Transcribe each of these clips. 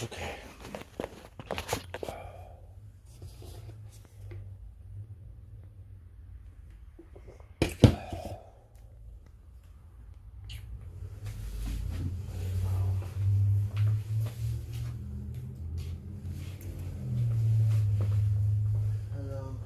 Okay. Hello.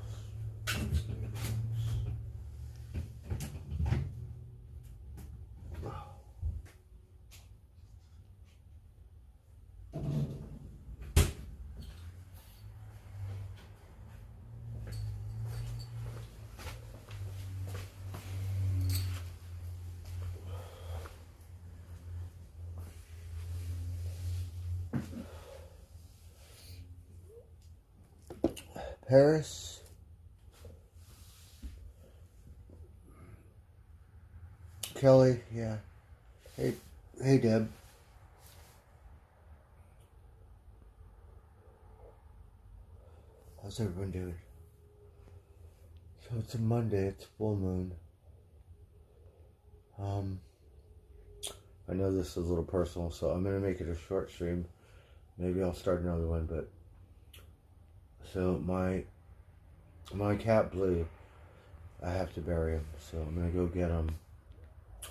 Paris. Kelly, yeah. Hey, Deb. How's everyone doing? So it's a Monday. It's full moon. I know this is a little personal, so I'm gonna make it a short stream. Maybe I'll start another one, but so my cat Blue, I have to bury him, so I'm gonna go get him.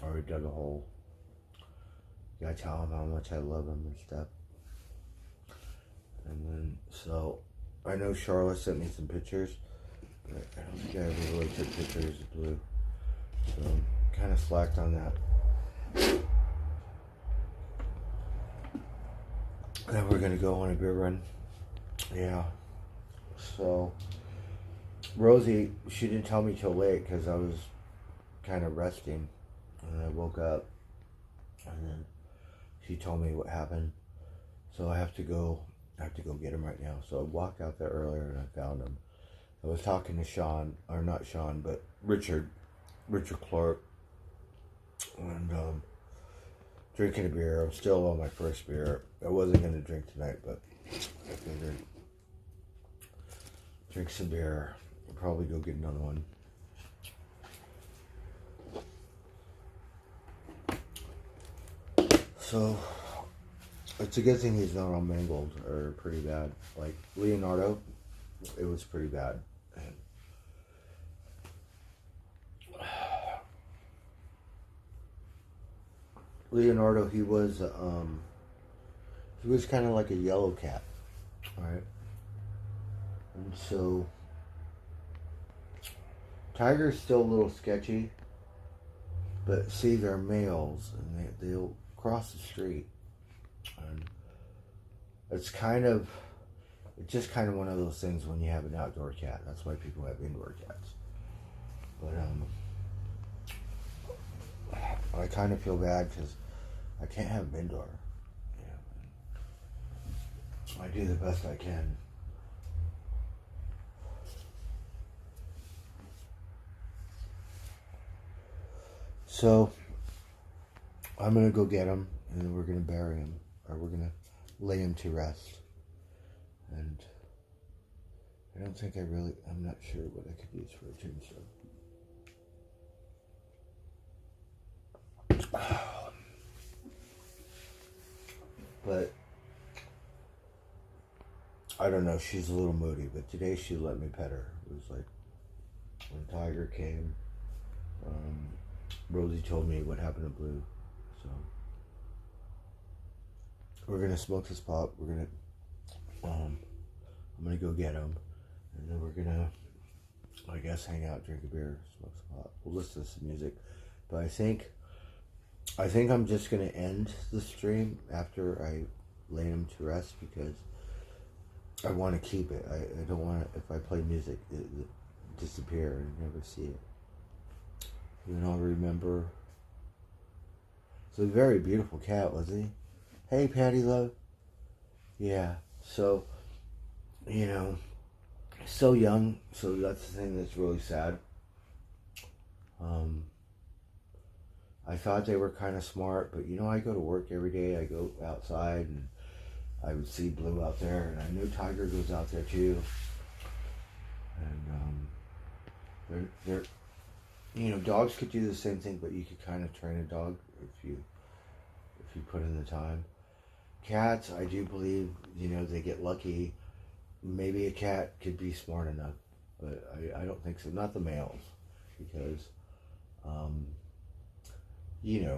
I already dug a hole. Gotta tell him how much I love him and stuff. And then, so, I know Charlotte sent me some pictures, but I don't think I ever really took pictures of Blue. So, I'm kind of slacked on that. And then we're gonna go on a beer run. Yeah. So, Rosie, she didn't tell me till late because I was kind of resting. And I woke up, and then she told me what happened. So I have to go get him right now. So I walked out there earlier and I found him. I was talking to Sean, or not Sean, but Richard Clark, and drinking a beer. I'm still on my first beer. I wasn't going to drink tonight, but I figured drink some beer. I'll probably go get another one. So it's a good thing he's not all mangled or pretty bad. Like Leonardo, it was pretty bad. Leonardo, he was kind of like a yellow cat, right? And so Tiger's still a little sketchy, but see, they're males and they'll cross the street, and it's just kind of one of those things when you have an outdoor cat. That's why people have indoor cats. But I kind of feel bad because I can't have them indoor. I do the best I can. So I'm gonna go get him, and then we're gonna bury him, or we're gonna lay him to rest. And I don't think I'm not sure what I could use for a tombstone. But I don't know, she's a little moody, but today she let me pet her. It was like when Tiger came, Rosie told me what happened to Blue. So we're gonna smoke this pot. I'm gonna go get him, and then we're gonna, I guess, hang out, drink a beer, smoke some pot. We'll listen to some music. But I think I'm just gonna end the stream after I lay him to rest because I want to keep it. I don't want to, if I play music, it disappear and never see it. And I'll remember. It's a very beautiful cat, wasn't he? Hey, Patty Love. Yeah. So, so young. So that's the thing that's really sad. I thought they were kind of smart, but I go to work every day. I go outside and I would see Blue out there, and I know Tiger goes out there too. And they're dogs could do the same thing, but you could kind of train a dog if you put in the time. cats, I do believe, they get lucky. Maybe a cat could be smart enough, but I don't think so. Not the males, because,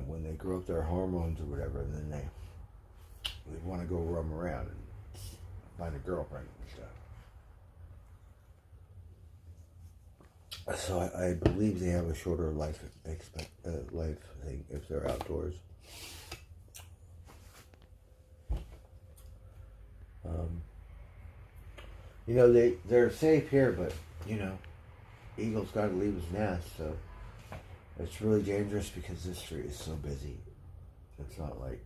when they grow up their hormones or whatever, then they want to go roam around and find a girlfriend and stuff. So I believe they have a shorter life thing if they're outdoors. They're safe here, but eagle's got to leave his nest, so it's really dangerous because this street is so busy. It's not like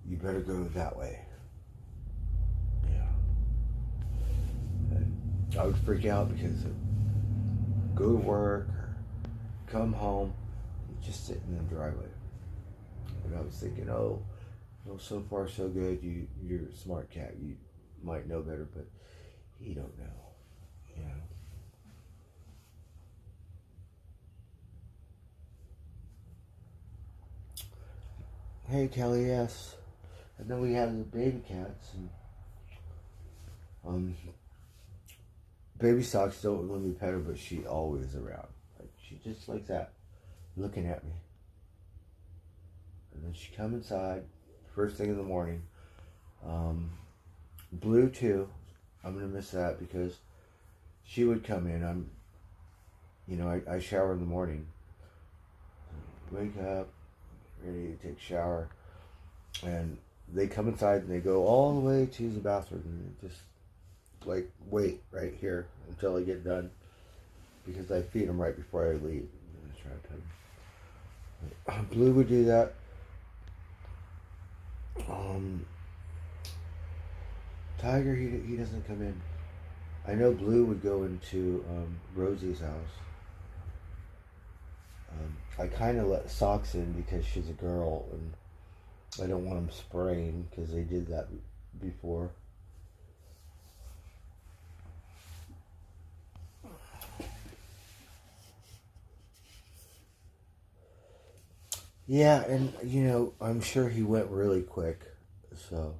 you better go that way. And I would freak out because go to work or come home, you just sit in the driveway. And I was thinking, so far so good. You're a smart cat. You might know better, but you don't know. Hey, Kelly, yes. I know we have the baby cats, and baby Socks don't let me pet her, but she always around. Like, she just like that, looking at me. And then she come inside, first thing in the morning. Blue too. I'm gonna miss that because she would come in. I shower in the morning. Wake up, ready to take a shower, and they come inside and they go all the way to the bathroom and just wait right here until I get done, because I feed them right before I leave. I'm try to pet them. Blue would do that. Tiger, he doesn't come in. I know Blue would go into Rosie's house. I kind of let Socks in because she's a girl, and I don't want them spraying because they did that before. Yeah, and I'm sure he went really quick, so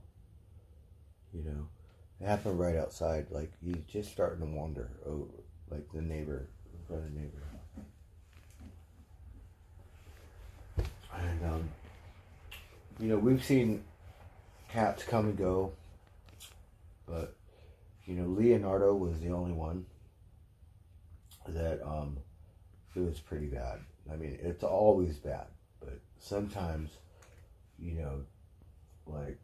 it happened right outside. Like, he's just starting to wander over, like the neighbor, in front of the neighbor. And we've seen cats come and go, but Leonardo was the only one that it was pretty bad. I mean, it's always bad, but sometimes like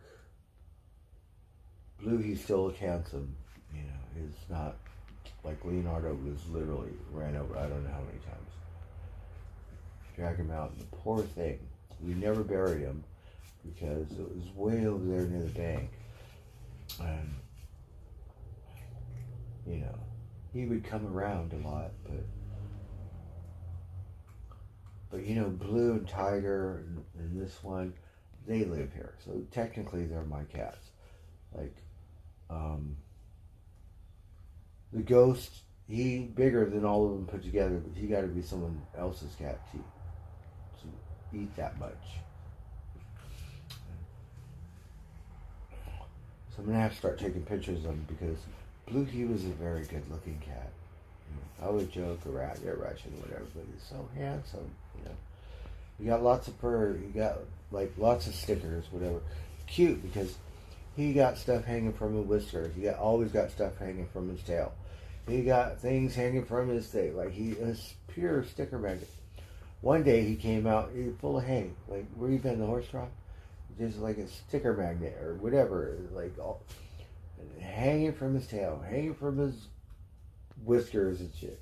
Blue, he still looks handsome. It's not like Leonardo was literally ran over. I don't know how many times. Drag him out, and the poor thing. We never buried him because it was way over there near the bank, and he would come around a lot, but Blue and Tiger and this one, they live here, so technically they're my cats. Like, the Ghost, he bigger than all of them put together, but he got to be someone else's cat to eat that much. So I'm gonna have to start taking pictures of him, because Blue, he was a very good looking cat. I would joke around, Russian, whatever, but he's so handsome. He got lots of fur. He got lots of stickers, whatever. Cute, because he got stuff hanging from his whiskers. He always got stuff hanging from his tail. He got things hanging from his thing. Like, he is pure sticker magnet. One day he came out, he was full of hay. Like, where you been, the horse trough? Just like a sticker magnet or whatever. Like, all hanging from his tail, hanging from his whiskers and shit.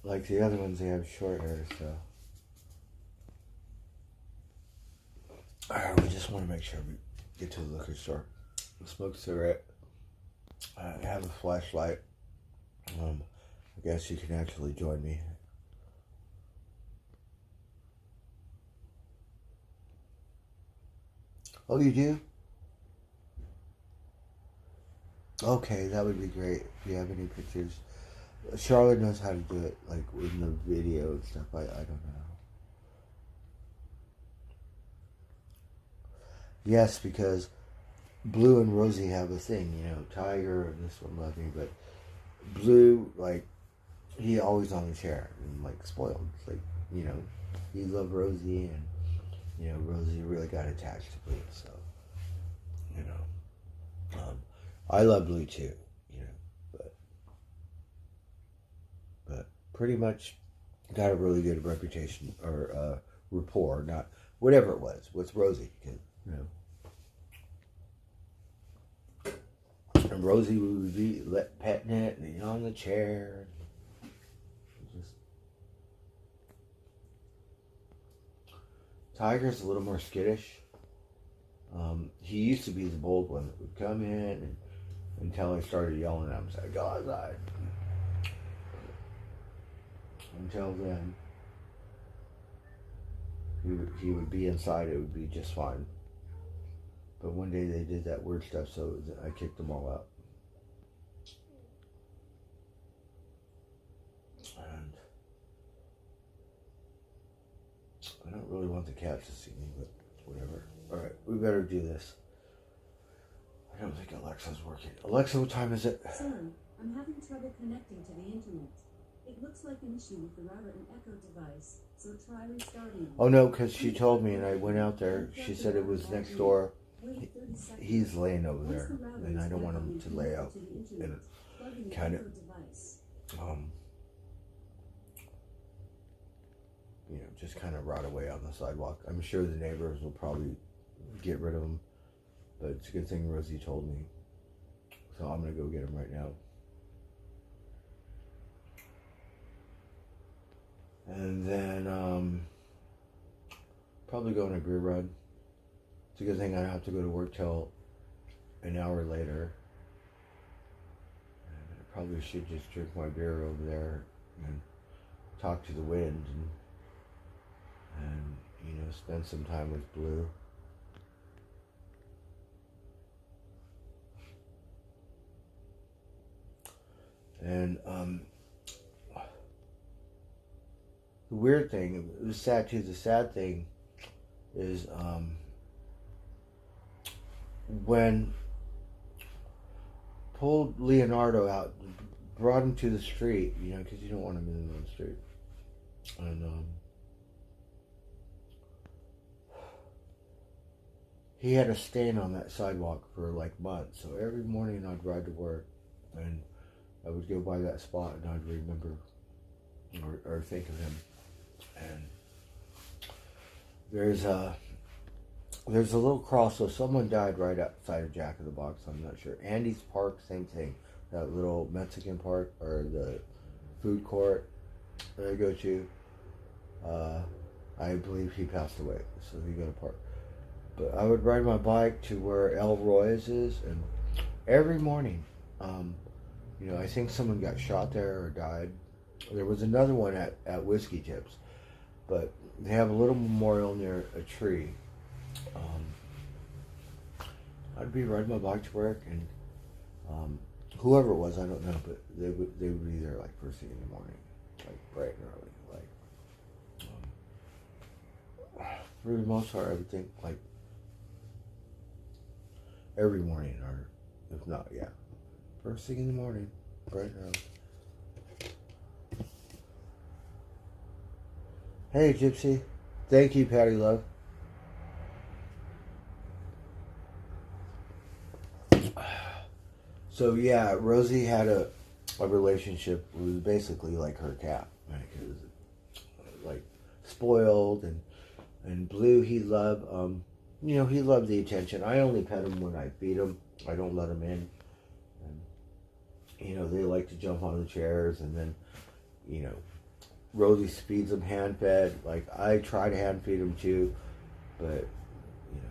Like the other ones, they have short hair, so. Alright, we just want to make sure we get to the liquor store. Smoke a cigarette. I have a flashlight. I guess you can actually join me. Oh, you do? Okay, that would be great if you have any pictures. Charlotte knows how to do it, like in the video and stuff. I don't know. Yes, because Blue and Rosie have a thing, you know. Tiger and this one love me, but Blue, like, he always on the chair and like spoiled. It's like, you know, he loved Rosie, and you know Rosie really got attached to Blue. So, you know, I love Blue too, you know, but pretty much got a really good reputation or rapport, not whatever it was with Rosie, you know. And Rosie would be petting it and on the chair. Just Tiger's a little more skittish. He used to be the bold one that would come in and until I started yelling at him, say, "Go outside." Until then, he would be inside. It would be just fine. But one day they did that weird stuff, so I kicked them all out. And I don't really want the cats to see me, but whatever. Alright, we better do this. I don't think Alexa's working. Alexa, what time is it? Sorry, I'm having trouble connecting to the internet. It looks like an issue with the router and Echo device, so try restarting. Oh no, because she told me and I went out there. She said it was next door. He's laying over there, and I don't want him to lay out and kind of, you know, just kind of rot away on the sidewalk. I'm sure the neighbors will probably get rid of him, but it's a good thing Rosie told me. So I'm gonna go get him right now. And then probably go on a beer run. It's a good thing I don't have to go to work till an hour later. And I probably should just drink my beer over there and talk to the wind and you know, spend some time with Blue. And the weird thing, it was sad too, the sad thing is when pulled Leonardo out, brought him to the street, you know, because you don't want him in the street. And he had a stain on that sidewalk for like months. So every morning I'd ride to work and I would go by that spot and I'd remember or think of him. And there's a little cross, so someone died right outside of Jack in the Box, I'm not sure. Andy's Park, same thing. That little Mexican park, or the food court that I go to. I believe he passed away, so he got a park. But I would ride my bike to where El Roy's is, and every morning, you know, I think someone got shot there or died. There was another one at Whiskey Tips, but they have a little memorial near a tree. I'd be riding my bike to work, and whoever it was, I don't know, but they would be there like first thing in the morning, like bright and early. Like for the most part, I would think like every morning, or if not, yeah, first thing in the morning, bright and early. Hey, Gypsy. Thank you, Patty Love. So yeah, Rosie had a relationship with basically like her cat, right? It was like spoiled, and Blue, he loved, you know, he loved the attention. I only pet him when I feed him. I don't let him in. And you know, they like to jump on the chairs, and then, you know, Rosie feeds them hand fed. Like I try to hand feed them too, but you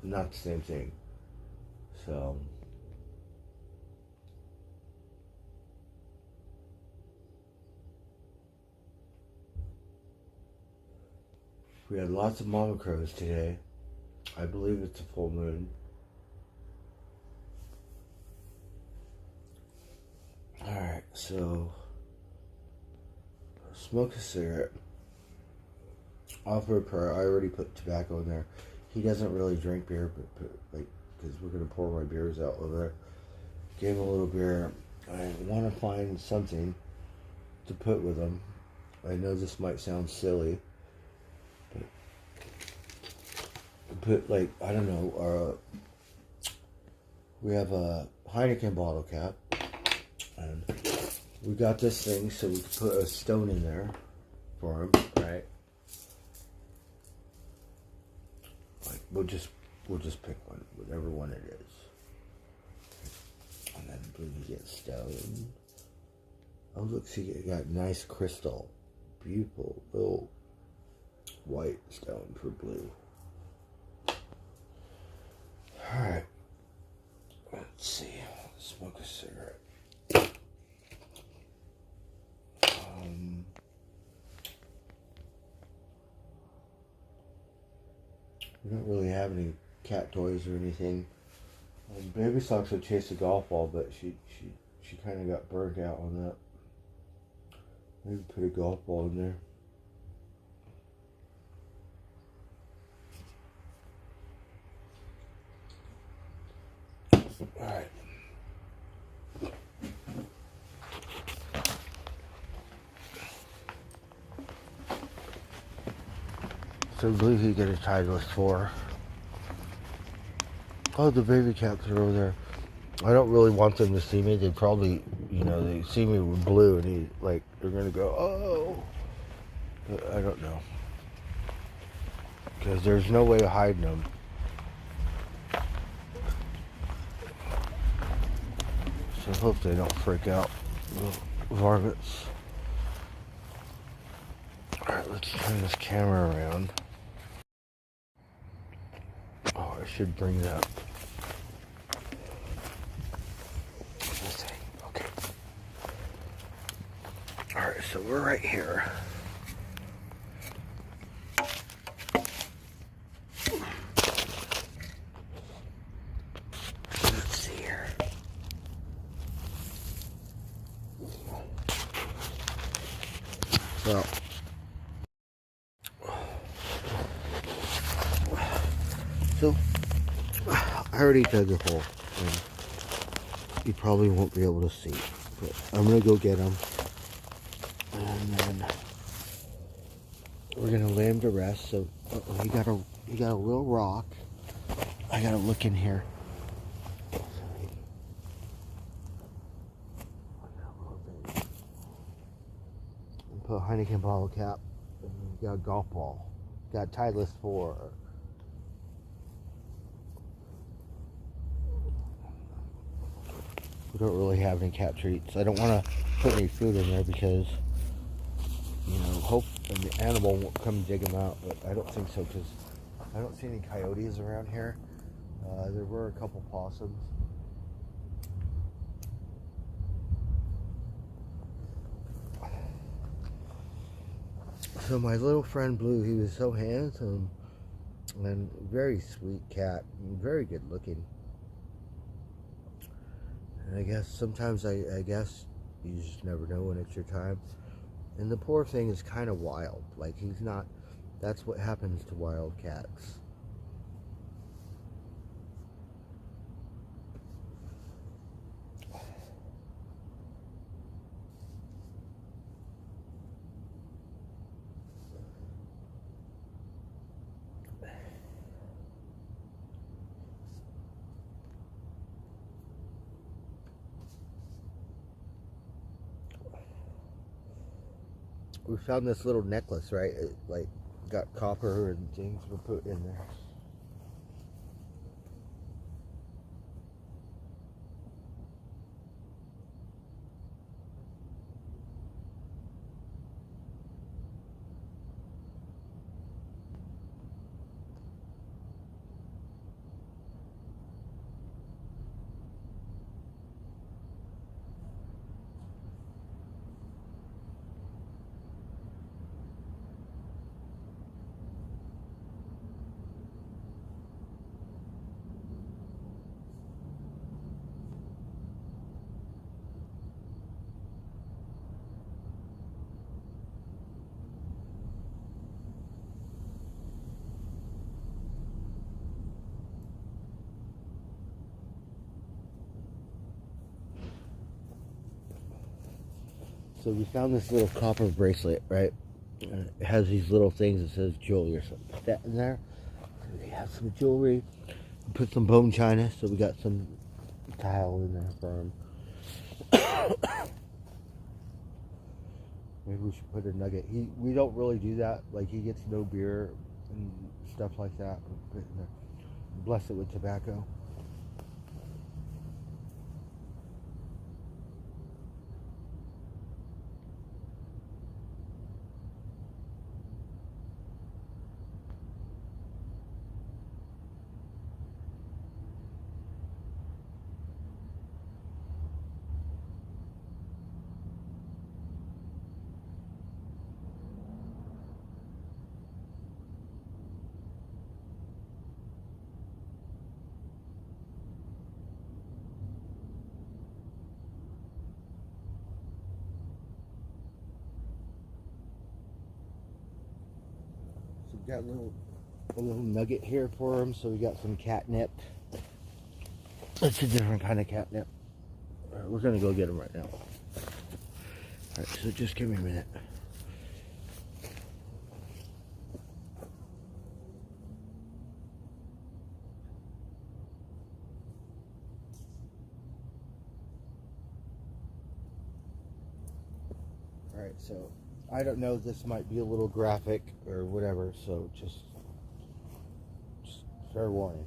know, not the same thing. So we had lots of mama crows today. I believe it's a full moon. Alright, so smoke a cigarette. I'll prepare. I already put tobacco in there. He doesn't really drink beer, but like, because we're gonna pour my beers out over there. Gave him a little beer. I want to find something to put with them. I know this might sound silly, but put like, I don't know. We have a Heineken bottle cap, and we got this thing so we can put a stone in there for him, right? Like we'll just pick one, whatever one it is, and then we get stone. Oh look, see, it got nice crystal, beautiful little white stone for blue. All right, let's see. Smoke a cigarette. We don't really have any cat toys or anything. Baby Socks would chase a golf ball, but she kind of got burnt out on that. Maybe put a golf ball in there. Alright. So I believe he get a Titleist 4. Oh, the baby cats are over there. I don't really want them to see me. They probably, they see me with blue and they're gonna go, oh. But I don't know. Because there's no way of hiding them. So I hope they don't freak out. Little varmints. Alright, let's turn this camera around. Oh, I should bring that. This thing. Okay. Alright, so we're right here. Let's see here. Well, so I already dug a hole, and you probably won't be able to see, but I'm gonna go get him, and then we're gonna lay him to rest. So he got a little rock. I gotta look in here. Put a Heineken bottle cap. And we got a golf ball. Got a Titleist 4. We don't really have any cat treats. I don't want to put any food in there because, hope the animal won't come dig them out. But I don't think so because I don't see any coyotes around here. There were a couple possums. So my little friend Blue, he was so handsome and very sweet cat, and very good looking. And I guess sometimes I guess you just never know when it's your time. And the poor thing is kind of wild. Like he's not. That's what happens to wild cats. We found this little necklace, right? It, got copper and things were put in there. So we found this little copper bracelet, right? And it has these little things that says jewelry or something like that in there. So we have some jewelry. We put some bone china, so we got some tile in there for him. Maybe we should put a nugget. We don't really do that. Like, he gets no beer and stuff like that. We put it in there. Bless it with tobacco. So we got a little nugget here for him. So we got some catnip. It's a different kind of catnip. All right, we're gonna go get him right now. All right, so just give me a minute. All right, so I don't know. This might be a little graphic or whatever. So just fair warning.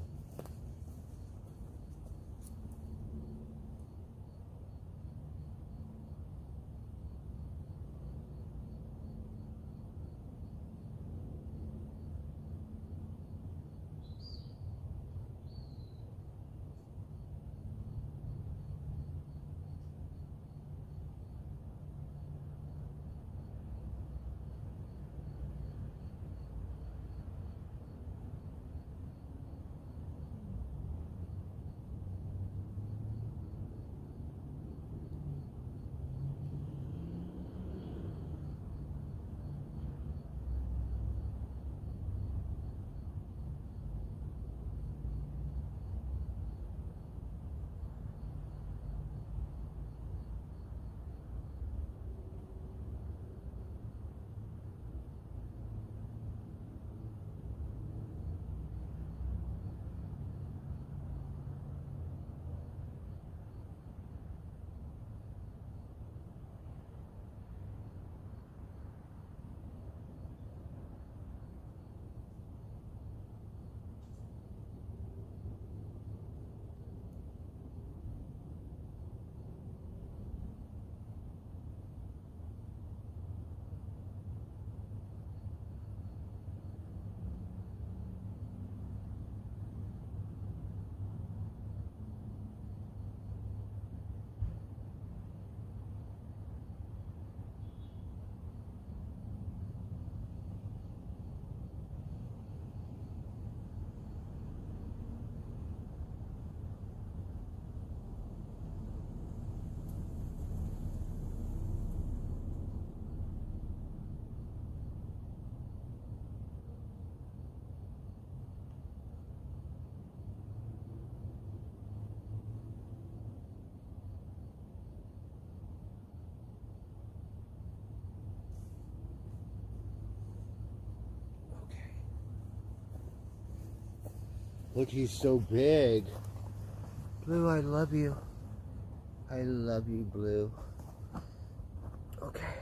Look, he's so big. Blue, I love you. I love you, Blue. Okay.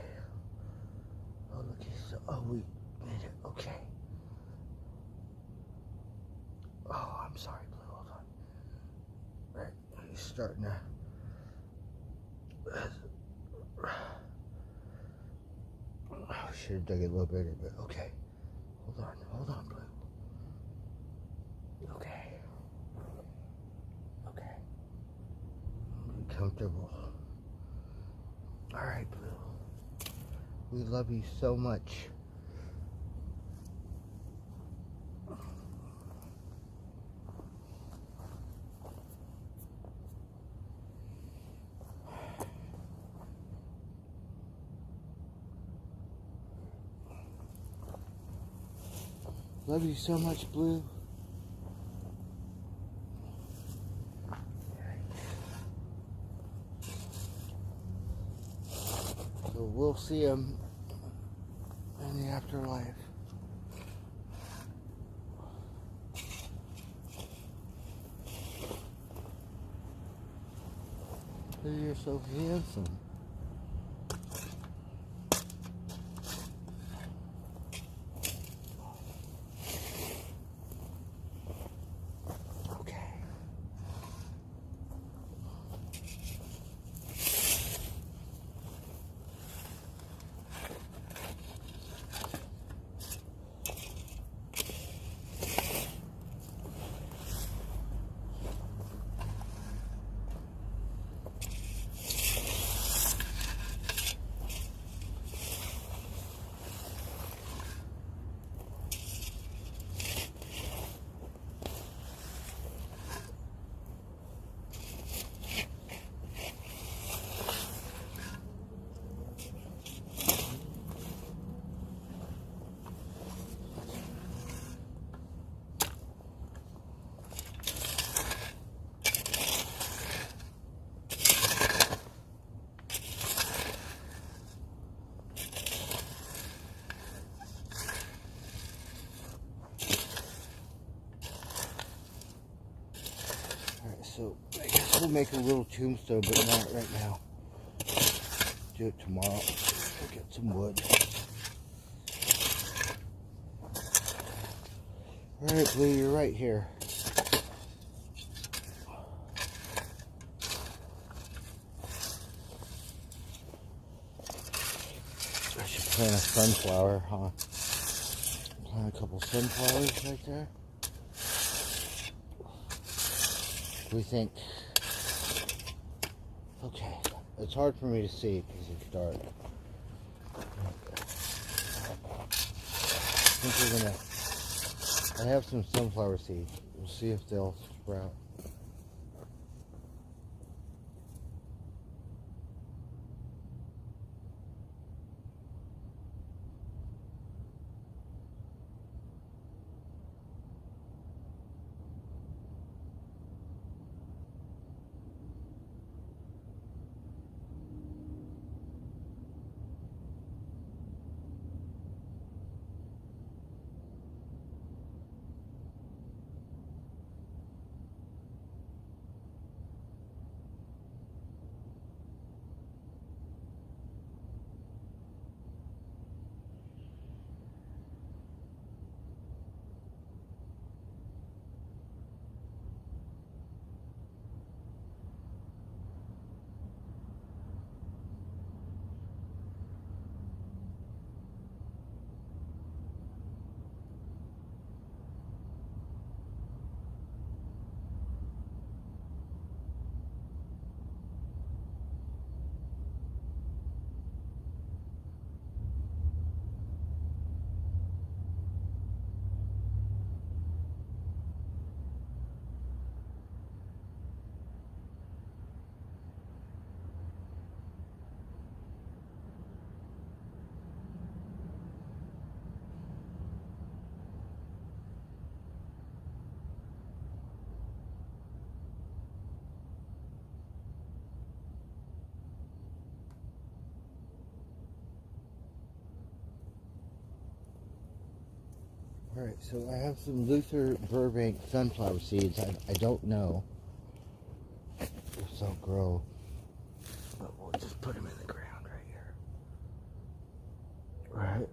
Oh, look, he's so... Oh, we made it. Okay. Oh, I'm sorry, Blue. Hold on. All right, he's starting to... I should have dug it a little bigger, but okay. Hold on, Blue. Okay. Okay. Be comfortable. All right, Blue. We love you so much. Love you so much, Blue. So we'll see him in the afterlife. You're so handsome. Okay. So I guess we'll make a little tombstone, but not right now. Do it tomorrow. We'll get some wood. Alright, Blue, you're right here. I should plant a sunflower, huh? Plant a couple sunflowers right there. What do you think? Okay, it's hard for me to see because it's dark. I think we're gonna. I have some sunflower seeds. We'll see if they'll sprout. Alright, so I have some Luther Burbank sunflower seeds. I don't know if they'll grow, but we'll just put them in the ground right here. Alright.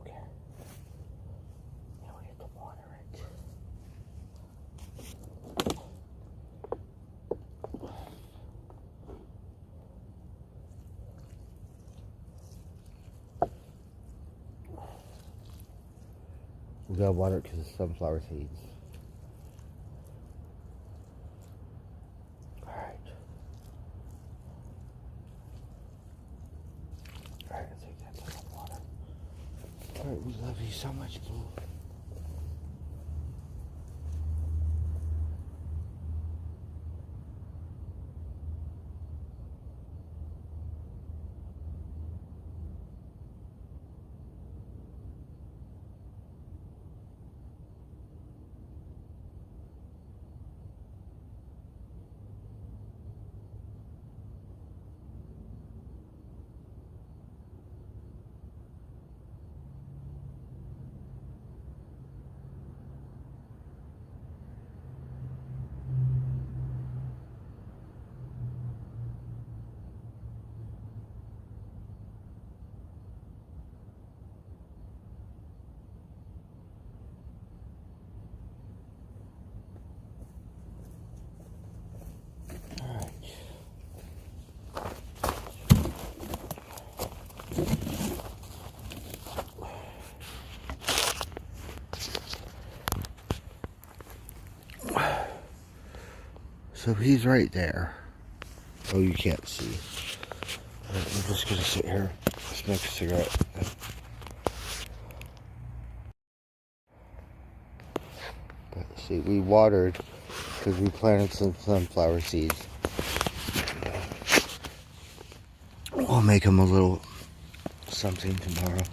Okay. Now we have to water it. We gotta water it because it's sunflower seeds. Alright. Alright, I think that's enough water. Alright, we love you so much, Blue. So he's right there. Oh, you can't see. I'm just gonna sit here, smoke a cigarette. But see, we watered because we planted some sunflower seeds. I'll make them a little something tomorrow.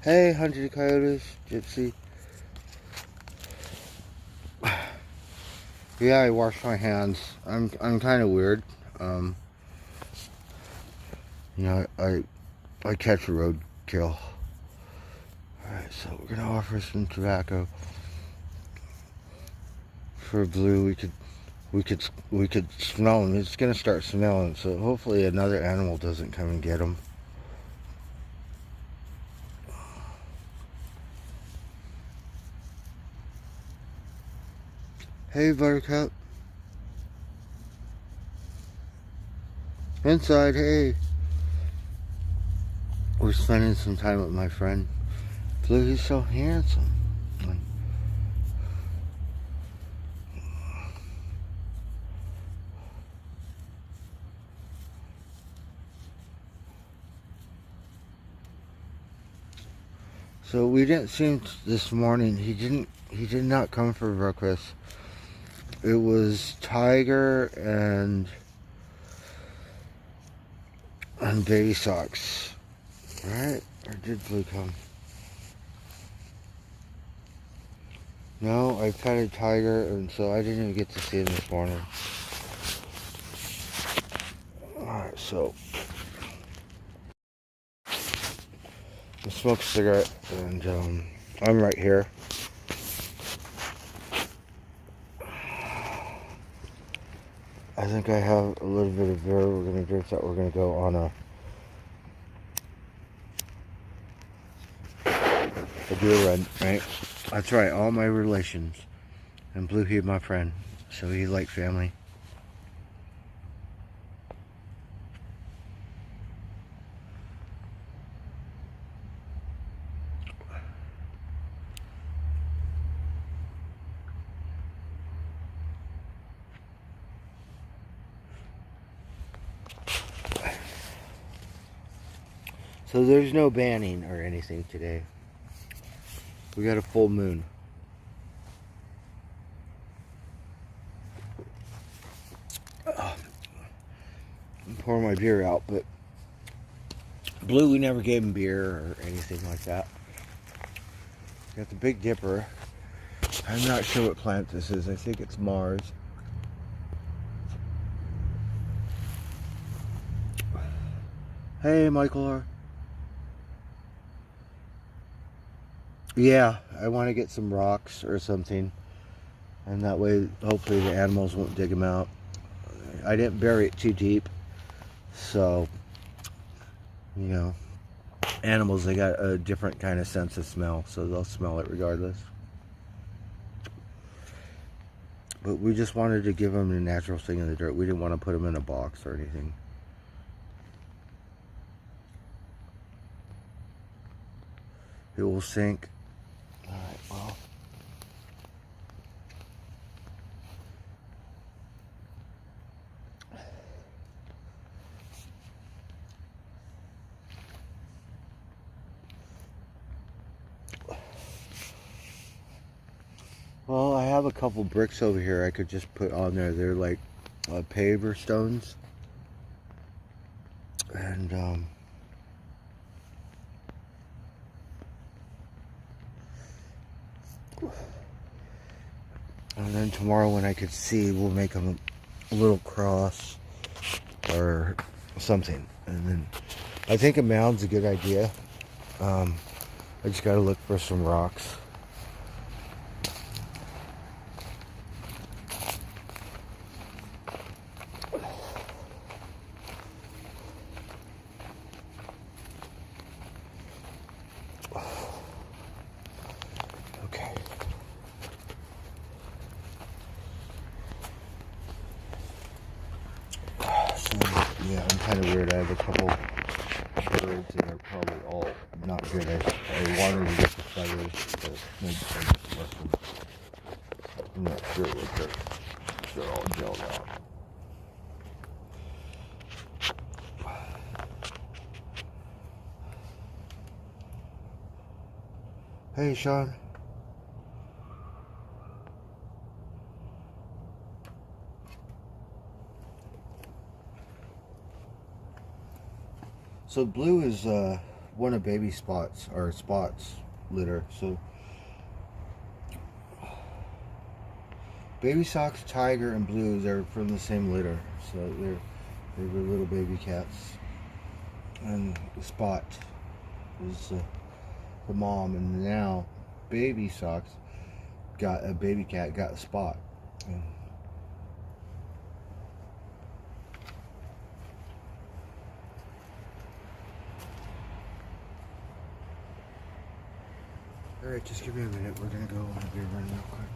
Hey, 100 coyotes, Gypsy. Yeah, I wash my hands. I'm kind of weird. You know, I catch a roadkill. Alright, so we're gonna offer some tobacco for Blue. We could smell him. It's gonna start smelling, so hopefully another animal doesn't come and get him. Hey, Buttercup. Inside, hey. We're spending some time with my friend Blue. He's so handsome. So we didn't see him this morning. He did not come for breakfast. It was Tiger and Baby Socks, right? Or did Blue come? No, I petted Tiger, and so I didn't even get to see him this morning. Alright, so I smoke a cigarette, and I'm right here. I think I have a little bit of beer. We're gonna drink that. We're gonna go on a beer run, right? That's right. All my relations, and Blue, he's my friend, so he's like family. So there's no banning or anything today. We got a full moon. I'm pouring my beer out, but Blue, we never gave him beer or anything like that. Got the Big Dipper. I'm not sure what plant this is. I think it's Mars. Hey, Michael. Yeah, I want to get some rocks or something, and that way hopefully the animals won't dig them out. I didn't bury it too deep, so you know, animals, they got a different kind of sense of smell, so they'll smell it regardless. But we just wanted to give them the natural thing in the dirt. We didn't want to put them in a box or anything. It will sink. Alright, well. Well, I have a couple bricks over here I could just put on there. They're like paver stones. And then tomorrow when I could see, we'll make them a little cross or something. And then I think a mound's a good idea. I just got to look for some rocks. Okay. So, yeah, I'm kind of weird. I have a couple birds that are probably all not good. I wanted to get the feathers, but maybe I just left them. I'm not sure what they're all gelled out. Hey, Sean. So blue is one of baby spots or spots litter. So baby socks, tiger, and blues are from the same litter. So they're the little baby cats, and the spot is the mom, and now baby socks got a baby cat got a spot. And alright, just give me a minute. We're gonna go on a beer run real quick.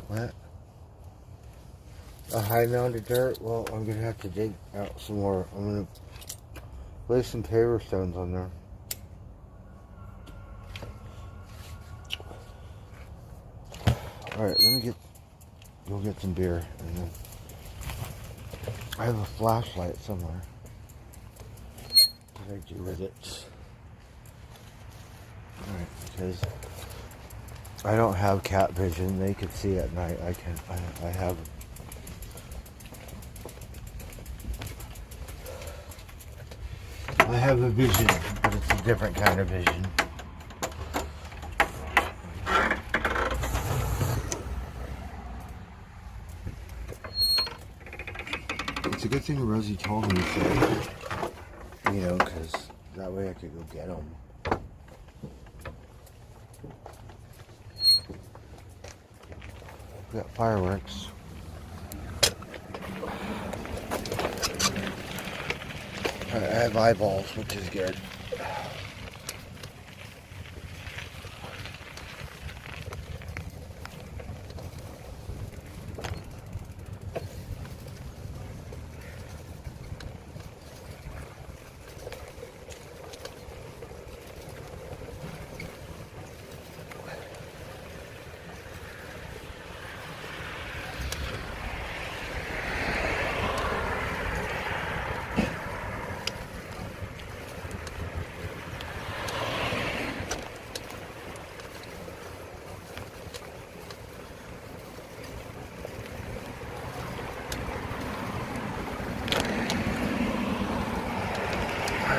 What? A high mound of dirt? Well, I'm gonna have to dig out some more. I'm gonna lay some paver stones on there. Alright, let me go get some beer, and then I have a flashlight somewhere. What did I do with it? Alright, because I don't have cat vision. They can see at night. I have a vision, but it's a different kind of vision. It's a good thing Rosie told me so, you know, because that way I could go get them. We got fireworks. I have eyeballs, which is good.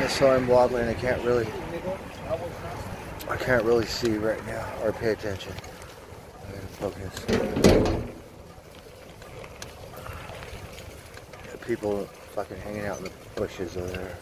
So I'm wobbling. I can't really see right now or pay attention. I gotta focus. People fucking hanging out in the bushes over there.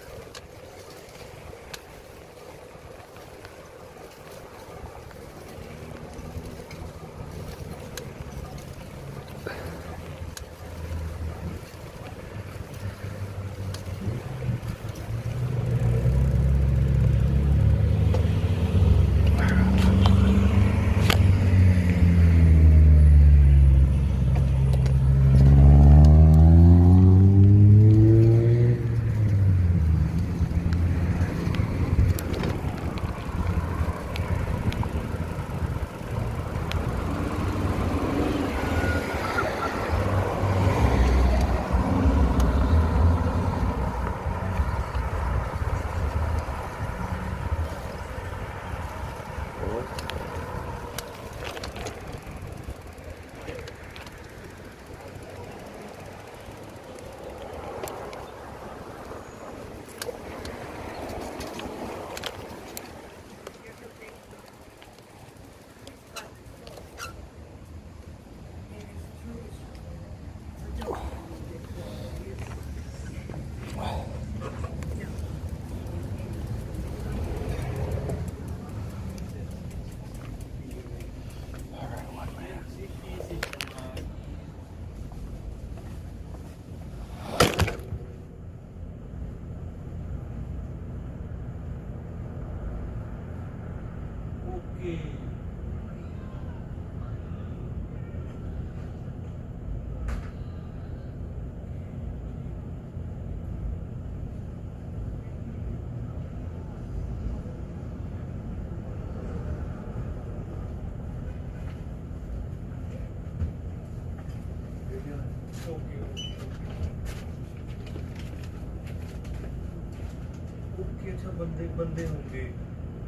अच्छा बंदे होंगे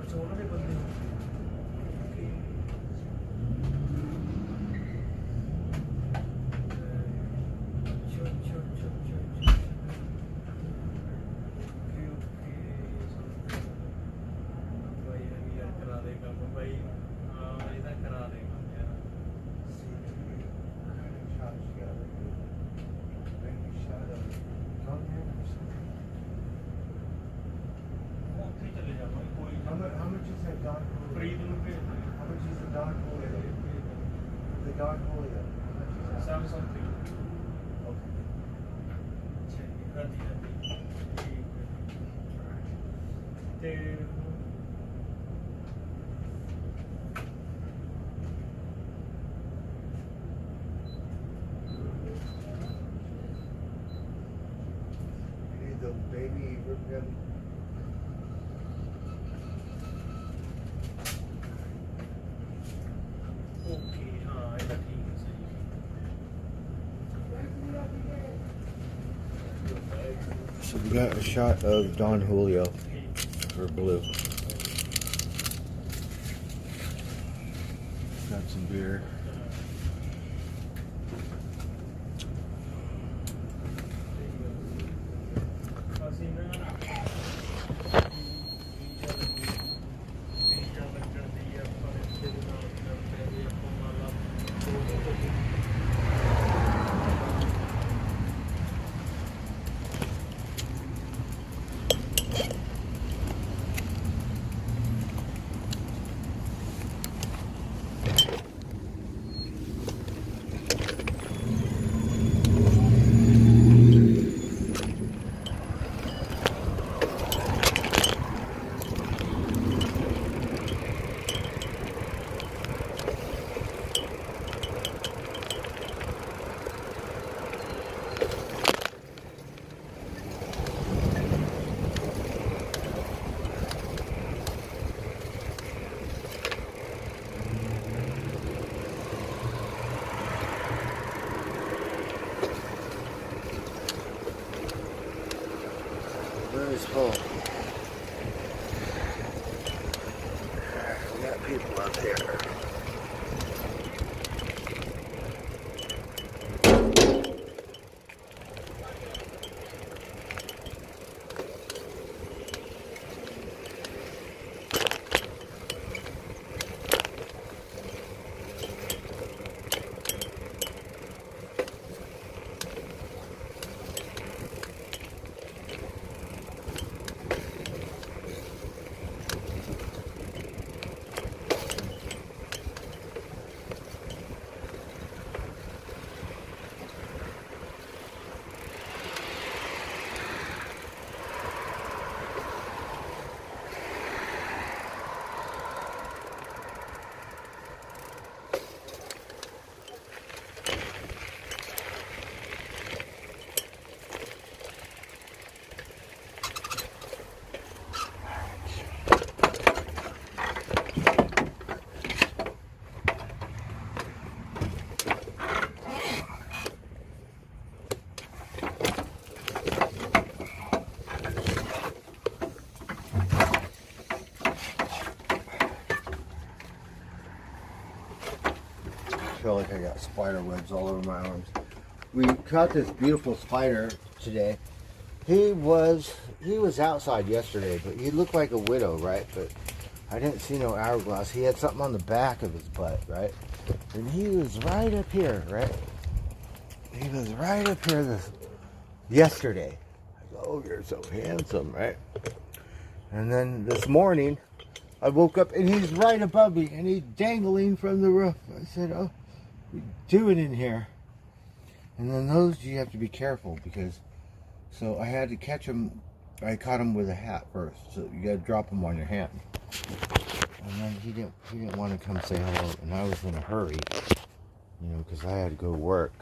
अच्छा उन्होंने बंदे होंगे भाई यार करा देगा भाई हाँ इधर करा देगा यार How much is that Don Julio? How much is the Don Julio? The Don Julio. Samsung free. Okay. You need the baby rib. Okay, हाँ ऐसा ठीक है सही So we got a shot of Don Julio for blue. Got some beer. Very full. We got people out there. feel like I got spider webs all over my arms. We caught this beautiful spider today. He was outside yesterday, but he looked like a widow, right? But I didn't see no hourglass. He had something on the back of his butt, right? And he was right up here, right? He was right up here yesterday. I go, oh, you're so handsome, right? And then this morning, I woke up and he's right above me and he's dangling from the roof. I said, oh, what are you doing in here? And then those you have to be careful because, so I had to catch him. I caught him with a hat first, so you got to drop him on your hand. And then he didn't want to come say hello, and I was in a hurry, you know, because I had to go work.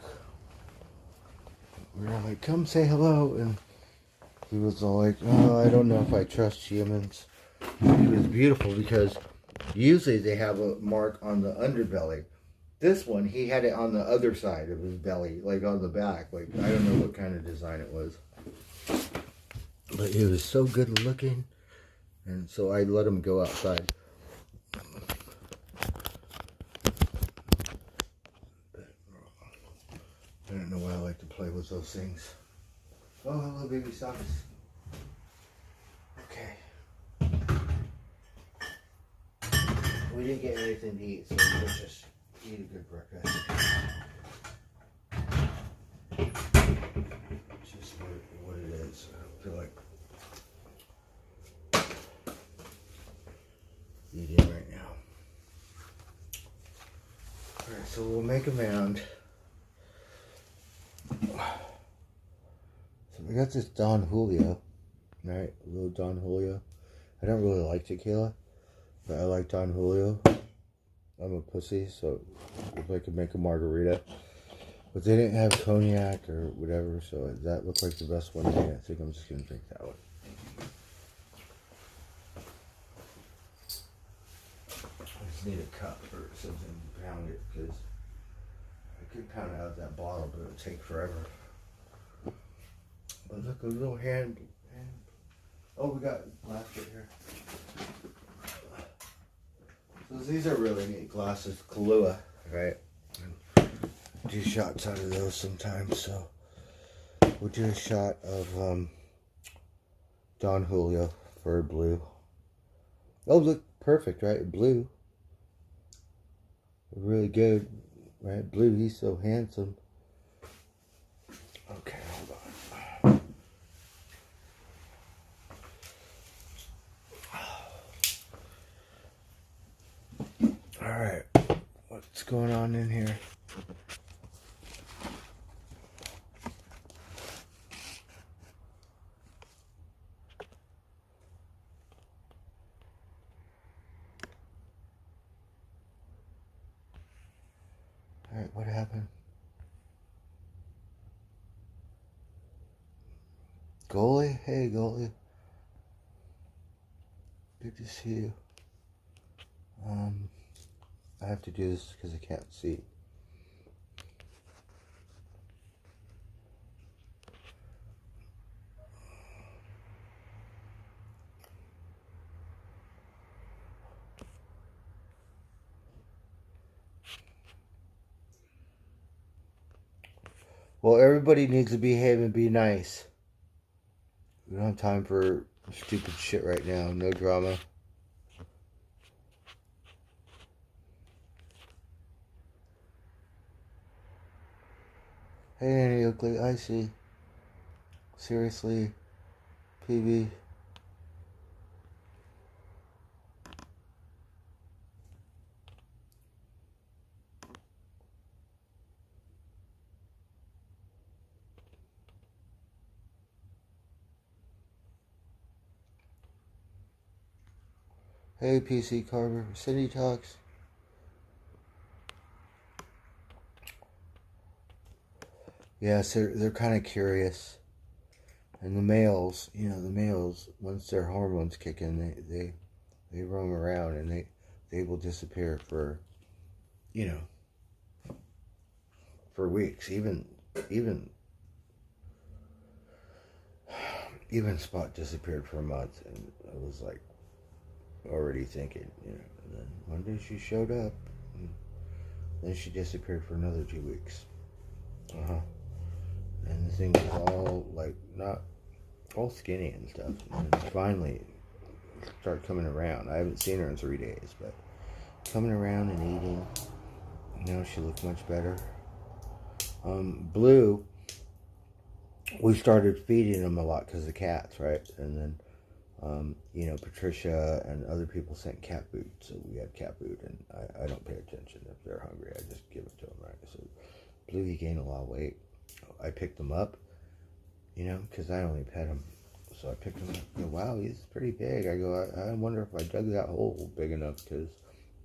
We were like, come say hello, and he was all like, oh, I don't know if I trust humans. It was beautiful because usually they have a mark on the underbelly. This one, he had it on the other side of his belly, like on the back. Like, I don't know what kind of design it was. But he was so good looking. And so I let him go outside. I don't know why I like to play with those things. Oh, hello, baby socks. Okay. We didn't get anything to eat, so we'll just eat a good breakfast. It's just what it is. I feel like eating right now. Alright, so we'll make a mound. So we got this Don Julio, right? A little Don Julio. I don't really like tequila, but I like Don Julio. I'm a pussy, so if I could make a margarita. But they didn't have cognac or whatever, so that looked like the best one. I think I'm just going to drink that one. I just need a cup or something to pound it, because I could pound it out of that bottle, but it would take forever. But look, a little hand. Oh, we got glass right here. So these are really neat glasses, Kahlua, right? And do shots out of those sometimes. So we'll do a shot of Don Julio for blue. Oh, look, perfect, right? Blue, really good, right? Blue, he's so handsome. Okay, hold on. Alright, what's going on in here? Alright, what happened? Goalie? Hey, goalie. Good to see you. I have to do this because I can't see. Well, everybody needs to behave and be nice. We don't have time for stupid shit right now. No drama. Hey, Annie Oakley, I see. Seriously, PB. Hey, PC Carver. Cindy talks. Yes, they're kind of curious. And the males, once their hormones kick in, they roam around and they will disappear for weeks. Even Spot disappeared for a month, and I was like already thinking, and then one day she showed up. Then she disappeared for another 2 weeks. And the thing was all like not all skinny and stuff. And then finally started coming around. I haven't seen her in 3 days, but coming around and eating. You know, she looked much better. Blue, we started feeding him a lot because of cats, right? And then, you know, Patricia and other people sent cat food, so we had cat food, and I don't pay attention if they're hungry. I just give it to them, right? So Blue, he gained a lot of weight. I picked him up, you know, because I only pet him. So I picked him up. I go, wow, he's pretty big. I go, I wonder if I dug that hole big enough,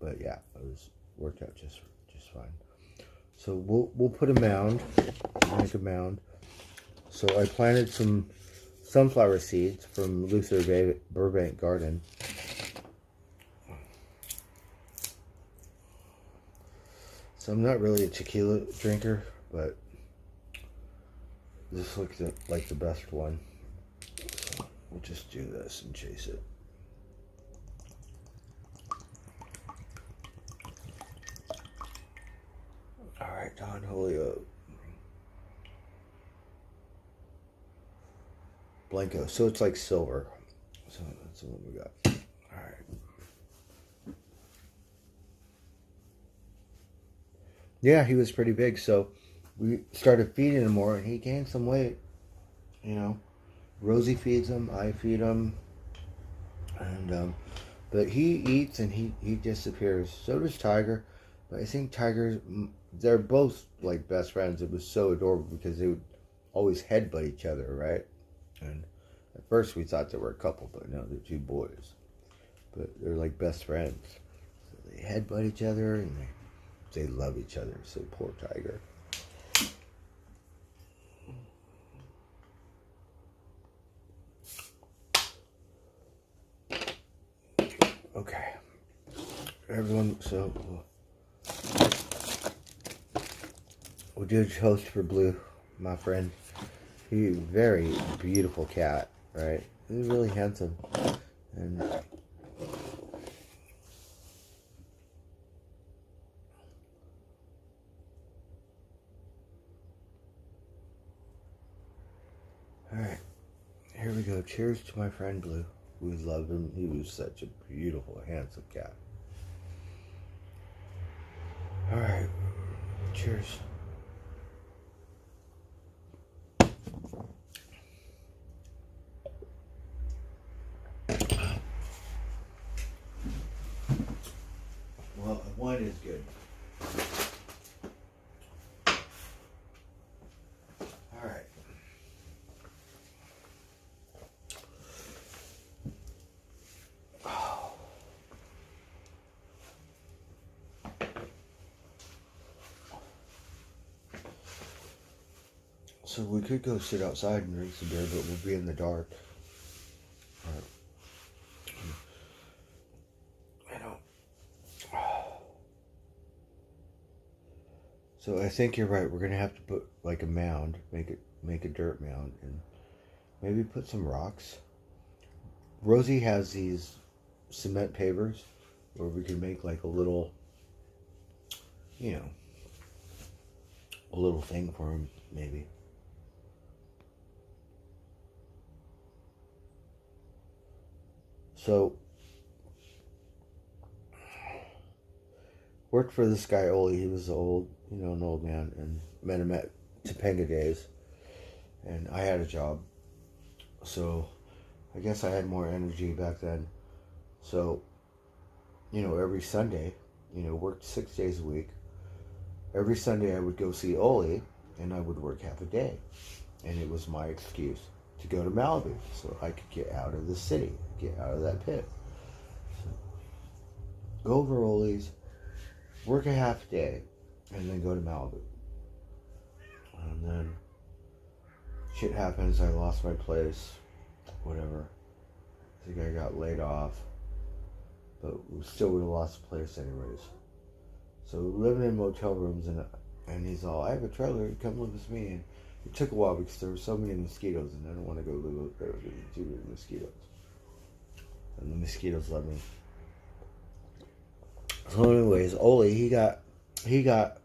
but yeah, it was worked out just fine. So we'll put a mound, make a mound. So I planted some sunflower seeds from Luther Burbank Garden. So I'm not really a tequila drinker, but this looks like the best one. So we'll just do this and chase it. Alright, Don Julio. Blanco. So it's like silver. So that's the one we got. Alright. Yeah, he was pretty big. So we started feeding him more and he gained some weight. You know. Rosie feeds him. I feed him. And, but he eats and he disappears. So does Tiger. But I think Tiger's... They're both like best friends. It was so adorable because they would always headbutt each other, right? And at first we thought they were a couple, but now they're two boys. But they're like best friends. So they headbutt each other and they love each other. So poor Tiger. Okay. Everyone, so... We did toast for Blue, my friend. He's a very beautiful cat, right? He's really handsome. And alright. Here we go. Cheers to my friend Blue. We love him. He was such a beautiful, handsome cat. Alright. Cheers. Well, wine is good. All right. Oh. So we could go sit outside and drink some beer, but we'll be in the dark. So I think you're right. We're gonna have to put like a mound, make a dirt mound, and maybe put some rocks. Rosie has these cement pavers where we can make like a little, you know, a little thing for him, maybe. So worked for this guy Oli. He was old, you know, an old man, and met him at Topanga Days, and I had a job, so I guess I had more energy back then. So, you know, every Sunday, you know, worked 6 days a week. Every Sunday I would go see Oli, and I would work half a day, and it was my excuse to go to Malibu so I could get out of the city, get out of that pit. So, go over Oli's, work a half day, and then go to Malibu. And then shit happens. I lost my place. Whatever. I think I got laid off. But we still would have lost the place anyways. So living in motel rooms, and he's all, I have a trailer, come live with me. And it took a while because there were so many mosquitoes, and I don't want to go live out there because there's too many mosquitoes. And the mosquitoes love me. So anyways, Oli, he got he got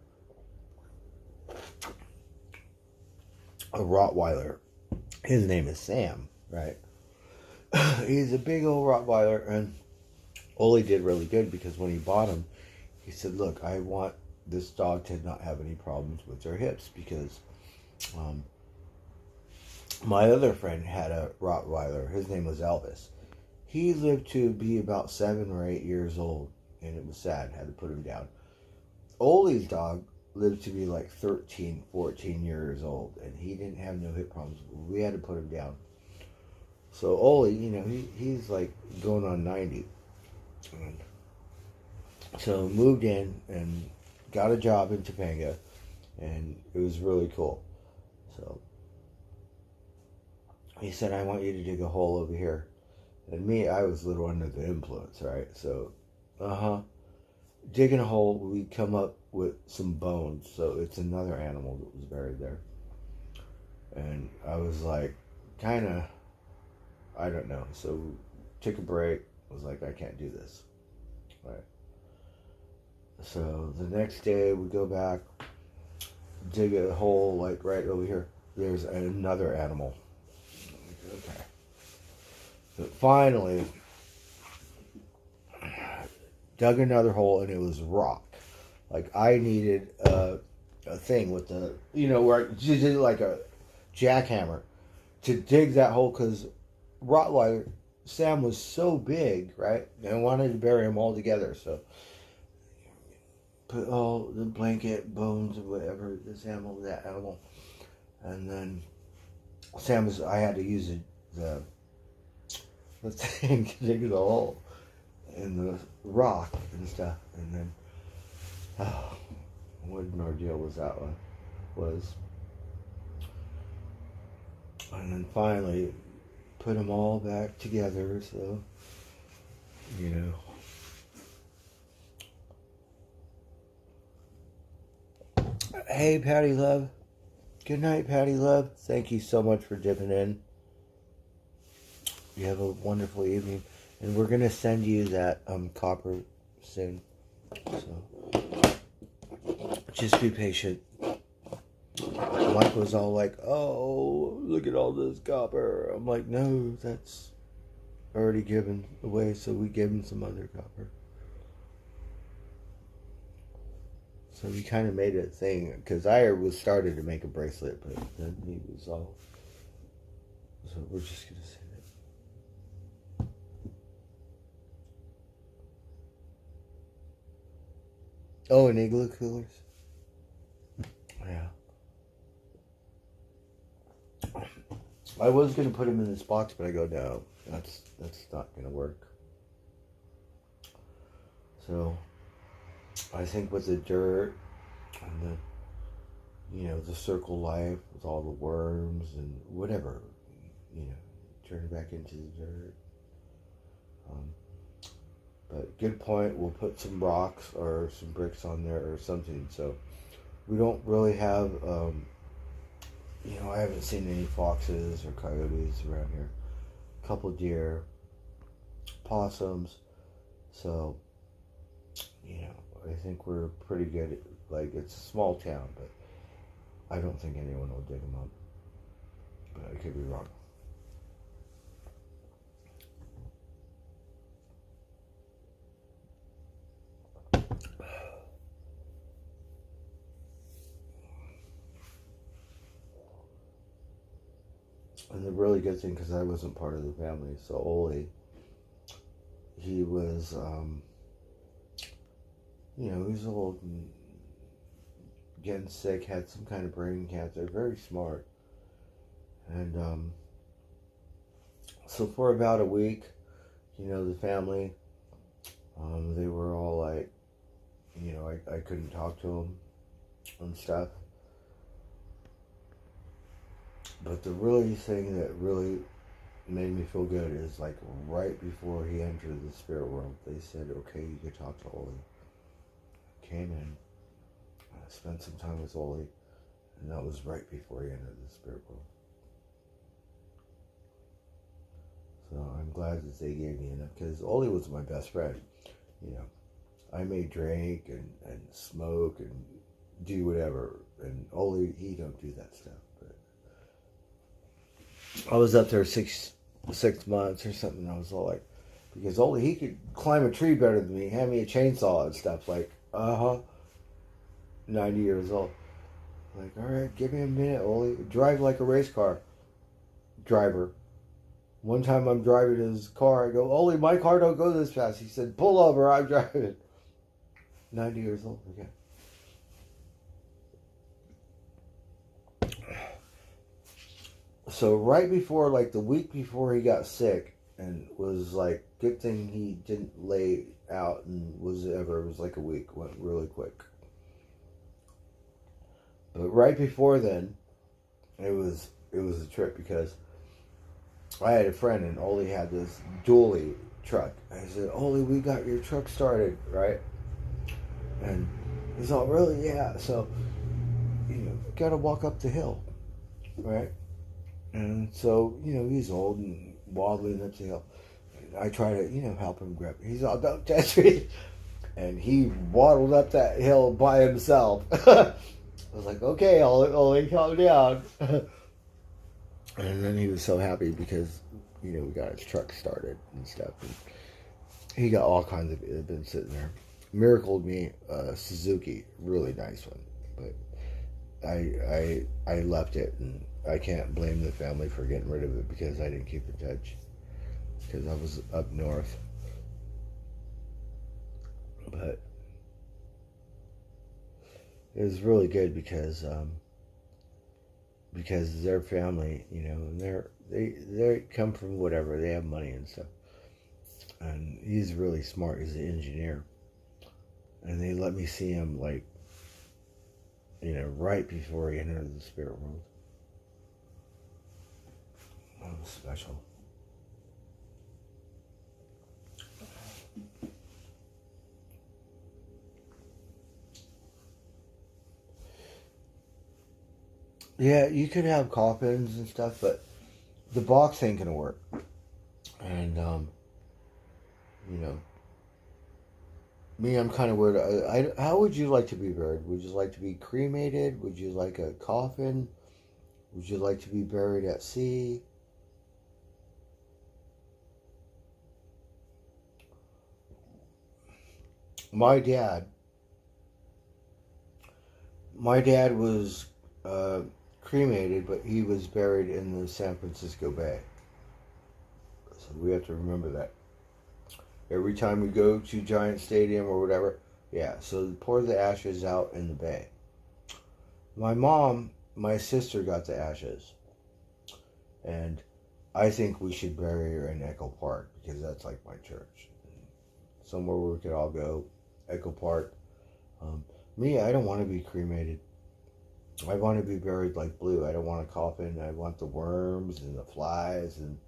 a Rottweiler. His name is Sam, right? He's a big old Rottweiler, and Oli did really good because when he bought him, he said, "Look, I want this dog to not have any problems with her hips because my other friend had a Rottweiler. His name was Elvis. He lived to be about 7 or 8 years old, and it was sad. Had to put him down. Oli's dog lived to be like 13, 14 years old, and he didn't have no hip problems. We had to put him down. So Oli, he's like going on 90. And so moved in and got a job in Topanga, and it was really cool. So he said, "I want you to dig a hole over here." And me, I was a little under the influence, right? So, digging a hole, we come up with some bones. So it's another animal that was buried there. And I was like, kind of, I don't know. So took a break. Was like, I can't do this. Right. So the next day we go back, dig a hole like right over here. There's another animal. Okay. But finally, dug another hole, and it was rock. Like I needed a thing with the, where I just did like a jackhammer to dig that hole because Rottweiler Sam was so big, right? And I wanted to bury him all together, so put all the blanket, bones, or whatever, this animal, that animal, and then I had to use the thing to dig the hole in the rock and stuff, and then what an ordeal was that one was. And then finally put them all back together, so Hey Patty Love, good night Patty Love, thank you so much for dipping in. You have a wonderful evening, and we're gonna send you that copper soon, so just be patient. Mike was all like, "Oh, look at all this copper." I'm like, "No, that's already given away, so we gave him some other copper." So we kind of made a thing, because I was started to make a bracelet, but then he was all, so we're just gonna say that. Oh, and igloo coolers. Yeah. I was gonna put them in this box, but I go, no, that's not gonna work. So I think with the dirt and the circle life with all the worms and whatever, turn it back into the dirt. But good point. We'll put some rocks or some bricks on there or something. So we don't really have. I haven't seen any foxes or coyotes around here. A couple deer, possums. So, I think we're pretty good. Like, it's a small town, but I don't think anyone will dig them up. But I could be wrong. And the really good thing, because I wasn't part of the family, so Oli, he was, he was old and getting sick, had some kind of brain cancer, very smart. And so for about a week, the family, they were all like, I couldn't talk to them and stuff. But the really thing that really made me feel good is like right before he entered the spirit world, they said, "Okay, you can talk to Oli." Came in, spent some time with Oli, and that was right before he entered the spirit world. So I'm glad that they gave me enough, because Oli was my best friend, I may drink and smoke and do whatever, and Oli, he don't do that stuff. But I was up there 6 months or something. I was all like, because Oli, he could climb a tree better than me, hand me a chainsaw and stuff. Like, 90 years old. Like, all right, give me a minute, Oli. Drive like a race car driver. One time I'm driving his car. I go, Oli, my car don't go this fast. He said, pull over, I'm driving. 90 years old again. So right before, like the week before he got sick, and was like, good thing he didn't lay out and it was like a week, went really quick. But right before then, it was a trip because I had a friend and Oli had this dually truck. I said, Oli, we got your truck started, right? And he's all, really? Yeah. So, got to walk up the hill, right? And so, he's old and waddling up the hill. And I try to, help him grab. He's all, don't touch me. And he waddled up that hill by himself. I was like, okay, Oli, calm down. And then he was so happy because, we got his truck started and stuff. And he got all kinds of, it had been sitting there. Miracled me, Suzuki, really nice one. But I left it, and I can't blame the family for getting rid of it because I didn't keep in touch. Because I was up north. But it was really good because their family, and they come from whatever, they have money and stuff, and he's really smart. He's an engineer, and they let me see him like, right before he entered the spirit world. That was special. Yeah, you could have coffins and stuff, but the box ain't gonna work. And me, I'm kind of weird. How would you like to be buried? Would you like to be cremated? Would you like a coffin? Would you like to be buried at sea? My dad was cremated, but he was buried in the San Francisco Bay. So we have to remember that. Every time we go to Giant Stadium or whatever, yeah, so pour the ashes out in the bay. My sister got the ashes. And I think we should bury her in Echo Park because that's like my church. Somewhere where we could all go. Echo Park. Me, I don't want to be cremated. I want to be buried like Blue. I don't want a coffin. I want the worms and the flies and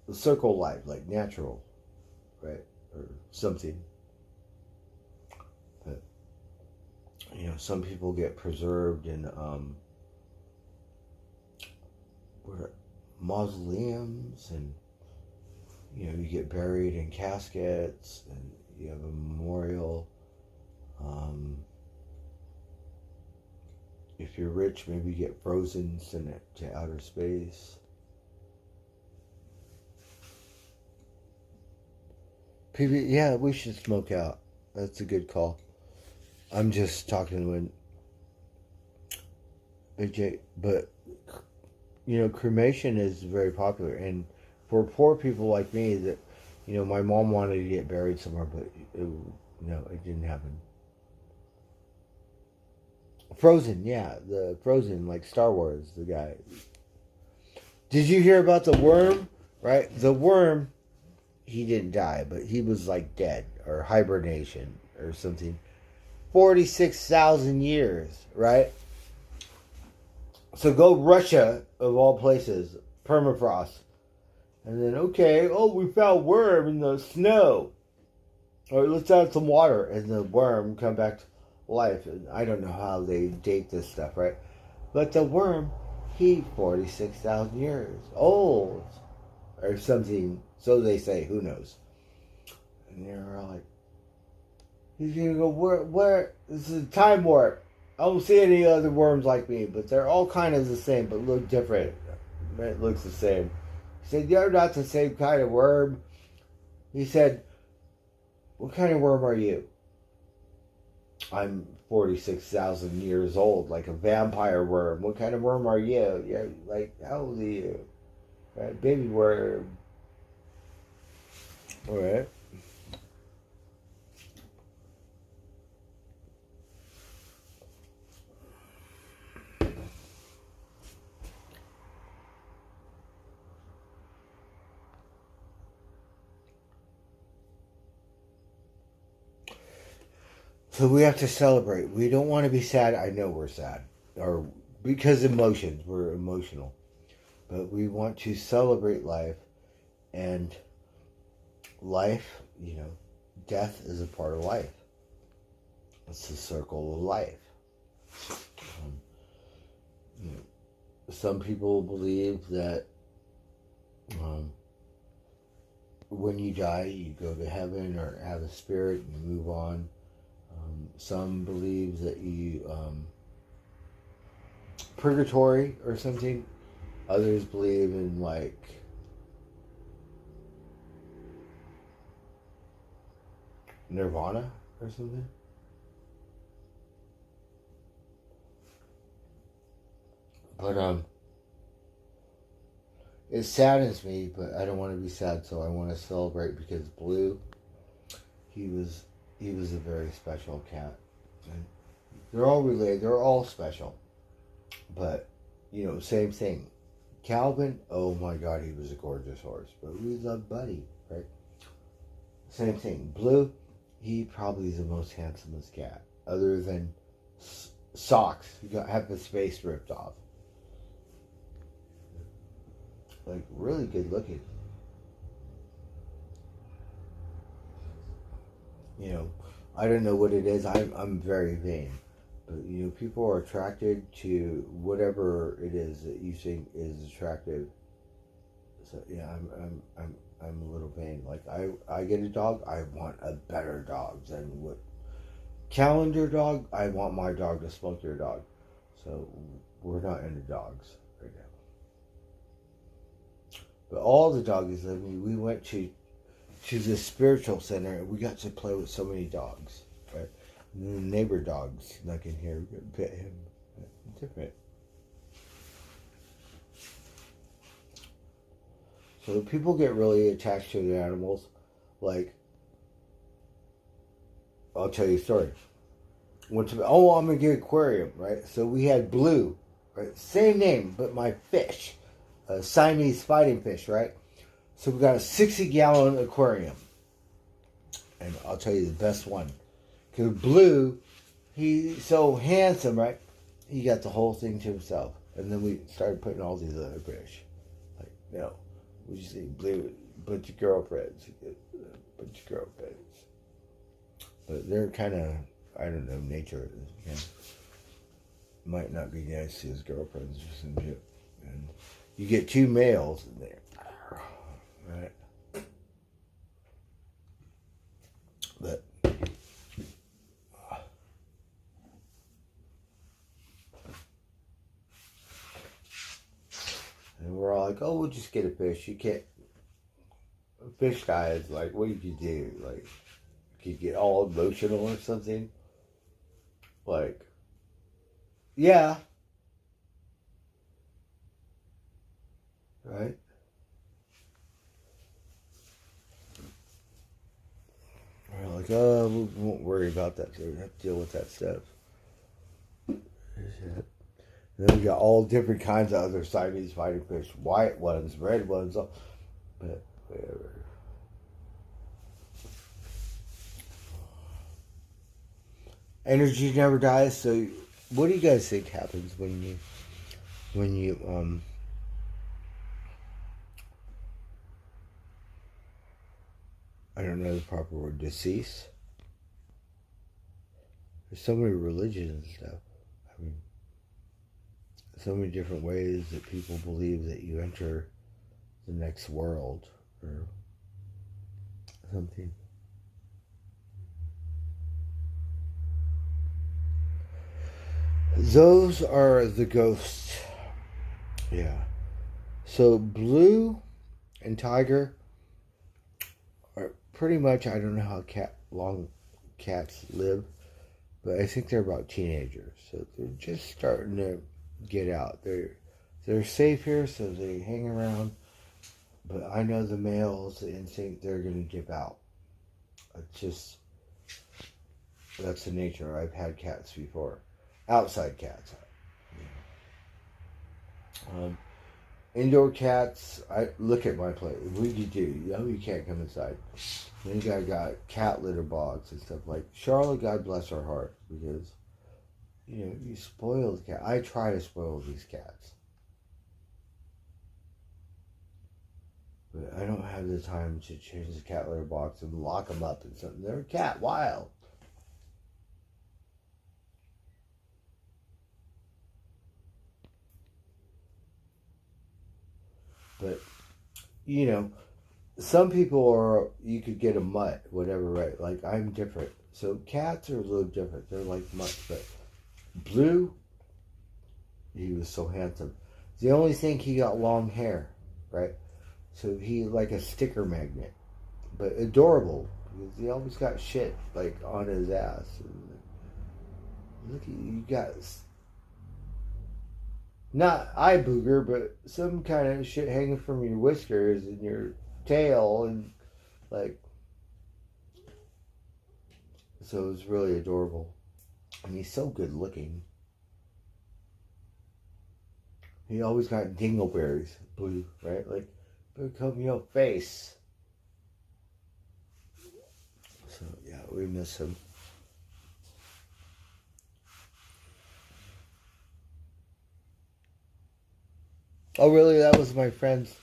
the circle life, like natural, right? Or something. But, some people get preserved in mausoleums, and, you get buried in caskets, and you have a memorial. If you're rich, maybe you get frozen, sent it to outer space. Yeah, we should smoke out. That's a good call. I'm just talking when Big J, but cremation is very popular, and for poor people like me, that my mom wanted to get buried somewhere, but it didn't happen. Frozen, yeah, the Frozen, like Star Wars, the guy. Did you hear about the worm? Right, the worm. He didn't die, but he was like dead or hibernation or something. 46,000 years, right? So go Russia, of all places, permafrost. And then, we found worm in the snow. Or let's add some water, and the worm come back to life. And I don't know how they date this stuff, right? But the worm, 46,000 years old. Or something, so they say, who knows? And they're all like, He's gonna go, where? This is a time warp. I don't see any other worms like me, but they're all kind of the same, but look different. It looks the same. He said, you're not the same kind of worm. He said, what kind of worm are you? I'm 46,000 years old, like a vampire worm. What kind of worm are you? Yeah, like, how old are you? Right, baby worm. Alright. So we have to celebrate. We don't want to be sad. I know we're sad. Or because emotions, we're emotional. But we want to celebrate life. And life, death is a part of life. It's the circle of life. Some people believe that when you die, you go to heaven or have a spirit and you move on. Some believe that you purgatory or something. Others believe in like nirvana or something. But it saddens me, but I don't want to be sad, so I want to celebrate because Blue, he was a very special cat. And they're all related, they're all special. But, same thing. Calvin, oh my God, he was a gorgeous horse. But we love Buddy, right? Same thing. Blue, he probably is the most handsomest cat. Other than Socks, who got half his face ripped off. Like, really good looking. I don't know what it is. I'm very vain. But, people are attracted to whatever it is that you think is attractive. So, yeah, I'm a little vain. Like, I get a dog, I want a better dog than what... Calendar dog, I want my dog to smoke your dog. So, we're not into dogs right now. But all the doggies, we went to the spiritual center and we got to play with so many dogs, right? And then the neighbor dog snuck in here, we could pet him. Different. So people get really attached to the animals. Like, I'll tell you a story. I'm gonna get an aquarium, right? So we had Blue, right? Same name, but my fish. A Siamese fighting fish, right? So we got a 60-gallon aquarium. And I'll tell you the best one. Because Blue, he's so handsome, right? He got the whole thing to himself. And then we started putting all these other fish. Like, we just say Blue, bunch of girlfriends. But they're kind of, I don't know, nature. Might not be nice to his girlfriends or some shit. And you get 2 males in there. Right? But and we're all like, oh, we'll just get a fish. You can't. A fish guy is like, what did you do? Like, you get all emotional or something? Like, yeah. Right? We're like, oh, we won't worry about that. So we have to deal with that stuff. And then we got all different kinds of other Siamese fighting fish. White ones, red ones. But whatever. Energy never dies. So what do you guys think happens when you I don't know the proper word, decease? There's so many religions and stuff. I mean, so many different ways that people believe that you enter the next world or something. Those are the ghosts. Yeah. So Blue and Tiger are pretty much, I don't know how long cats live, but I think they're about teenagers. So they're just starting to get out. They're safe here, so they hang around. But I know the males, the instinct, they're going to dip out. It's just, that's the nature. I've had cats before. Outside cats. Indoor cats, I look at my place. What do? You can't come inside. Then you got cat litter box and stuff like Charlotte. God bless her heart, because you spoil the cat. I try to spoil these cats, but I don't have the time to change the cat litter box and lock them up and something. They're cat wild. But some people are, you could get a mutt, whatever, right? Like, I'm different. So cats are a little different. They're like mutts. But Blue, he was so handsome. The only thing, he got long hair, right? So he like a sticker magnet. But adorable, because he always got shit like on his ass. And look, you got not eye booger, but some kind of shit hanging from your whiskers and your tail, and like, so it's really adorable. And he's so good looking. He always got dingleberries, Blue, right? Like, become your face. So yeah, we miss him. Oh, really? That was my friend's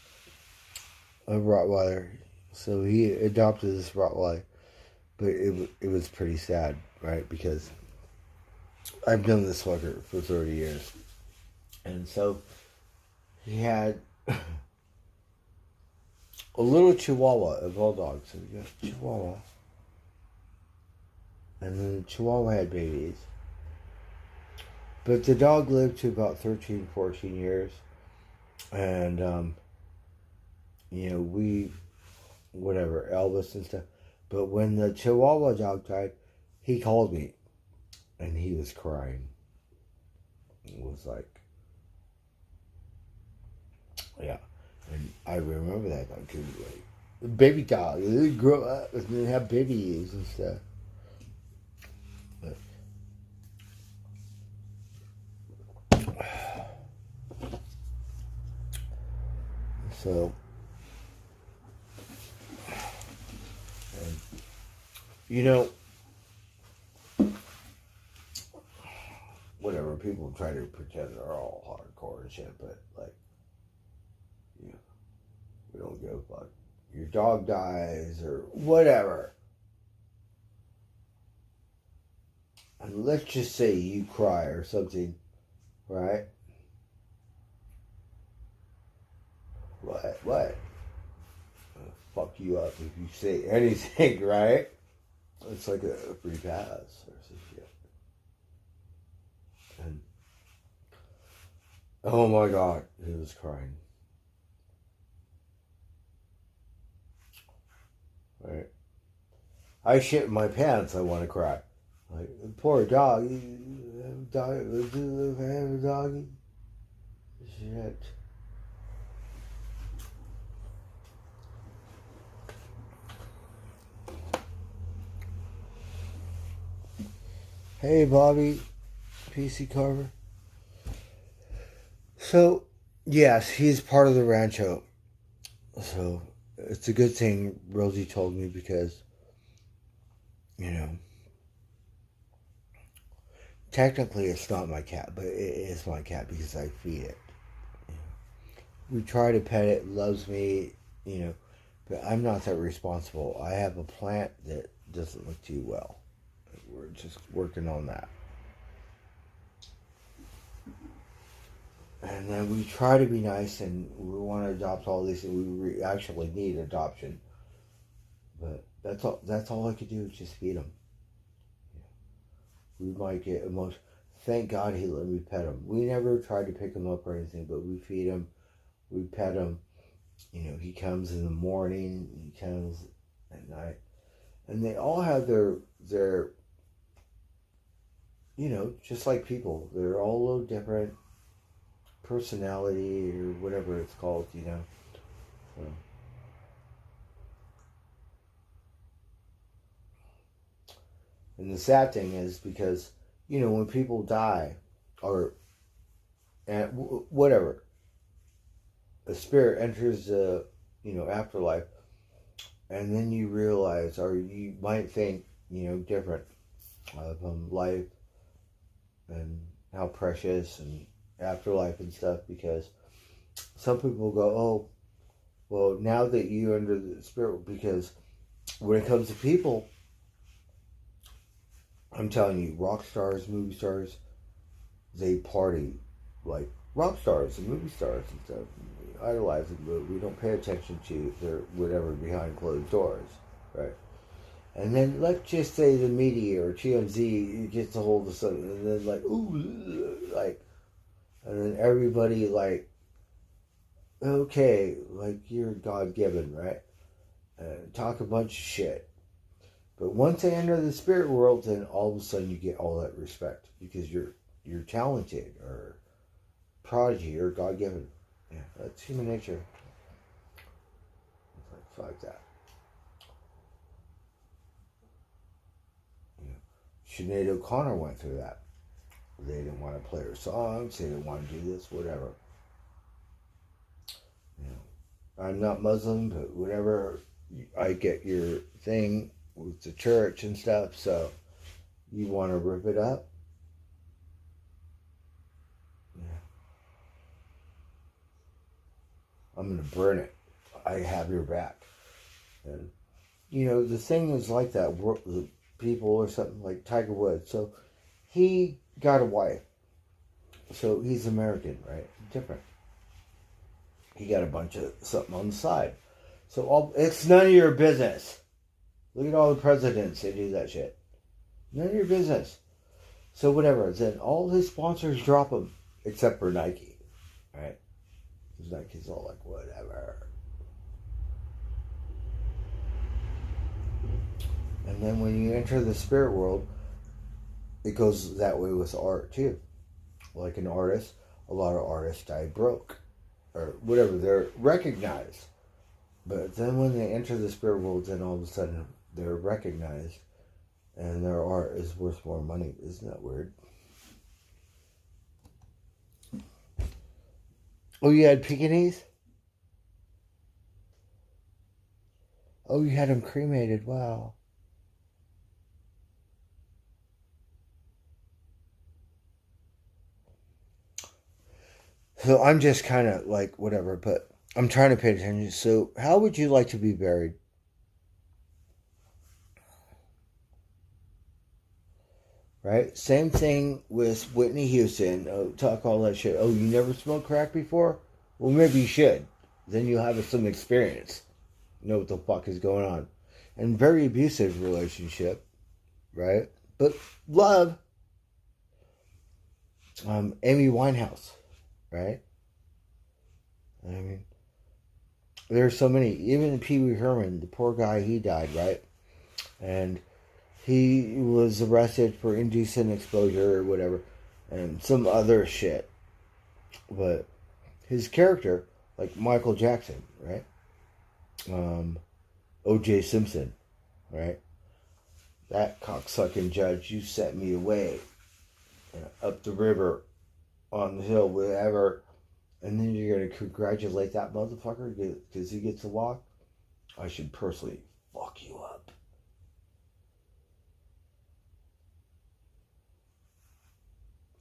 Rottweiler. So he adopted this Rottweiler. But it was pretty sad, right? Because I've known this fucker for 30 years. And so he had a little Chihuahua, a bulldog. So we got Chihuahua. And then the Chihuahua had babies. But the dog lived to about 13, 14 years. And, whatever, Elvis and stuff. But when the Chihuahua dog died, he called me. And he was crying. It was like, yeah. And I remember that dog. Like, baby dog. They grow up and they have babies and stuff. But, so, whatever, people try to pretend they're all hardcore and shit, but like, we don't give a fuck. Your dog dies or whatever. And let's just say you cry or something, right? What? I'll fuck you up if you say anything, right? It's like a free pass or some shit. And oh my God, he was crying. Right? I shit in my pants. I want to cry. Like, poor dog. You have a dog. I have a doggy. Shit. Hey, Bobby, PC Carver. So, yes, he's part of the rancho. So, it's a good thing Rosie told me, because, technically it's not my cat, but it is my cat because I feed it. We try to pet it, loves me, but I'm not that responsible. I have a plant that doesn't look too well. We're just working on that. And then we try to be nice, and we want to adopt all these, and we actually need adoption. But that's all I could do is just feed them. We might get thank God he let me pet him. We never tried to pick him up or anything, but we feed him, we pet him. You know, he comes in the morning, he comes at night. And they all have their you know, just like people. They're all a little different personality or whatever it's called, you know. So. And the sad thing is because, you know, when people die or whatever, a spirit enters the, you know, afterlife, and then you realize, or you might think, you know, different of life and how precious and afterlife and stuff, because some people go, oh, well, now that you under the spirit, because when it comes to people, I'm telling you, rock stars, movie stars, they party like rock stars and movie stars and stuff. We idolize them, but we don't pay attention to their whatever behind closed doors, right? And then let's just say the media or TMZ gets a hold of something, and then like, ooh, like, and then everybody like, okay, like you're God given, right? Talk a bunch of shit. But once they enter the spirit world, then all of a sudden you get all that respect because you're talented or prodigy or God given. Yeah, that's human nature. It's like that. Sinead O'Connor went through that. They didn't want to play her songs. They didn't want to do this, whatever. You know, I'm not Muslim, but whatever. I get your thing with the church and stuff. So you want to rip it up? Yeah. I'm gonna burn it. I have your back. And you know the thing is like that. The people or something like Tiger Woods. So he got a wife. So he's American, right? Different. He got a bunch of something on the side. So it's none of your business. Look at all the presidents. They do that shit. None of your business. So whatever. Then all his sponsors drop him. Except for Nike. Right? Because Nike's all like, whatever. And then when you enter the spirit world, it goes that way with art too. Like an artist, a lot of artists die broke. Or whatever, they're recognized. But then when they enter the spirit world, then all of a sudden they're recognized. And their art is worth more money. Isn't that weird? Oh, you had Pekingese? Oh, you had them cremated. Wow. So I'm just kind of like, whatever, but I'm trying to pay attention. So how would you like to be buried? Right? Same thing with Whitney Houston. Oh, talk all that shit. Oh, you never smoked crack before? Well, maybe you should. Then you'll have some experience. Know what the fuck is going on. And very abusive relationship. Right? But love. Amy Winehouse. Right? I mean, there's so many. Even Pee Wee Herman, the poor guy, he died, right? And he was arrested for indecent exposure or whatever, and some other shit. But his character, like Michael Jackson, right? O.J. Simpson, right? That cocksucking judge, you set me away, up the river, on the hill, whatever, and then you're going to congratulate that motherfucker because he gets to walk? I should personally fuck you up.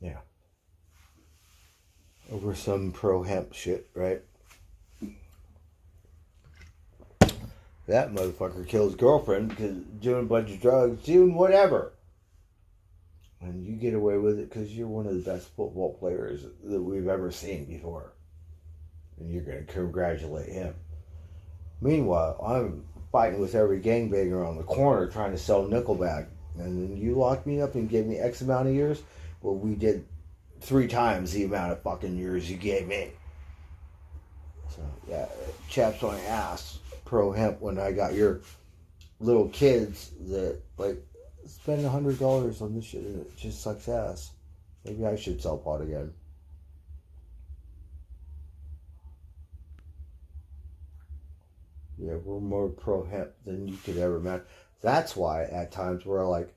Yeah. Over some pro-hemp shit, right? That motherfucker killed his girlfriend because doing a bunch of drugs, doing whatever. And you get away with it because you're one of the best football players that we've ever seen before. And you're going to congratulate him. Meanwhile, I'm fighting with every gangbanger on the corner trying to sell Nickelback. And then you locked me up and gave me X amount of years. Well, we did 3 times the amount of fucking years you gave me. So, yeah, chaps my ass, pro hemp, when I got your little kids that, like, spend $100 on this shit and it just sucks ass. Maybe I should sell pot again. Yeah, we're more pro hemp than you could ever imagine. That's why at times we're like,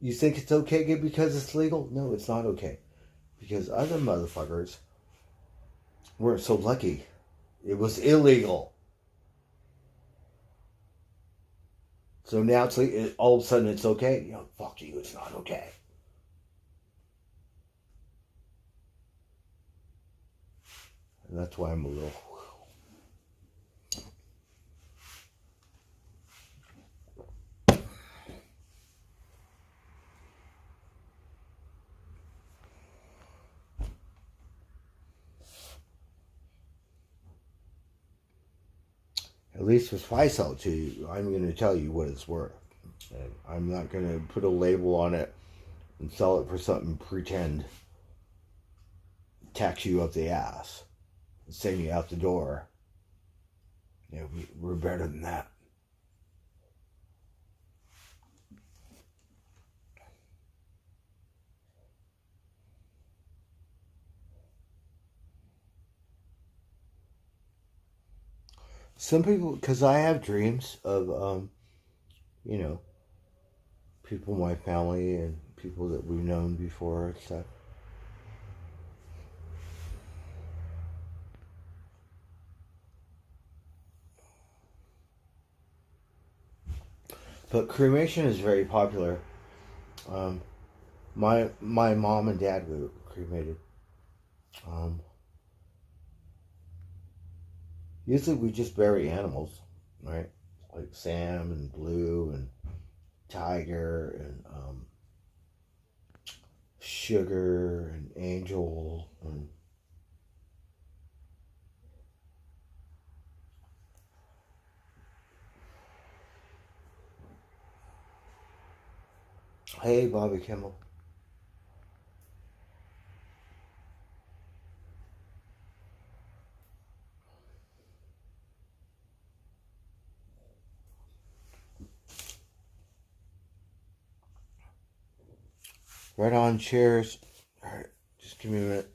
you think it's okay because it's legal? No, it's not okay. Because other motherfuckers weren't so lucky. It was illegal. So now it's all of a sudden it's okay. You know, fuck you, it's not okay. And that's why I'm a little... At least if I sell it to you, I'm going to tell you what it's worth. And I'm not going to put a label on it and sell it for something pretend. Tax you up the ass. And send you out the door. Yeah, we're better than that. Some people, because I have dreams of, you know, people in my family and people that we've known before and stuff. But cremation is very popular. My mom and dad were cremated. Usually we just bury animals, right? Like Sam and Blue and Tiger and Sugar and Angel and hey, Bobby Kimmel. Right on, cheers. All right, just give me a minute.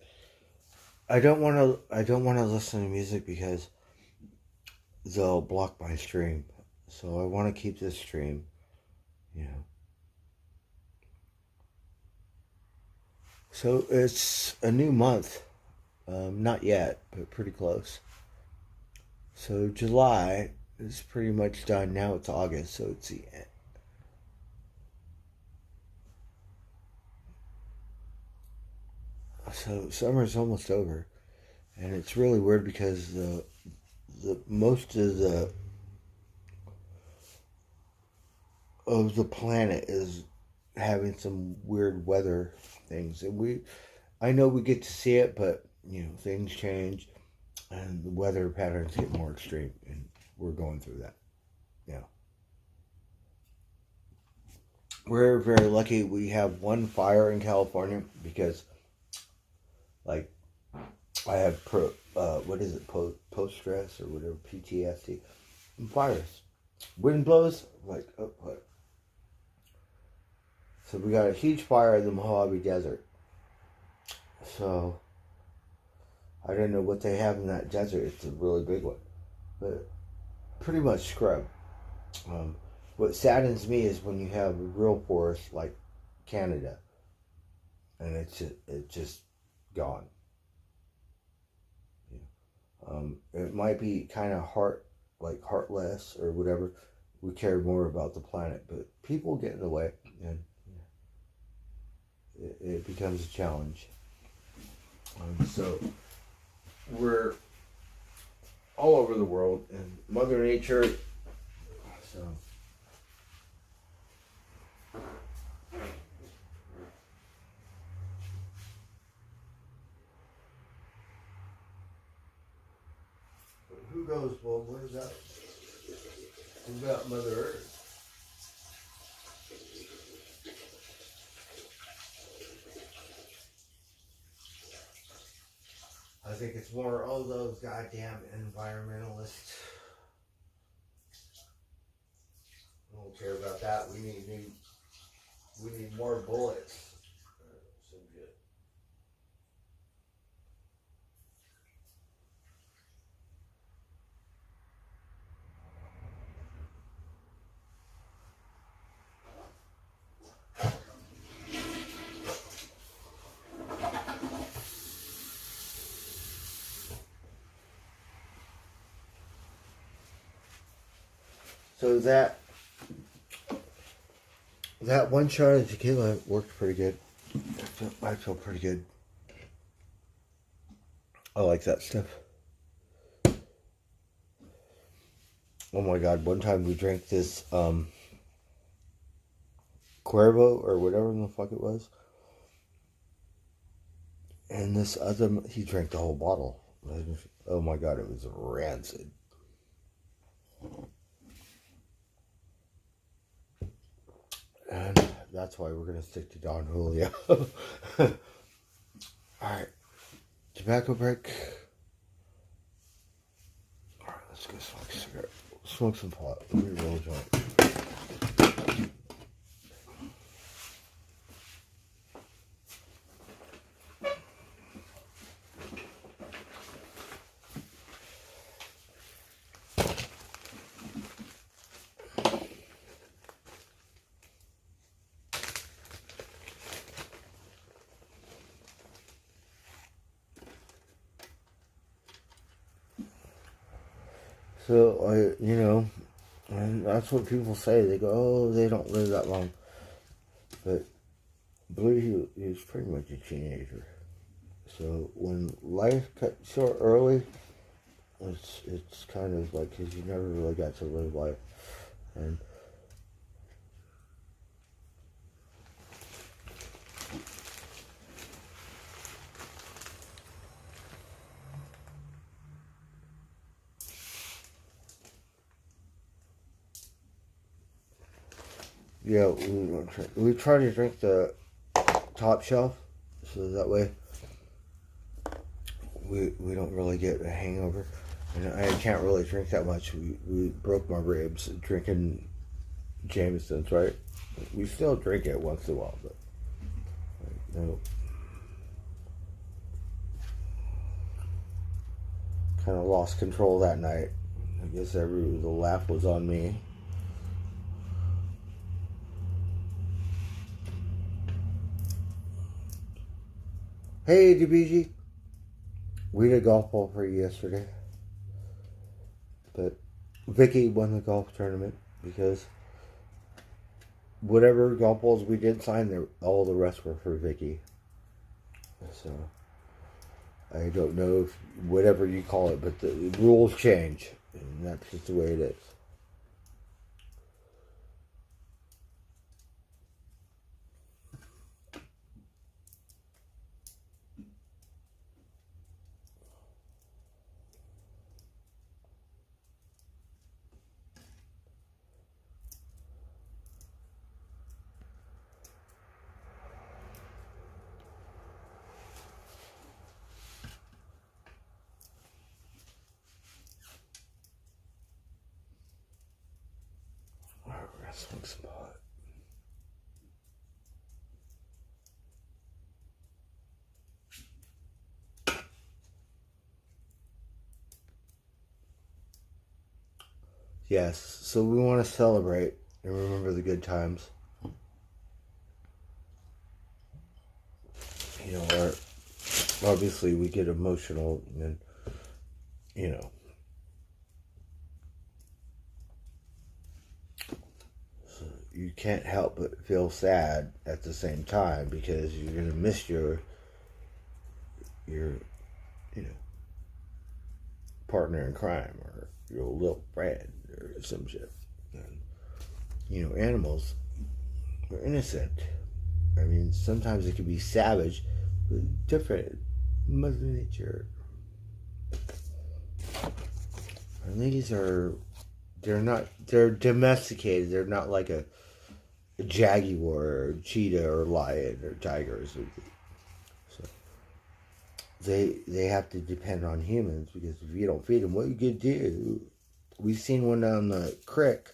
I don't want to listen to music because they'll block my stream. So I want to keep this stream, you know. So it's a new month. Not yet, but pretty close. So July is pretty much done. Now it's August, so it's the end. So summer's almost over, and it's really weird because the most of the planet is having some weird weather things, and I know we get to see it, but you know, things change and the weather patterns get more extreme, and we're going through that. Yeah, we're very lucky. We have one fire in California because, like, I have post stress or whatever, PTSD, and fires. Wind blows, like, oh, what? So we got a huge fire in the Mojave Desert. So I don't know what they have in that desert. It's a really big one, but pretty much scrub. What saddens me is when you have a real forest like Canada, and it's just gone. It might be kind of heartless or whatever. We care more about the planet, but people get in the way, and it becomes a challenge. So we're all over the world, and Mother Nature. So. Who goes, well, what is that? Who got Mother Earth? think it's more, oh, those goddamn environmentalists. I don't care about that. We need more bullets. Some shit. So that one shot of tequila worked pretty good. I feel pretty good. I like that stuff. Oh my god, one time we drank this Cuervo or whatever the fuck it was. And this other, he drank the whole bottle. Oh my god, it was rancid. And that's why we're going to stick to Don Julio. Alright. Tobacco break. Alright, let's go smoke a cigarette. Smoke some pot. Let me roll a joint. So, and that's what people say. They go, oh, they don't live that long. But I believe he was pretty much a teenager. So when life cut short early, it's kind of like, because you never really got to live life. And yeah, we try to drink the top shelf, so that way we don't really get a hangover. And I can't really drink that much. We broke my ribs drinking Jameson's, right? We still drink it once in a while, but no. Kind of lost control that night. I guess the laugh was on me. Hey, DBG. We did a golf ball for you yesterday. But Vicky won the golf tournament because whatever golf balls we did sign, all the rest were for Vicky. So I don't know if whatever you call it, but the rules change. And that's just the way it is. Smoke some pot. Yes, so we want to celebrate and remember the good times. Obviously we get emotional and, you can't help but feel sad at the same time because you're gonna miss your partner in crime or your little friend or some shit. And, animals are innocent. I mean, sometimes it can be savage, but different. Mother Nature. And these are, they're domesticated. They're not like a jaguar or cheetah or lion or tiger or something. So they have to depend on humans, because if you don't feed them, what you gonna do? We've seen one down the creek.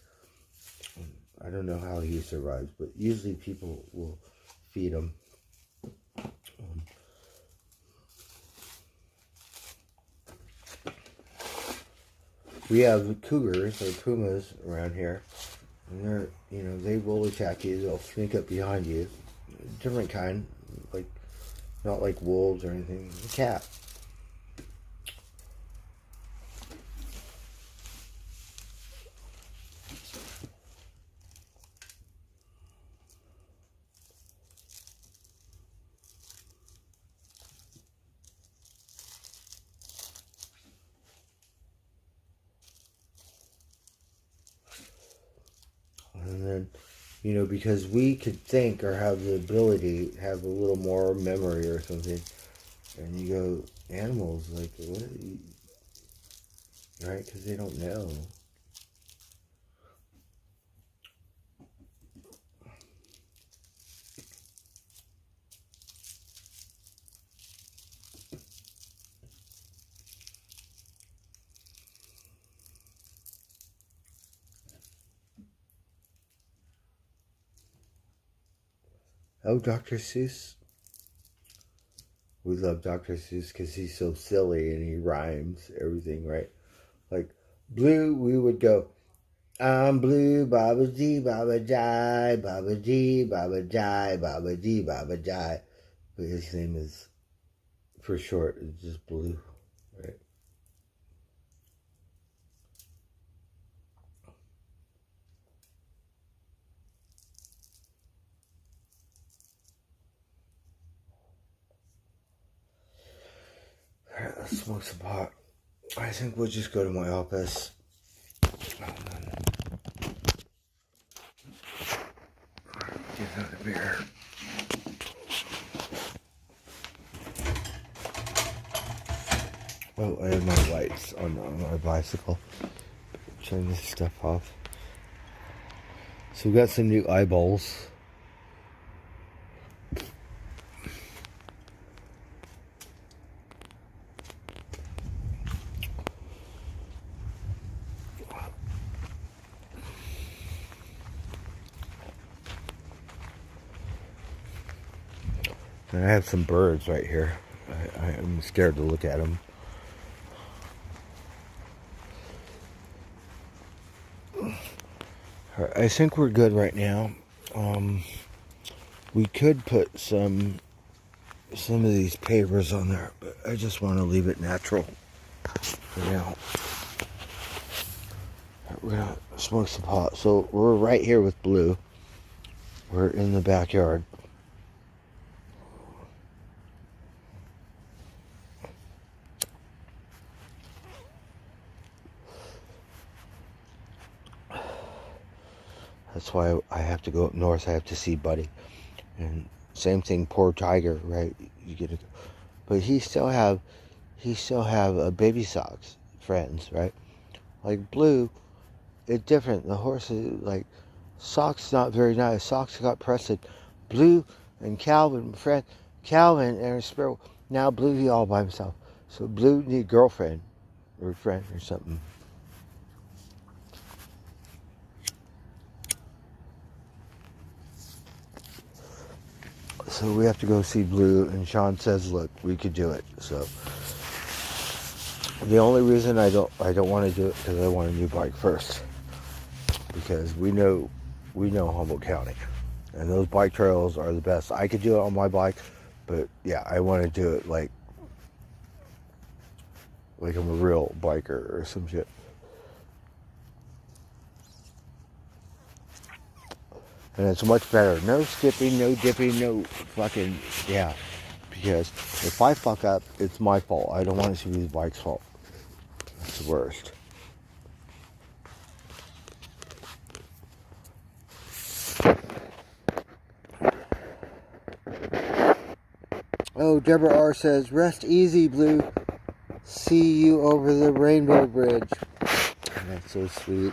I don't know how he survives, but usually people will feed him. We have cougars or pumas around here, and they're, you know, they will attack you. They'll sneak up behind you. Different kind, like not like wolves or anything. A cat. And then, you know, because we could think or have the ability, have a little more memory or something, and you go, animals, like, what? Right? Because they don't know. Oh, Dr. Seuss. We love Dr. Seuss because he's so silly and he rhymes everything, right? Like, blue, we would go, I'm blue, Baba G, Baba Jai, Baba G, Baba Jai, Baba G, Baba Jai. But his name is, for short, it's just Blue, right? Alright, let's smoke some pot. I think we'll just go to my office. Get another beer. Oh, I have my lights on my bicycle. Turn this stuff off. So we got some new eyeballs. And I have some birds right here. I'm scared to look at them. Alright, I think we're good right now. We could put some of these pavers on there, but I just want to leave it natural for now. We're gonna smoke some pot. So we're right here with Blue. We're in the backyard. That's why I have to go up north. I have to see Buddy. And same thing, poor Tiger, right? You get it, but he still have baby socks friends, right? Like Blue, it's different. The horse is like socks, not very nice. Socks got pressed. Blue and Calvin, friend Calvin and Sparrow. Now Blue, he all by himself. So Blue need a girlfriend or a friend or something. So we have to go see Blue, and Sean says, "Look, we could do it." So the only reason I don't want to do it because I want a new bike first, because we know Humboldt County, and those bike trails are the best. I could do it on my bike, but yeah, I want to do it like I'm a real biker or some shit. And it's much better. No skipping, no dipping, no fucking, yeah. Because if I fuck up, it's my fault. I don't want it to be the bike's fault. That's the worst. Oh, Deborah R. says, rest easy, Blue. See you over the Rainbow Bridge. That's so sweet.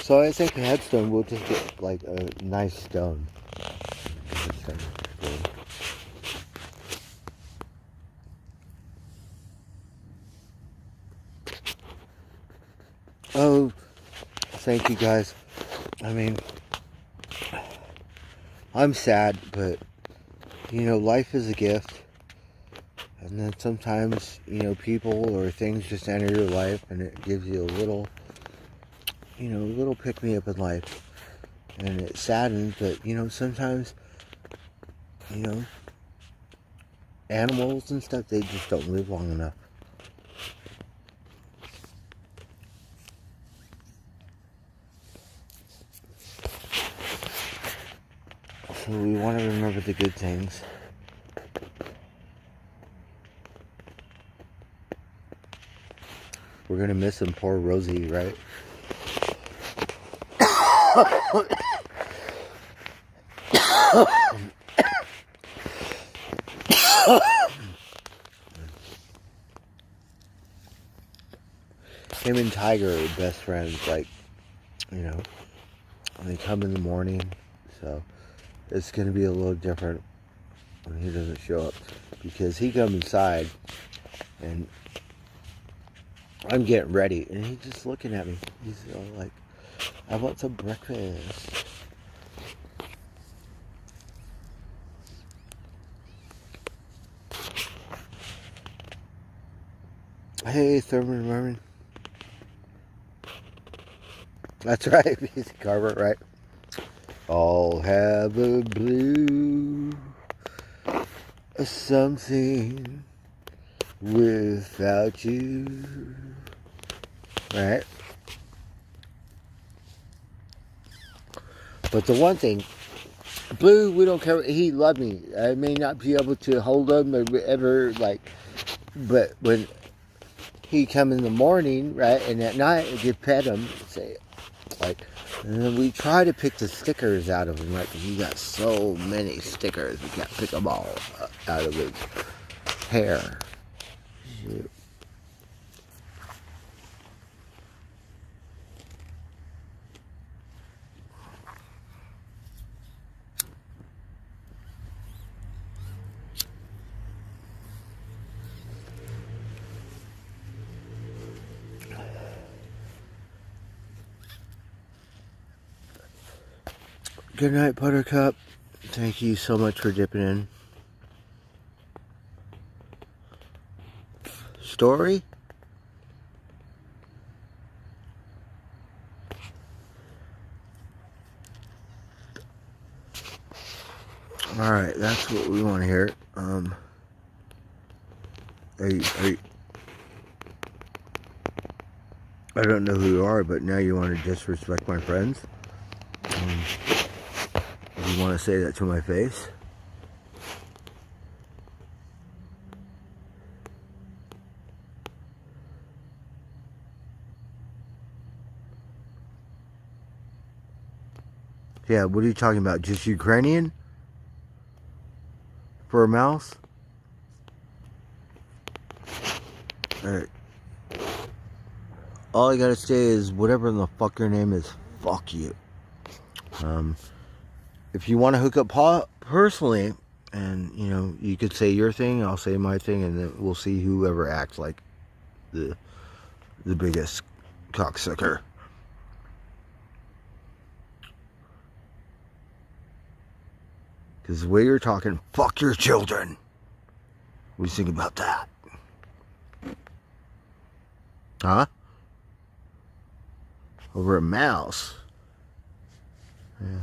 So I think a headstone, we'll just get like a nice stone. Headstone. Oh, thank you guys. I mean, I'm sad, but you know, life is a gift. And then sometimes, you know, people or things just enter your life and it gives you a little, you know, a little pick-me-up in life. And it saddens, but, you know, sometimes, you know, animals and stuff, they just don't live long enough. So we want to remember the good things. We're going to miss him, poor Rosie, right? Him and Tiger are best friends, like, you know, they come in the morning, so it's going to be a little different when he doesn't show up, because he comes inside, and I'm getting ready, and he's just looking at me. He's all like, I want some breakfast. Hey, Thurman Merman. That's right, piece of carpet, right? I'll have a blue something without you. Right? But the one thing, Blue, we don't care. He loved me. I may not be able to hold him or ever, like, but when he come in the morning, right, and at night, I could pet him, say, like, and then we try to pick the stickers out of him, right, because he got so many stickers, we can't pick them all out of his hair. Shoot. Good night, Buttercup. Thank you so much for dipping in. Story? Alright, that's what we want to hear. I don't know who you are, but now you want to disrespect my friends? You want to say that to my face? Yeah, what are you talking about? Just Ukrainian? For a mouse? Alright. All I gotta say is, whatever the fuck your name is, fuck you. If you want to hook up personally, and, you know, you could say your thing, I'll say my thing, and then we'll see whoever acts like the biggest cocksucker. Because the way you're talking, fuck your children. What do you think about that? Huh? Over a mouse? Yeah.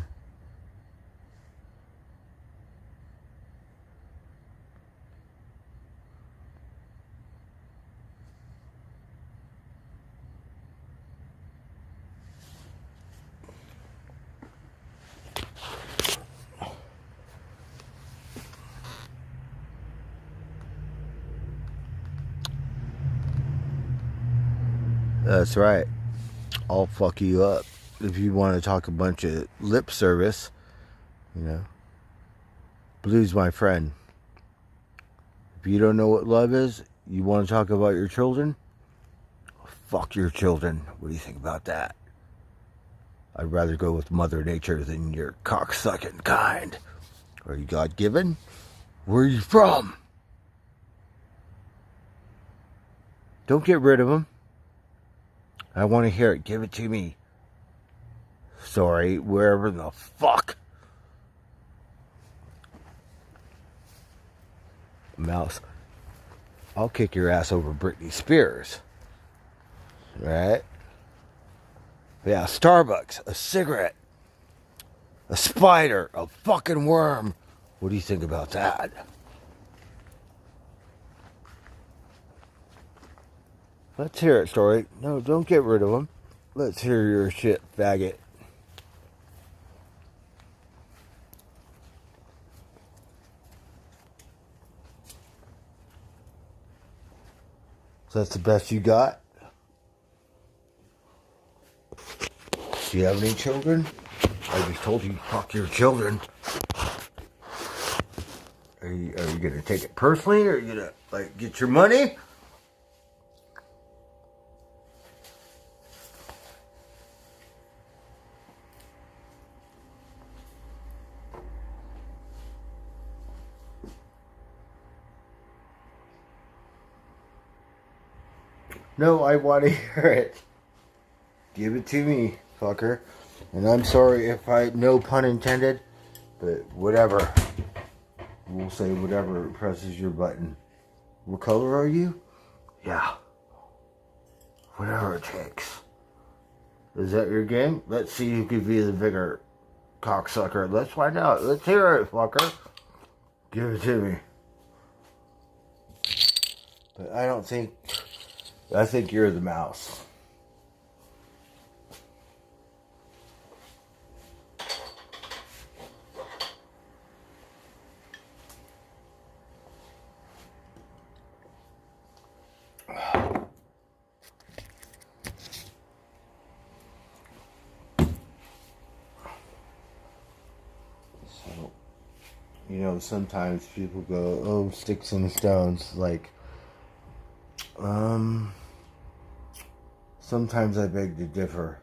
That's right. I'll fuck you up. If you want to talk a bunch of lip service, you know. Blue's my friend. If you don't know what love is, you want to talk about your children? Fuck your children. What do you think about that? I'd rather go with Mother Nature than your cocksucking kind. Are you God-given? Where are you from? Don't get rid of him. I want to hear it. Give it to me. Sorry, wherever the fuck. Mouse. I'll kick your ass over Britney Spears. Right? Yeah, Starbucks, a cigarette, a spider, a fucking worm. What do you think about that? Let's hear it, Story. No, don't get rid of him. Let's hear your shit, faggot. So that's the best you got? Do you have any children? I just told you, fuck your children. Are you gonna take it personally, or are you gonna like get your money? No, I want to hear it. Give it to me, fucker. And I'm sorry if no pun intended, but whatever. We'll say whatever presses your button. What color are you? Yeah. Whatever it takes. Is that your game? Let's see who can be the bigger cocksucker. Let's find out. Let's hear it, fucker. Give it to me. But I think you're the mouse. So, sometimes people go, oh, sticks and stones. Like, sometimes I beg to differ.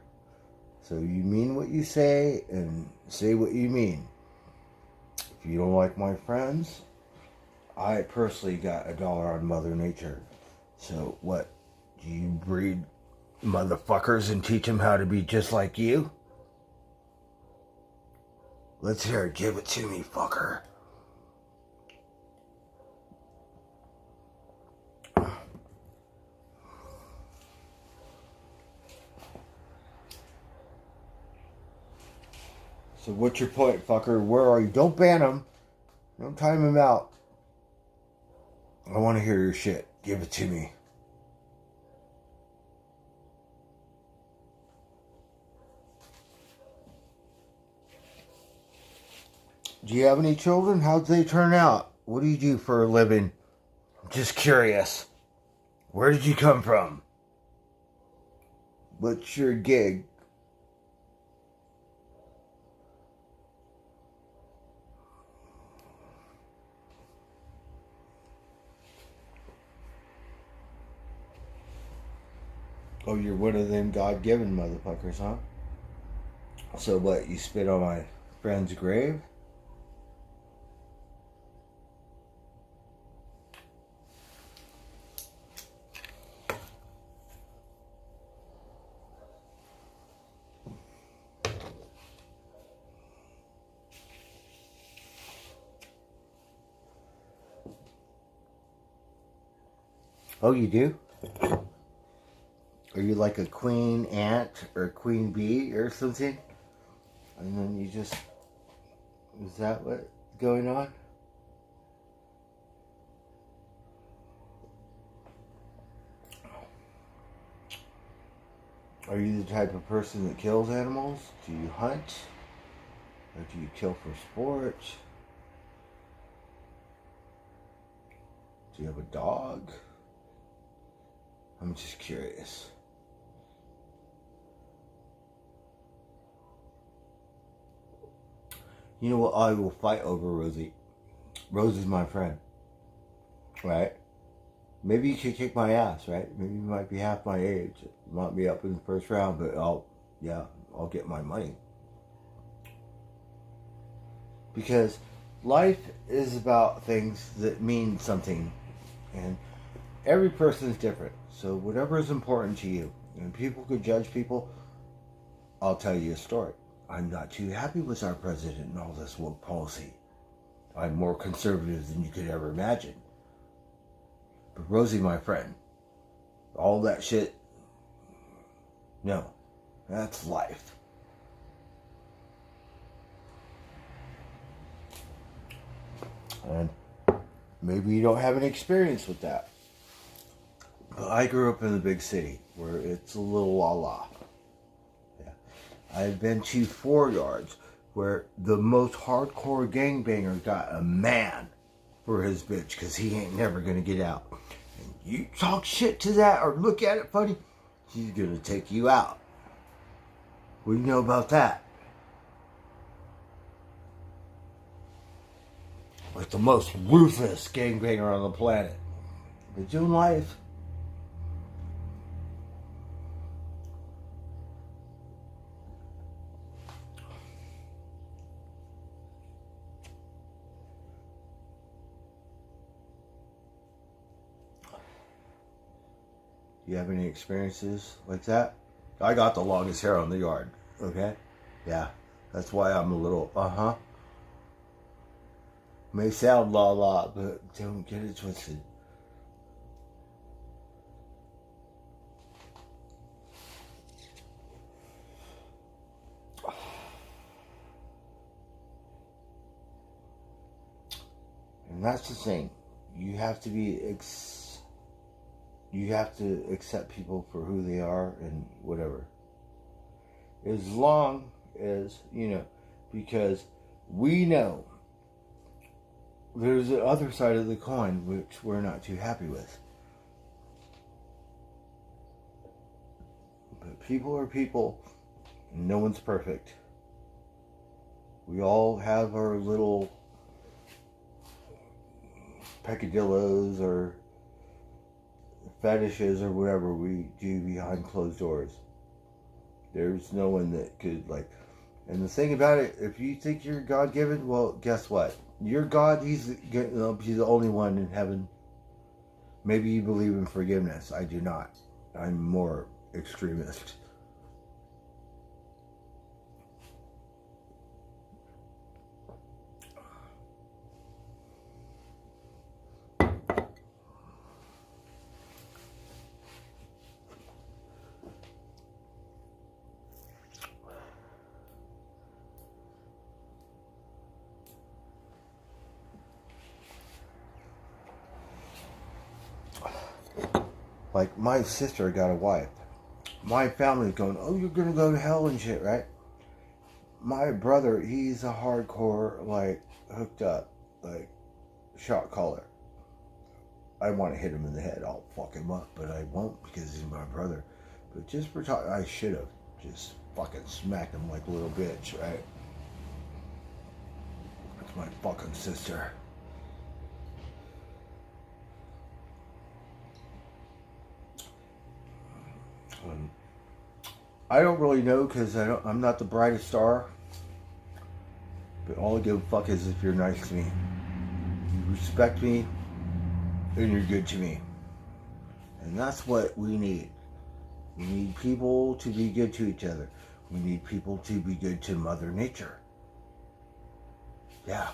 So you mean what you say and say what you mean. If you don't like my friends, I personally got $1 on Mother Nature. So what? Do you breed motherfuckers and teach them how to be just like you? Let's hear it. Give it to me, fucker. So what's your point, fucker? Where are you? Don't ban him. Don't time him out. I want to hear your shit. Give it to me. Do you have any children? How'd they turn out? What do you do for a living? I'm just curious. Where did you come from? What's your gig? Oh, you're one of them God-given motherfuckers, huh? So what, you spit on my friend's grave? Oh, you do? Are you like a queen ant or a queen bee or something? And then you just... Is that what's going on? Are you the type of person that kills animals? Do you hunt? Or do you kill for sport? Do you have a dog? I'm just curious. You know what? I will fight over Rosie. Rosie's my friend. Right? Maybe you could kick my ass, right? Maybe you might be half my age. You might be up in the first round, but I'll get my money. Because life is about things that mean something, and every person is different. So whatever is important to you, and people could judge people, I'll tell you a story. I'm not too happy with our president and all this woke policy. I'm more conservative than you could ever imagine. But Rosie, my friend, all that shit, no, that's life. And maybe you don't have any experience with that. But I grew up in the big city where it's a little la-la. Yeah. I've been to 4 yards where the most hardcore gangbanger got a man for his bitch because he ain't never going to get out. And you talk shit to that or look at it funny, he's going to take you out. What do you know about that? Like the most ruthless gangbanger on the planet. But doing life. You have any experiences like that? I got the longest hair on the yard, okay? Yeah, that's why I'm a little, May sound la-la, but don't get it twisted. And that's the thing. You have to you have to accept people for who they are and whatever. As long as, because we know there's the other side of the coin which we're not too happy with. But people are people. And no one's perfect. We all have our little peccadillos or fetishes or whatever we do behind closed doors. There's no one that could and the thing about it, if you think you're God-given, well, guess what? Your God, he's the only one in heaven. Maybe you believe in forgiveness. I do not. I'm more extremist. Like, my sister got a wife. My family's going, oh, you're going to go to hell and shit, right? My brother, he's a hardcore, hooked up, shot caller. I want to hit him in the head. I'll fuck him up, but I won't because he's my brother. But just for talking, I should have just fucking smacked him like a little bitch, right? That's my fucking sister. I don't really know because I'm not the brightest star. But all I give a fuck is if you're nice to me. You respect me and you're good to me. And that's what we need. We need people to be good to each other. We need people to be good to Mother Nature. Yeah.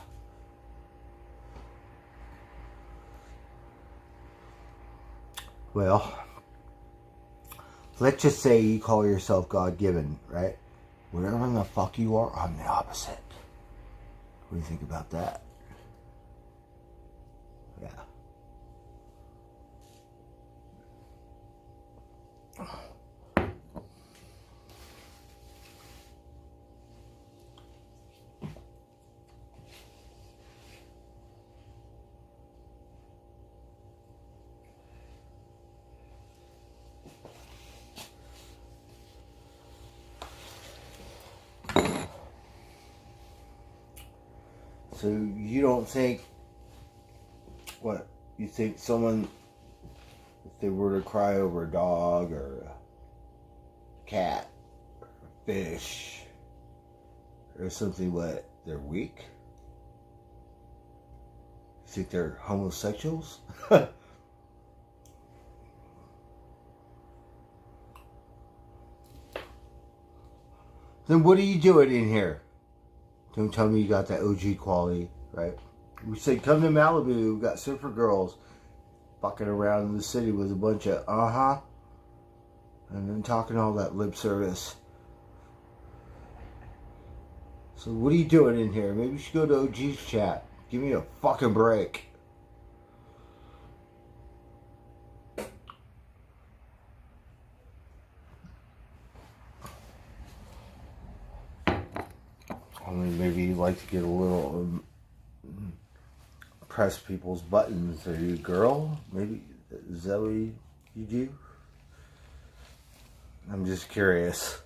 Well, let's just say you call yourself God-given, right? Whatever the fuck you are, I'm the opposite. What do you think about that? Yeah. So you don't think, what, you think someone, if they were to cry over a dog or a cat, or a fish or something, what? They're weak? You think they're homosexuals? Then what are you doing in here? Don't tell me you got that OG quality, right? We said come to Malibu, we got surfer girls fucking around in the city with a bunch of and then talking all that lip service. So what are you doing in here? Maybe you should go to OG's chat. Give me a fucking break. I mean, maybe you like to get a little press people's buttons. Are you a girl? Maybe is that what you do? I'm just curious.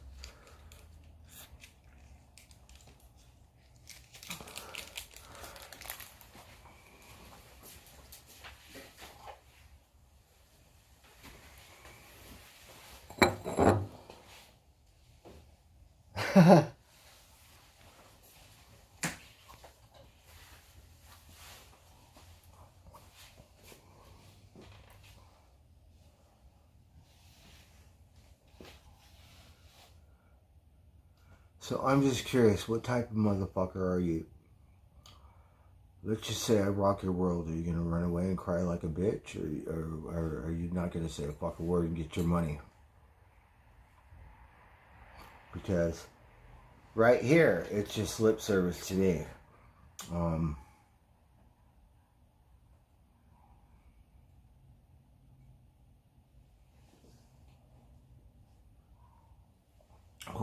So I'm just curious, what type of motherfucker are you? Let's just say I rock your world. Are you going to run away and cry like a bitch? Or are you not going to say a fucking word and get your money? Because right here, it's just lip service to me. Well,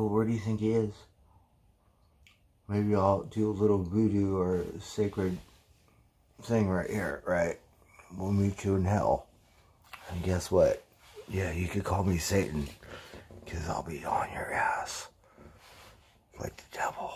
where do you think he is? Maybe I'll do a little voodoo or sacred thing right here, right? We'll meet you in hell. And guess what? Yeah, you could call me Satan, because I'll be on your ass. Like the devil.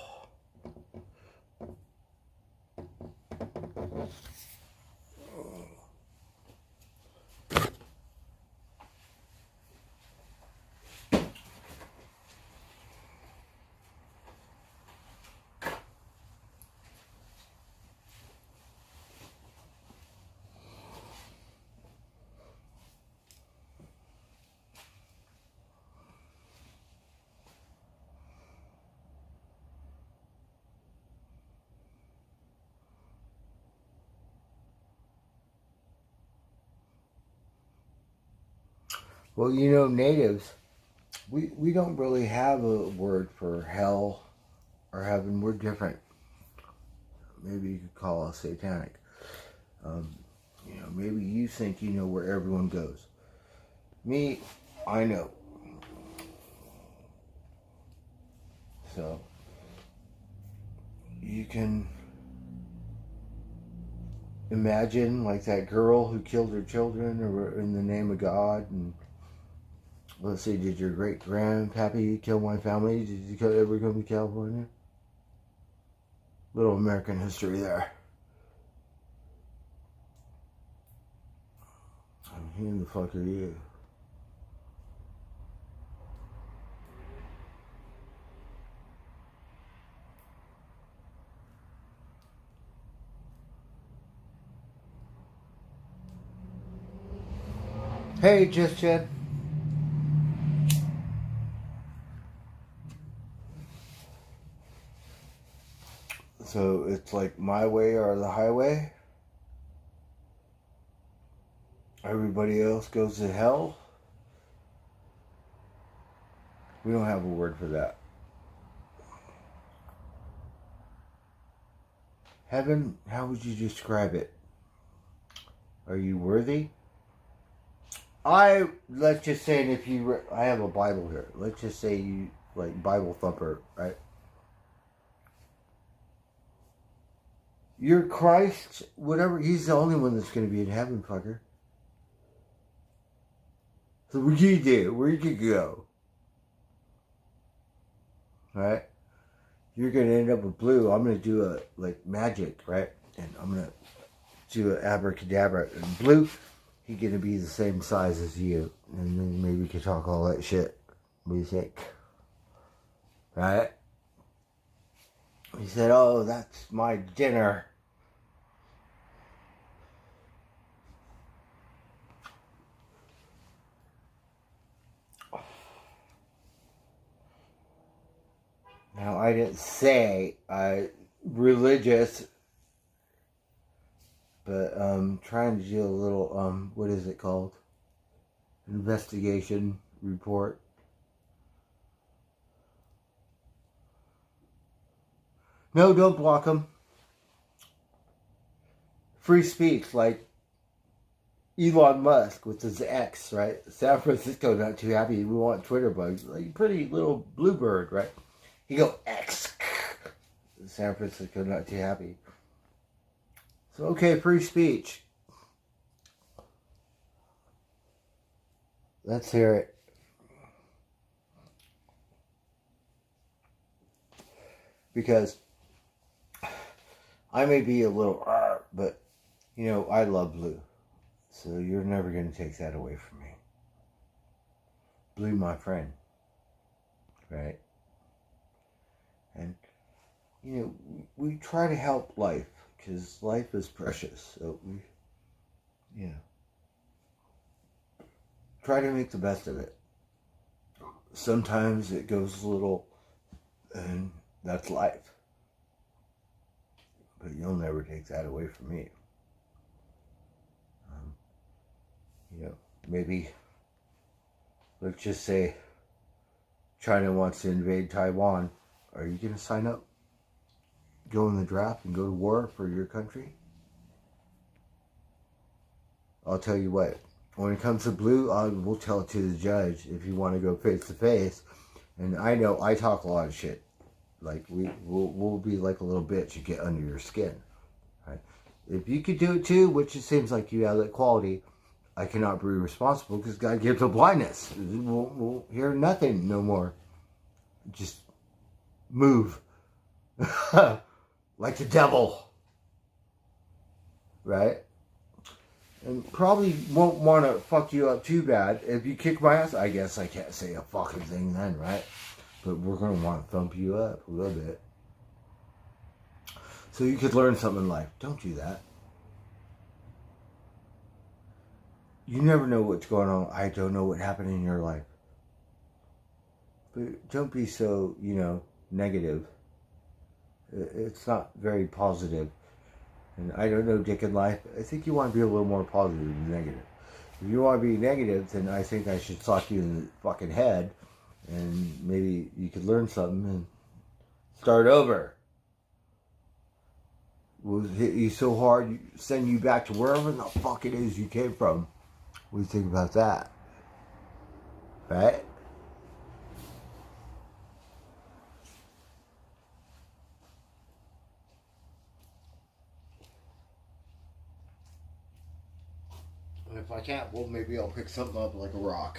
Well, you know, natives, we don't really have a word for hell or heaven. We're different. Maybe you could call us satanic. You know, maybe you think you know where everyone goes. Me, I know. So, you can imagine like that girl who killed her children or in the name of God. And let's see, did your great-grandpappy kill my family? Did you ever come to California? Little American history there. Who the fuck are you? Hey, Just Chet. So it's like my way or the highway? Everybody else goes to hell? We don't have a word for that. Heaven, how would you describe it? Are you worthy? Let's just say, if you, I have a Bible here. Let's just say you, like, Bible thumper, right? You're Christ, whatever, he's the only one that's going to be in heaven, fucker. So what do you do? Where you could go? Right? You're going to end up with blue. I'm going to do magic, right? And I'm going to do an abracadabra. And blue, he's going to be the same size as you. And then maybe we could talk all that shit. What do you think? right? He said, "Oh, that's my dinner." Now, I didn't say religious, but trying to do a little, what is it called? Investigation report. No, don't block them. Free speech, like Elon Musk with his X, right? San Francisco not too happy. We want Twitter bugs. Like pretty little bluebird, right? He go X. San Francisco not too happy. So okay, free speech. Let's hear it. Because I may be a little, but you know, I love blue. So you're never going to take that away from me. Blue, my friend. Right? And, you know, we try to help life. Because life is precious. So we, you know, try to make the best of it. Sometimes it goes a little, and that's life. But you'll never take that away from me. You know, maybe, let's just say China wants to invade Taiwan. Are you going to sign up? Go in the draft and go to war for your country? I'll tell you what. When it comes to blue, we'll tell it to the judge if you want to go face to face. And I know I talk a lot of shit. Like, we'll be like a little bitch and get under your skin. Right? If you could do it too, which it seems like you have that quality, I cannot be responsible because God gives a blindness. We'll hear nothing no more. Just move. Like the devil. Right? And probably won't want to fuck you up too bad. If you kick my ass, I guess I can't say a fucking thing then, right? But we're going to want to thump you up a little bit. So you could learn something in life. Don't do that. You never know what's going on. I don't know what happened in your life. But don't be so, you know, negative. It's not very positive. And I don't know, Dick, in life, I think you want to be a little more positive than negative. If you want to be negative, then I think I should sock you in the fucking head. And maybe you could learn something and start over. We'll hit you so hard, send you back to wherever the fuck it is you came from. What do you think about that? Right? And if I can't, well, maybe I'll pick something up like a rock.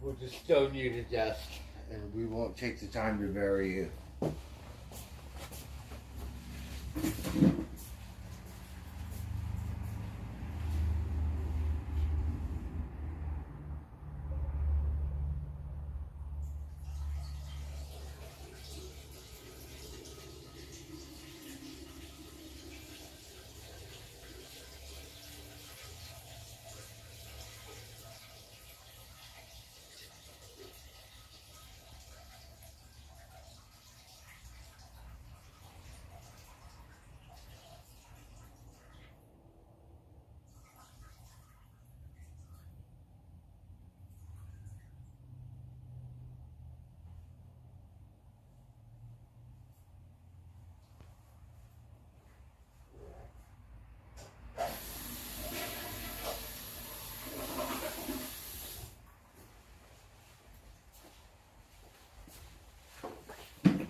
We'll just stone you to death, and we won't take the time to bury you.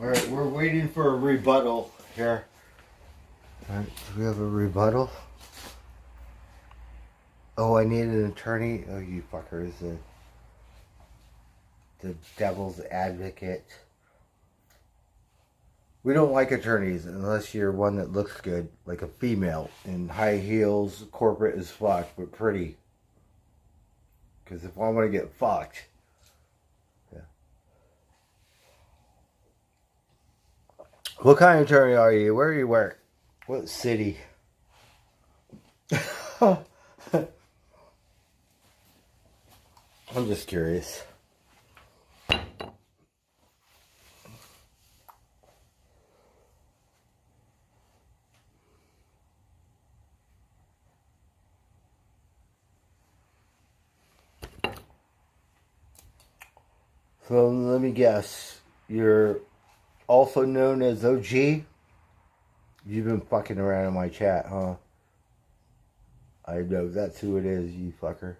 Alright, we're waiting for a rebuttal here. Alright, do we have a rebuttal? Oh, I need an attorney? Oh, you fuckers. The devil's advocate. We don't like attorneys unless you're one that looks good, like a female, in high heels, corporate as fuck, but pretty. Because if I want to get fucked, yeah. What kind of attorney are you? Where do you work? What city? I'm just curious. So let me guess. You're also known as OG? You've been fucking around in my chat, huh? I know that's who it is, you fucker.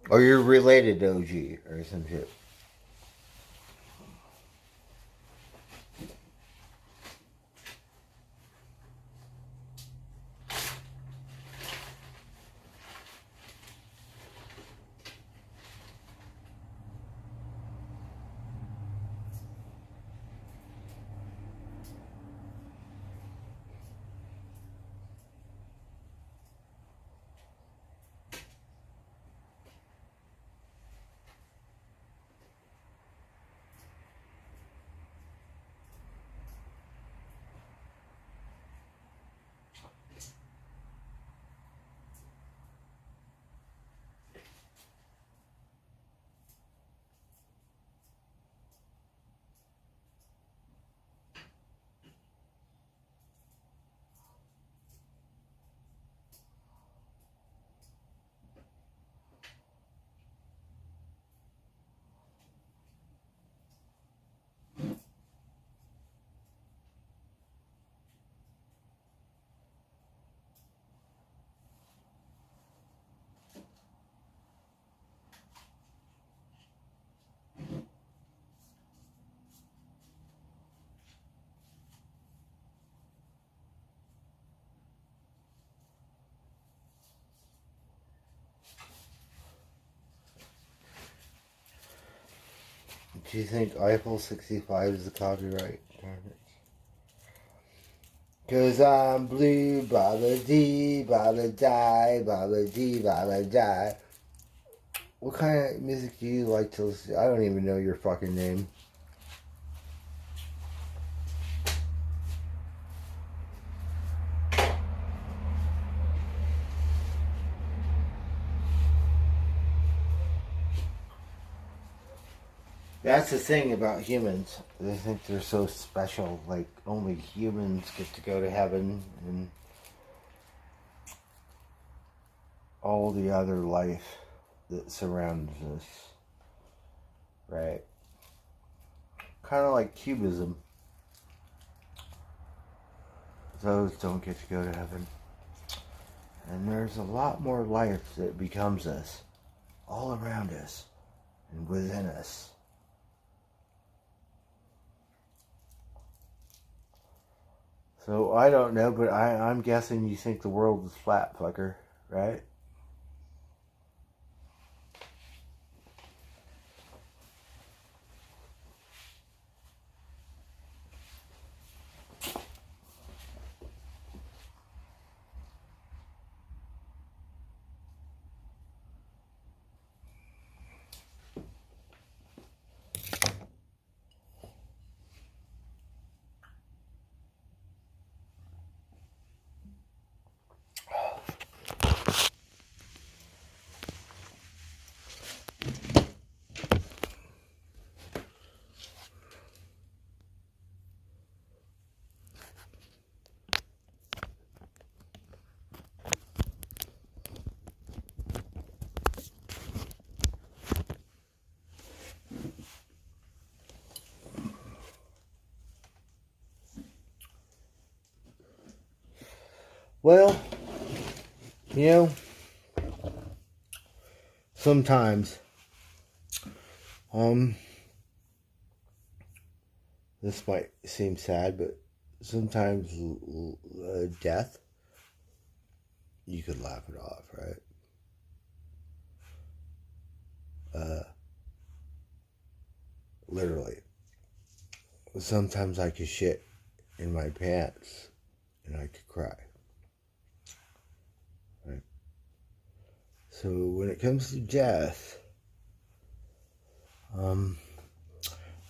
Or you're related to OG or some shit. Do you think Eiffel 65 is the copyright? Cause I'm blue, baba dee, baba die, baba dee, baba die. What kind of music do you like to listen to? I don't even know your fucking name. That's the thing about humans. They think they're so special. Like, only humans get to go to heaven and all the other life that surrounds us. Right? Kind of like cubism. Those don't get to go to heaven. And there's a lot more life that becomes us. All around us. And within us. So, I don't know, but I'm guessing you think the world is flat, fucker, right? Well, you know, sometimes, this might seem sad, but sometimes death, you could laugh it off, right? Literally. Sometimes I could shit in my pants and I could cry. Right? So when it comes to death,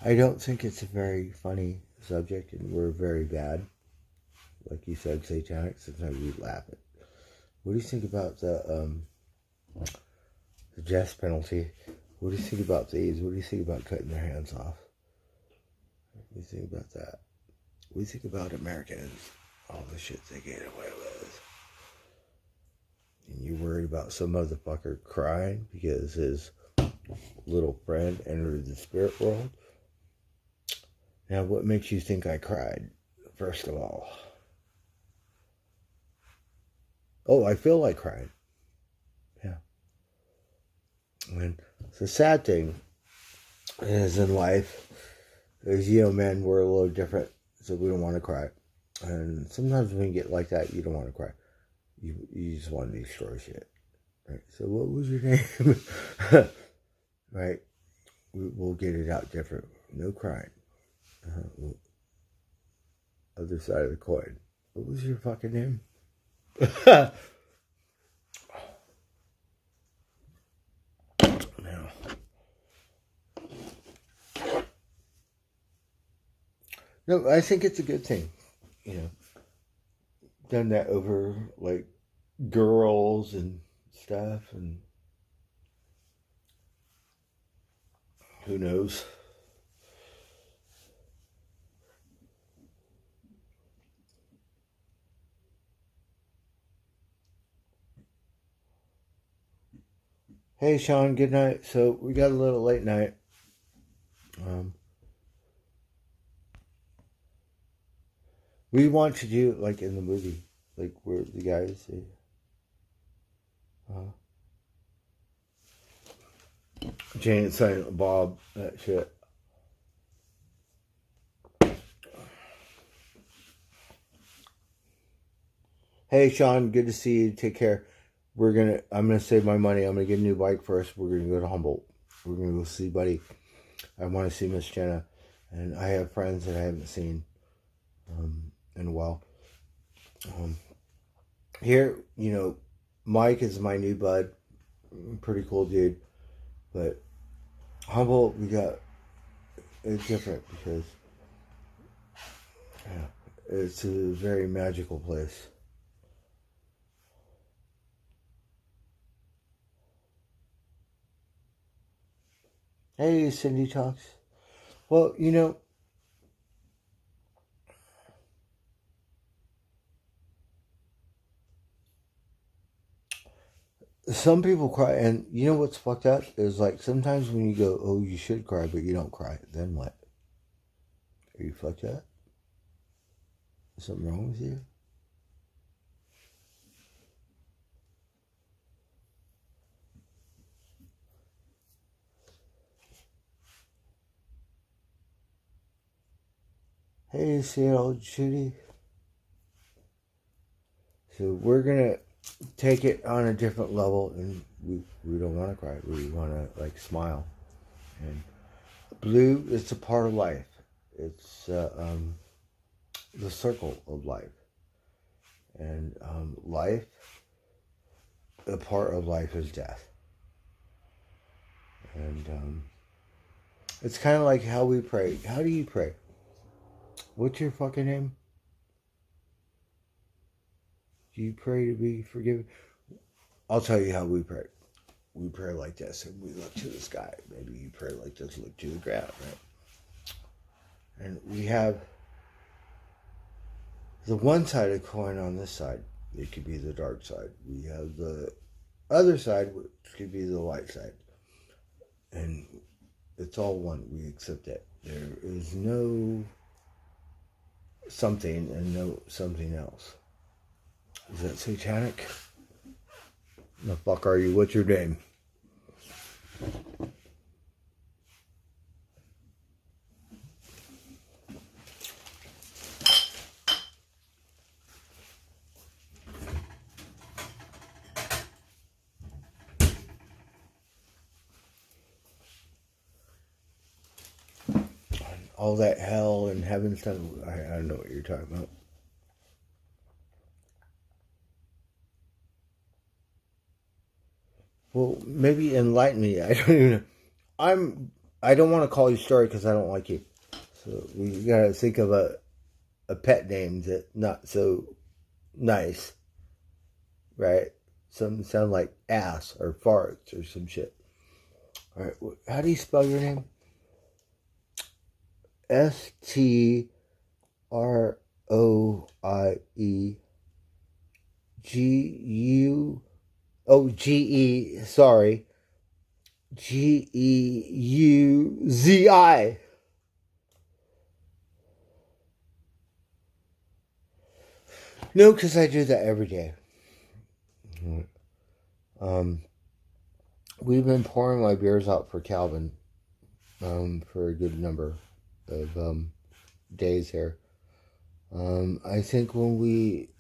I don't think it's a very funny subject, and we're very bad. Like you said, satanic. Sometimes we laugh at. What do you think about the death penalty? What do you think about these? What do you think about cutting their hands off? What do you think about that? What do you think about Americans? All the shit they get away with. And you worried about some motherfucker crying because his little friend entered the spirit world? Now, what makes you think I cried, first of all? Oh, I feel like crying. Yeah. And the sad thing is in life is, men, we're a little different, so we don't want to cry. And sometimes when you get like that, you don't want to cry. You just want to destroy shit. Right? So what was your name? Right? We'll get it out different. No crying. Other side of the coin. What was your fucking name? No, I think it's a good thing. Done that over like girls and stuff, and who knows. Hey, Sean, good night. So we got a little late night. We want to do like in the movie, like where the guys say, Jane and Silent Bob, that shit. Hey, Sean, good to see you. Take care. I'm gonna save my money. I'm gonna get a new bike first. We're gonna go to Humboldt. We're gonna go see Buddy. I want to see Miss Jenna, and I have friends that I haven't seen in a while. Here, Mike is my new bud. Pretty cool dude. But Humboldt, it's different because it's a very magical place. Hey, Cindy Talks. Well, some people cry, and you know what's fucked up is like sometimes when you go, oh, you should cry, but you don't cry. Then what? Are you fucked up? Is something wrong with you? Hey, Seattle Judy. So we're gonna take it on a different level, and we don't want to cry. We want to like smile. And blue is a part of life. It's the circle of life, and life. A part of life is death, and it's kind of like how we pray. How do you pray? What's your fucking name? Do you pray to be forgiven? I'll tell you how we pray. We pray like this, and we look to the sky. Maybe you pray like this, look to the ground, right? And we have the one-sided coin on this side. It could be the dark side. We have the other side, which could be the light side. And it's all one. We accept it. There is no something and no something else. Is that satanic? The fuck are you? What's your name? all that hell and heaven stuff. I don't know what you're talking about. Well, maybe enlighten me. I don't even know. I don't want to call you Story because I don't like you. So we gotta think of a pet name that not so nice, right? Something sound like ass or farts or some shit. All right, how do you spell your name? STROIE GU sorry, GEUZI. No, because I do that every day. We've been pouring my beers out for Calvin for a good number of days here. I think when we,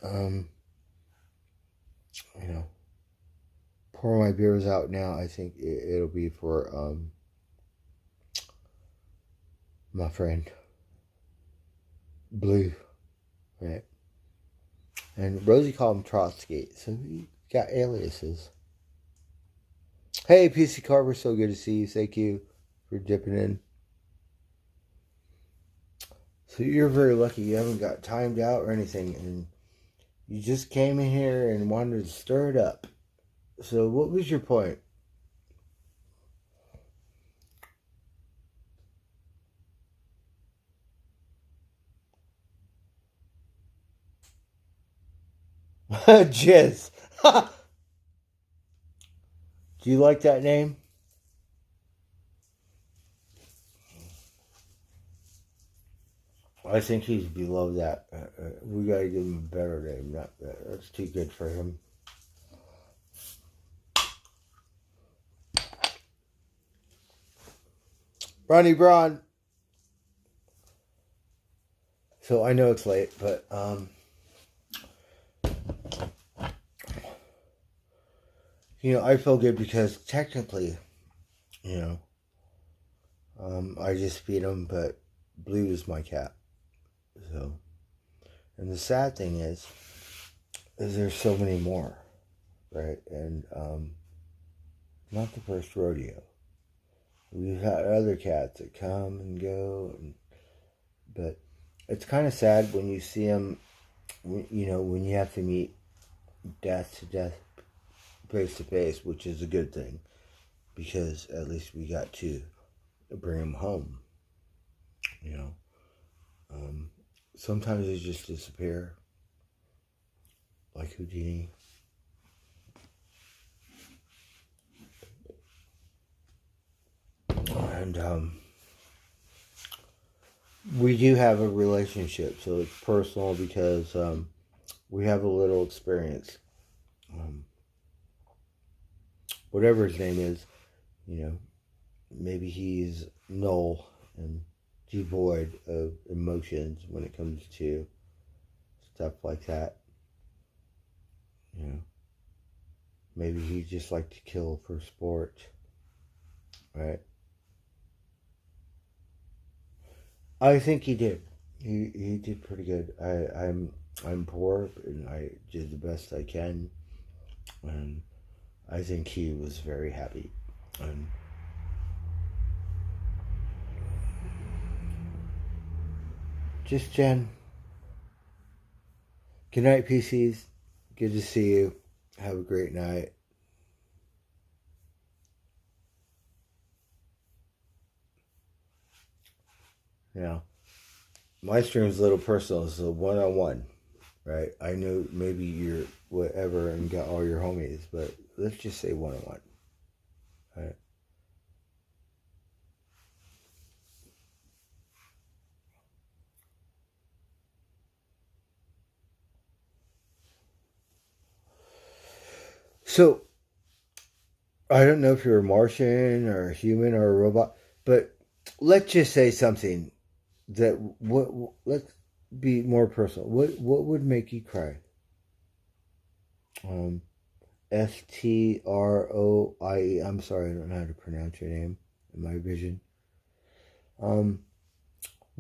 pour my beers out now, I think it'll be for my friend Blue, right? And Rosie called him Trotsky, so he got aliases. Hey, PC Carver, so good to see you. Thank you for dipping in. So you're very lucky. You haven't got timed out or anything, and you just came in here and wanted to stir it up. So what was your point? Jizz. Do you like that name? I think he's below that. We gotta give him a better name. Not that. That's too good for him. Ronnie Braun. So I know it's late, but I feel good because technically, I just feed him, but Blue is my cat. So, and the sad thing is there's so many more, right? And not the first rodeo. We've had other cats that come and go, but it's kind of sad when you see them, when you have to meet death to death, face to face, which is a good thing, because at least we got to bring them home. Sometimes they just disappear, like Houdini. And we do have a relationship, so it's personal because we have a little experience. Whatever his name is, maybe he's null and devoid of emotions when it comes to stuff like that. Maybe he just liked to kill for sport, right? I think he did. He did pretty good. I'm poor and I did the best I can, and I think he was very happy. And just Jen. Good night, PCs. Good to see you. Have a great night. My stream's a little personal. It's a one-on-one, right? I know maybe you're whatever and got all your homies, but let's just say one-on-one, right? So, I don't know if you're a Martian or a human or a robot, but let's just say something that let's be more personal. What would make you cry? STROIE. I'm sorry, I don't know how to pronounce your name in my vision. What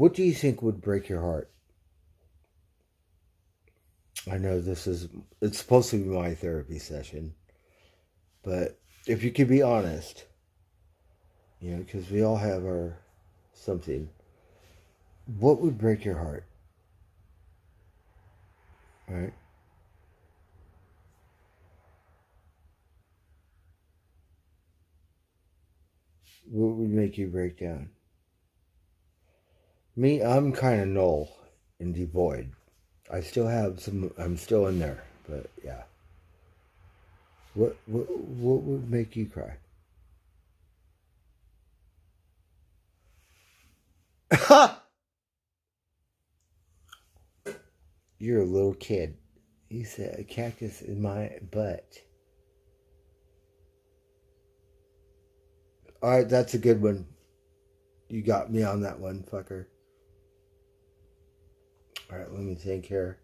What do you think would break your heart? I know it's supposed to be my therapy session, but if you could be honest, you know, because we all have our something, what would break your heart? Right? What would make you break down? Me, I'm kind of null and devoid. I still have some. I'm still in there, but yeah. What would make you cry? You're a little kid. You said a cactus in my butt. All right, that's a good one. You got me on that one, fucker. All right, let me think here.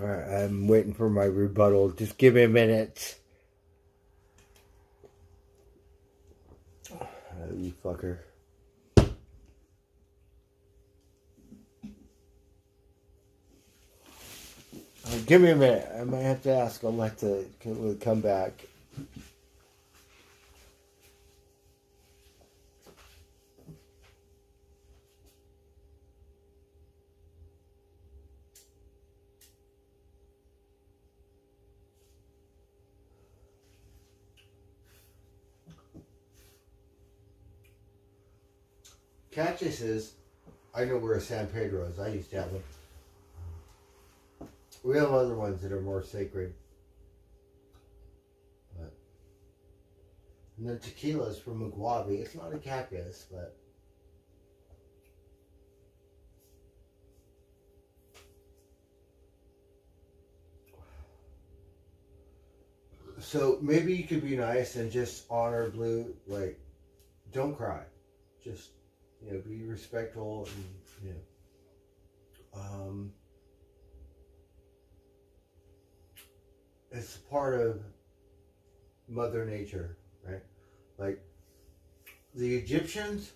All right, I'm waiting for my rebuttal. Just give me a minute. You fucker. Give me a minute. I might have to ask Alexa to come back. Cactuses, I know where San Pedro is. I used to have them. We have other ones that are more sacred. But, and then tequila is from Mugabe. It's not a cactus, but so maybe you could be nice and just honor Blue. Like, don't cry. Just, you know, be respectful and, you know. It's part of Mother Nature, right? Like, the Egyptians,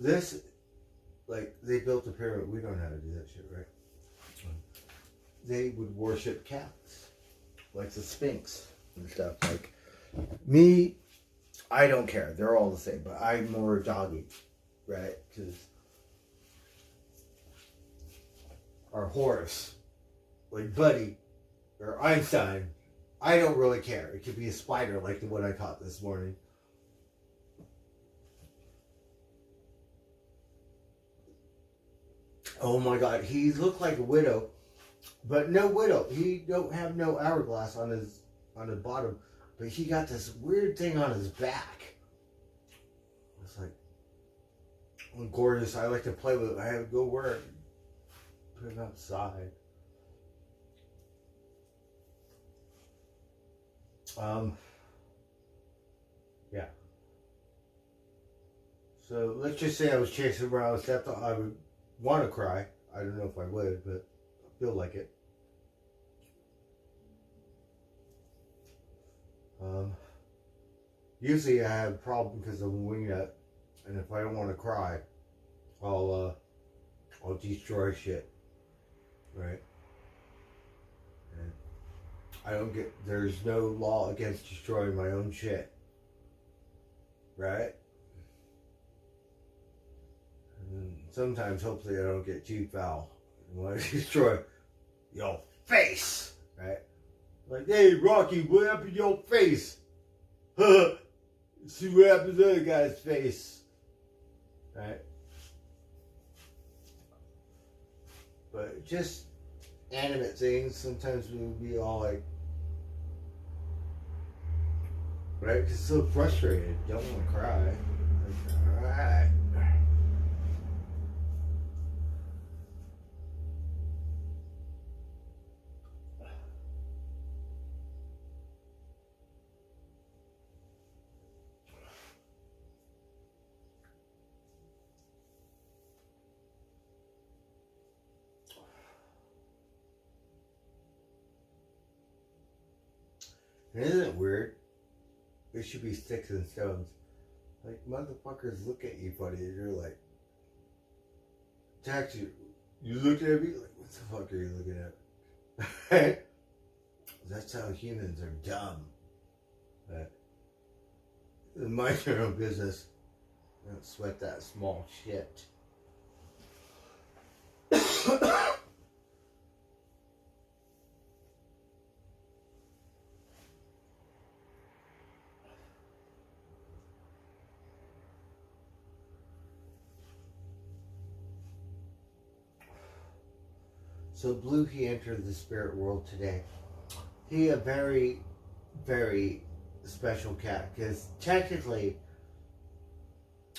they built the pyramid. We don't know how to do that shit, right? They would worship cats, like the Sphinx and stuff. Like, me, I don't care. They're all the same, but I'm more doggy, right? Because our Horus, like Buddy or Einstein, I don't really care. It could be a spider like the one I caught this morning. Oh my God, he looked like a widow, but no widow. He don't have no hourglass on his bottom, but he got this weird thing on his back. It's like, oh, gorgeous. I like to play with it. I have to go wear it. Put it outside. Yeah. So let's just say I was chasing around with that. I would want to cry. I don't know if I would, but I feel like it. Usually I have a problem because I'm a wingnut, and if I don't want to cry, I'll destroy shit, right? And there's no law against destroying my own shit, right? And sometimes, hopefully, I don't get too foul when I destroy your face, right? Like, hey, Rocky, what happened to your face? See what happened to the other guy's face, right? But just animate things, sometimes we'll be all like, right? Because it's so frustrated. Don't want to cry. Like, alright. And isn't it weird? It should be sticks and stones. Like, motherfuckers look at you funny and you're like, Jack, you looking at me? Like, what the fuck are you looking at? That's how humans are dumb. But mind your own business. Don't sweat that small shit. So Blue, he entered the spirit world today. He a very, very special cat. Because technically,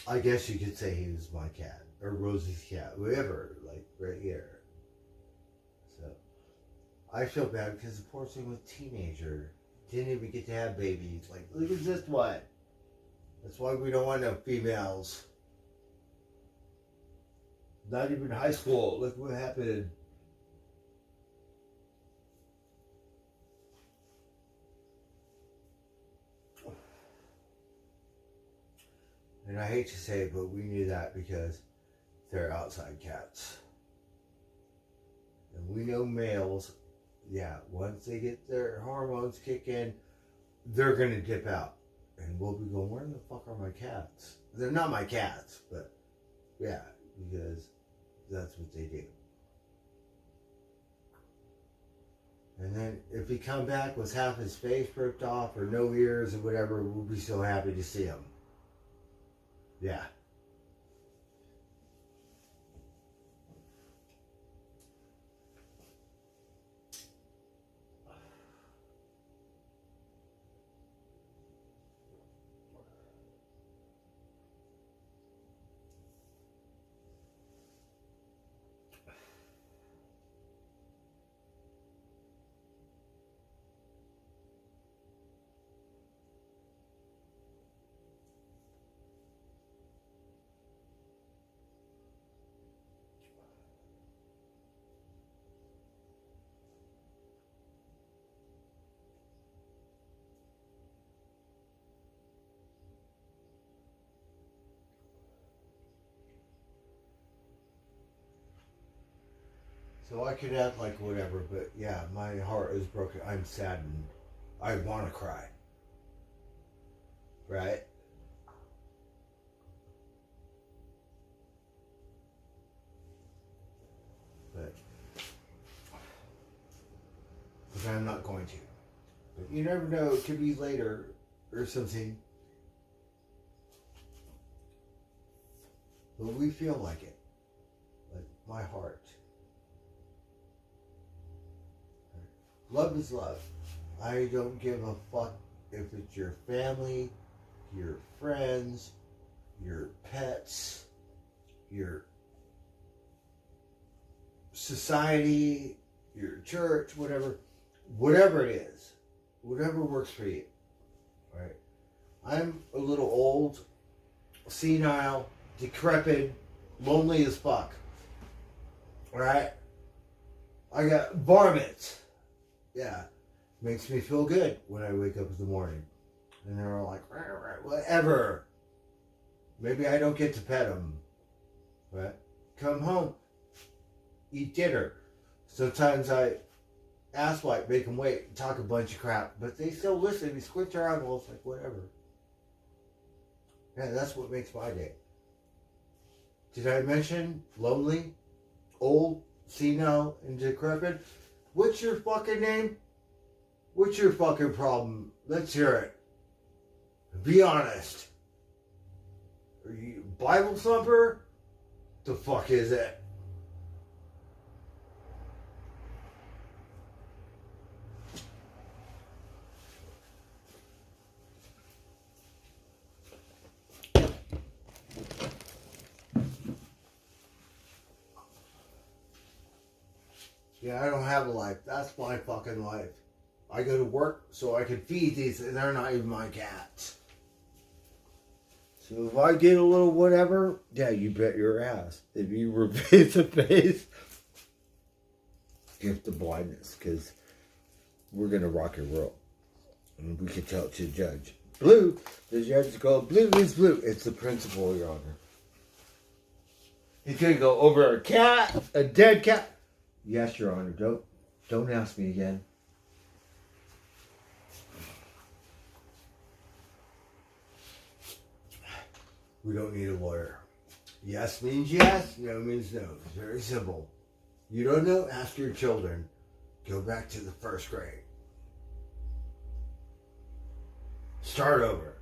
I guess you could say he was my cat. Or Rosie's cat. Whoever. Like, right here. So, I feel bad because the poor thing was a teenager. Didn't even get to have babies. Like, look at this one. That's why we don't want no females. Not even high school. Look what happened. And I hate to say it, but we knew that because they're outside cats. And we know males, yeah, once they get their hormones kick in, they're going to dip out. And we'll be going, where the fuck are my cats? They're not my cats, but yeah, because that's what they do. And then if he come back with half his face ripped off or no ears or whatever, we'll be so happy to see him. Yeah. So I could act like whatever, but yeah, my heart is broken. I'm saddened. I want to cry. Right? But I'm not going to. But you never know, it could be later or something. But we feel like it. Like my heart. Love is love. I don't give a fuck if it's your family, your friends, your pets, your society, your church, whatever. Whatever it is. Whatever works for you. Right? I'm a little old, senile, decrepit, lonely as fuck. Alright? I got varmints. Yeah, makes me feel good when I wake up in the morning. And they're all like, whatever. Maybe I don't get to pet them. But come home, eat dinner. Sometimes I ask like, make them wait, talk a bunch of crap. But they still listen. They squint their eyeballs like, whatever. Yeah, that's what makes my day. Did I mention lonely, old, senile, and decrepit? What's your fucking name? What's your fucking problem? Let's hear it. Be honest. Are you a Bible thumper? The fuck is it? Yeah, I don't have a life. That's my fucking life. I go to work so I can feed these, and they're not even my cats. So if I get a little whatever, yeah, you bet your ass. If you were face to face, gift of blindness, because we're going to rock and roll. And we can tell it to the judge. blue. The judge go, blue is blue. It's the principal, Your Honor. He's gonna go over a cat, a dead cat. Yes, Your Honor. Don't ask me again. We don't need a lawyer. Yes means yes, no means no. It's very simple. You don't know? Ask your children. Go back to the first grade. Start over.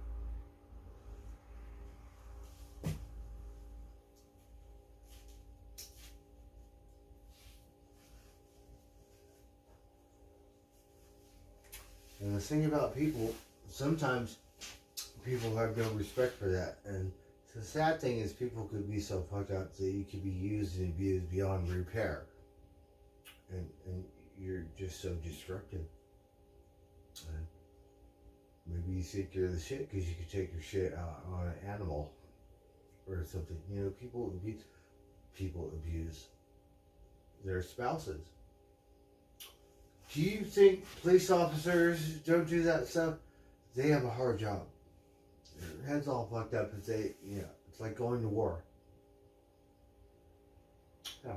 And the thing about people, sometimes people have no respect for that. And the sad thing is people could be so fucked up that you could be used and abused beyond repair. And you're just so destructive. And maybe you think you're the shit because you could take your shit out on an animal or something. You know, people abuse their spouses. Do you think police officers don't do that stuff? They have a hard job. Their head's all fucked up if they, it's like going to war. Yeah.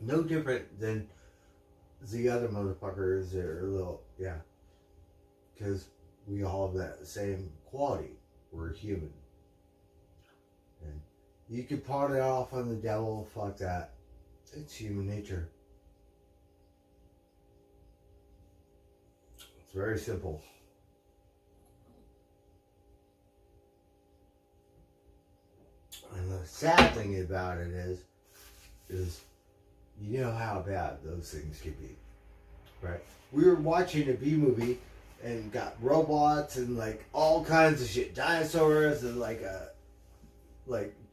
No different than the other motherfuckers that are because we all have that same quality. We're human. And you can pawn it off on the devil, fuck that. It's human nature. It's very simple. And the sad thing about it is you know how bad those things can be, right? We were watching a B movie and got robots and like all kinds of shit, dinosaurs and like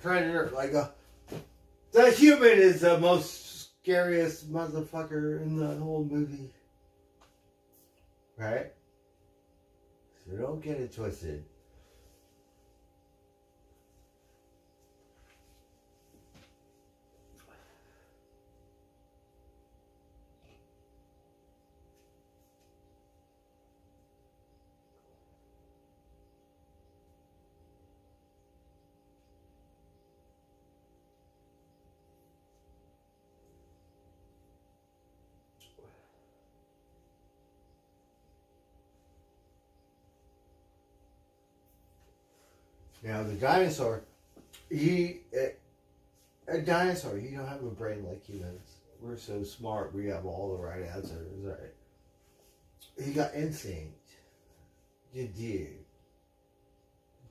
predator, the human is the most scariest motherfucker in the whole movie, right? So don't get it twisted. Now the dinosaur, he don't have a brain like humans. We're so smart, we have all the right answers, right? He got instinct. You do.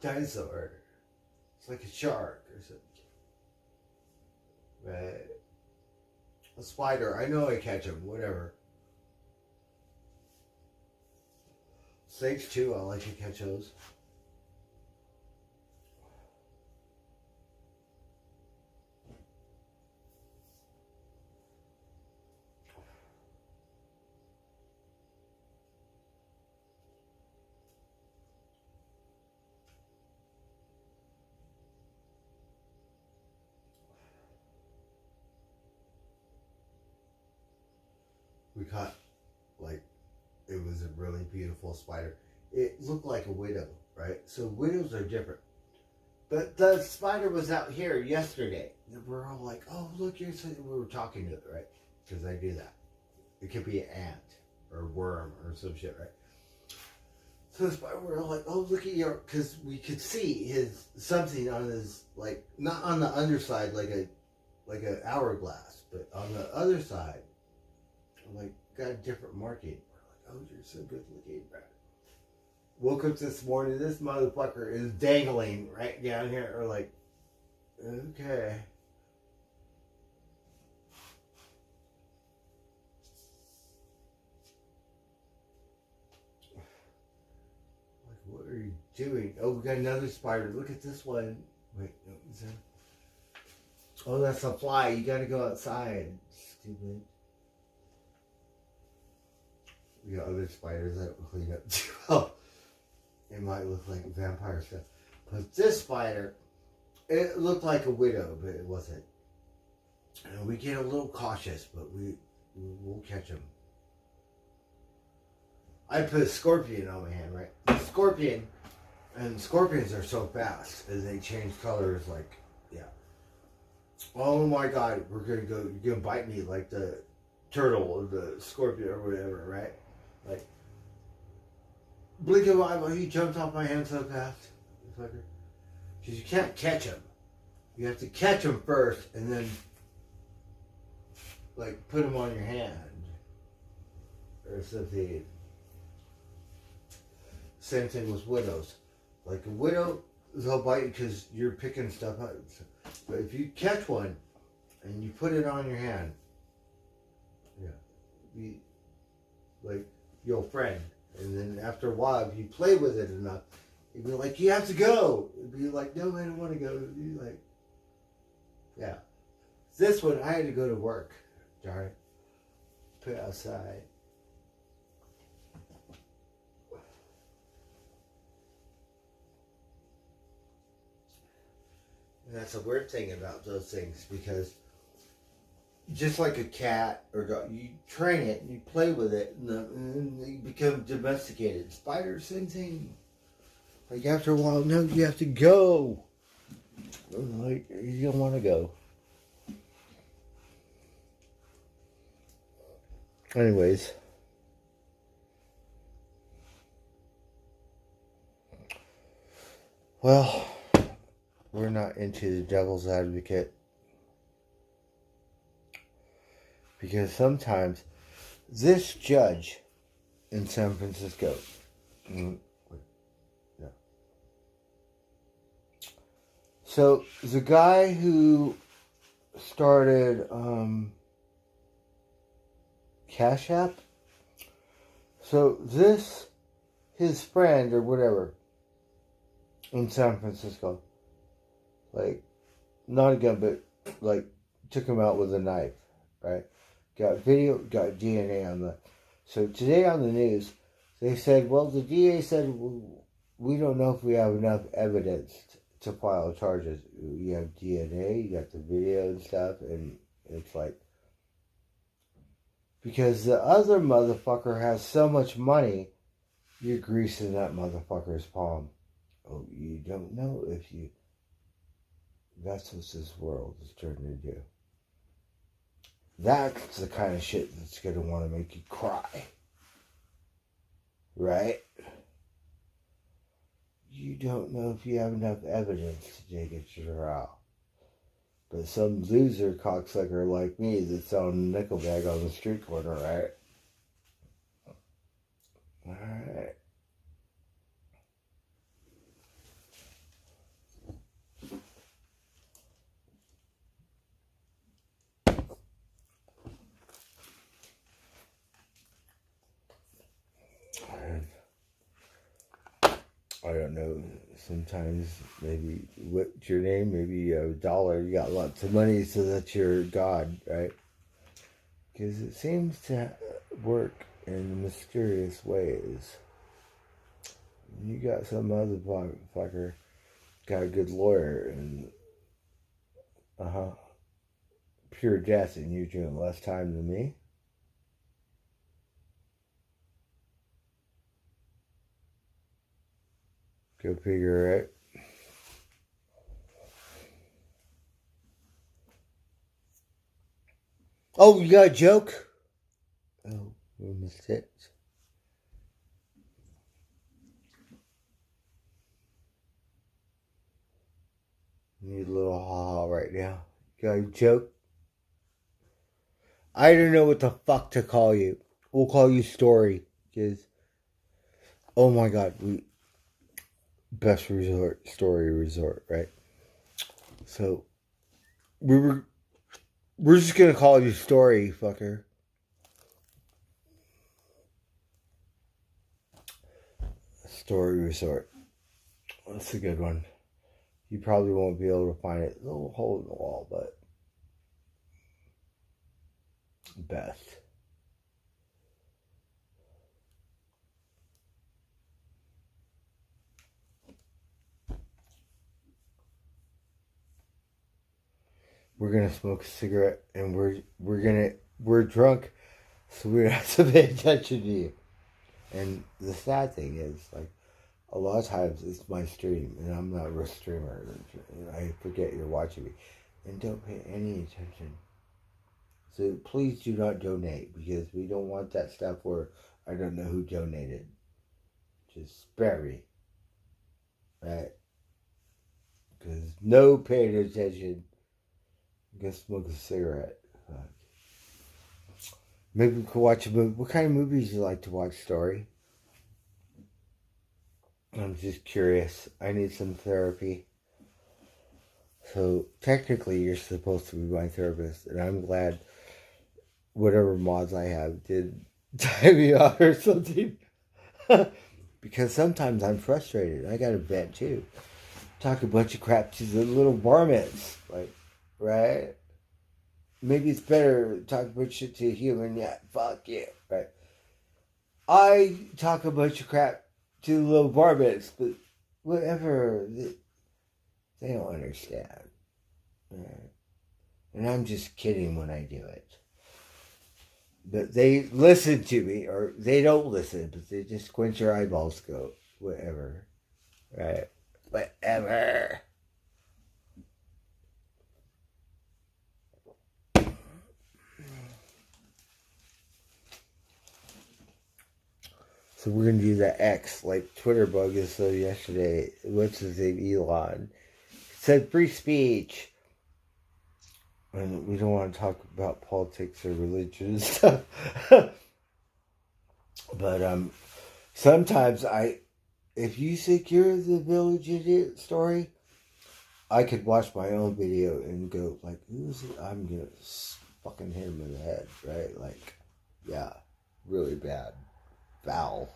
Dinosaur. It's like a shark or something. Right? A spider, I know I catch them, whatever. Snakes too, I like to catch those. We caught, it was a really beautiful spider. It looked like a widow, right? So widows are different. But the spider was out here yesterday. And we're all like, oh, look, we were talking to it, right? Because I do that. It could be an ant or a worm or some shit, right? So the spider, we're all like, oh, look at because we could see something on his, not on the underside like an hourglass, but on the other side. Got a different marking. We're like, oh, you're so good looking, bro. Woke up this morning, this motherfucker is dangling right down here. We're like, okay. What are you doing? Oh, we got another spider. Look at this one. Wait, no, is that? Oh, that's a fly. You gotta go outside. Stupid. We got other spiders that will clean up too. Oh, it might look like vampire stuff. But this spider, it looked like a widow, but it wasn't. And we get a little cautious, but we'll catch them. I put a scorpion on my hand, right? The scorpion, and scorpions are so fast, and they change colors like, yeah. Oh my God, you're gonna bite me like the turtle or the scorpion or whatever, right? Like, blink of an eye, he jumped off my hand so fast, fucker. Because you can't catch him. You have to catch him first, and then, like, put him on your hand. Or something. Same thing with widows. Like a widow, they'll bite you because you're picking stuff up. But if you catch one and you put it on your hand, yeah, be like your friend. And then after a while, if you play with it enough, you'd be like, you have to go. It'd be like, no, I don't want to go. It'd be like, yeah. This one, I had to go to work. Darn it. Put it outside. And that's a weird thing about those things, because just like a cat or dog, you train it and you play with it, and they become domesticated. Spiders, same thing. Like after a while, no, you have to go. Like you don't want to go. Anyways. Well, we're not into the devil's advocate. Because sometimes this judge in San Francisco, so the guy who started Cash App, so this, his friend or whatever in San Francisco, like, not a gun, but like took him out with a knife, right? Got video, got DNA on the. So today on the news, they said, well, the DA said, we don't know if we have enough evidence to file charges. You have DNA, you got the video and stuff, and it's like, because the other motherfucker has so much money, you're greasing that motherfucker's palm. Oh, you don't know if you. That's what this world is turned into. That's the kind of shit that's going to want to make you cry. Right? You don't know if you have enough evidence to take it to trial. But some loser cocksucker like me that's on a nickel bag on the street corner, right? Alright. I don't know, sometimes maybe, what's your name? Maybe $1, you got lots of money, so that's your God, right? Because it seems to work in mysterious ways. You got some other motherfucker, got a good lawyer, and, pure death, and you're doing less time than me? Go figure it out. Oh, you got a joke? Oh, we missed it. Need a little ha-ha right now. You got a joke? I don't know what the fuck to call you. We'll call you Story. Because, oh my God, best resort, Story Resort, right? So, we're just gonna call you Story, fucker. Story Resort. That's a good one. You probably won't be able to find it. A little hole in the wall, but best. We're gonna smoke a cigarette, and we're drunk, so we have to pay attention to you. And the sad thing is, like, a lot of times it's my stream, and I'm not a real streamer. I forget you're watching me, and don't pay any attention. So please do not donate, because we don't want that stuff where I don't know who donated. Just spare me. Right? Because no paying attention. I'm gonna smoke a cigarette. Maybe we could watch a movie. What kind of movies do you like to watch, Story? I'm just curious. I need some therapy. So technically you're supposed to be my therapist, and I'm glad whatever mods I have did tie me off or something. Because sometimes I'm frustrated. I got a vent too. Talk a bunch of crap to the little varmints. Like, right? Maybe it's better to talk a bunch of shit to a human. Yeah, fuck you. Right? I talk a bunch of crap to the little varmints, but whatever. They don't understand. Right? And I'm just kidding when I do it. But they listen to me, or they don't listen, but they just squint your eyeballs, go, whatever. Right? Whatever. So we're going to do that X, like Twitter bug is so yesterday. What's his name? Elon. Said free speech. And we don't want to talk about politics or religion and stuff. But sometimes if you think you're the village idiot story, I could watch my own video and go like, who's it? I'm gonna fucking hit him in the head, right? Like, yeah, really bad, foul.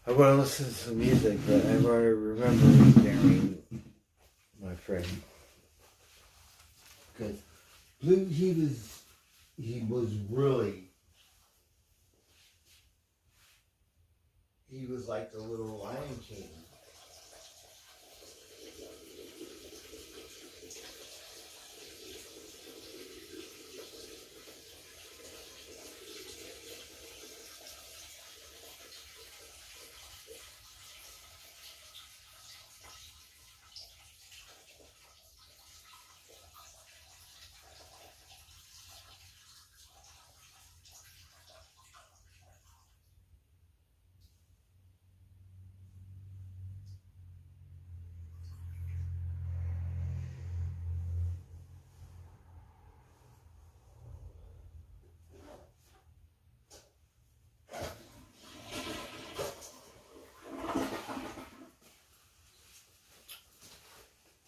I want to listen to some music, but I want to remember Darren, my friend, because he was like the little Lion King.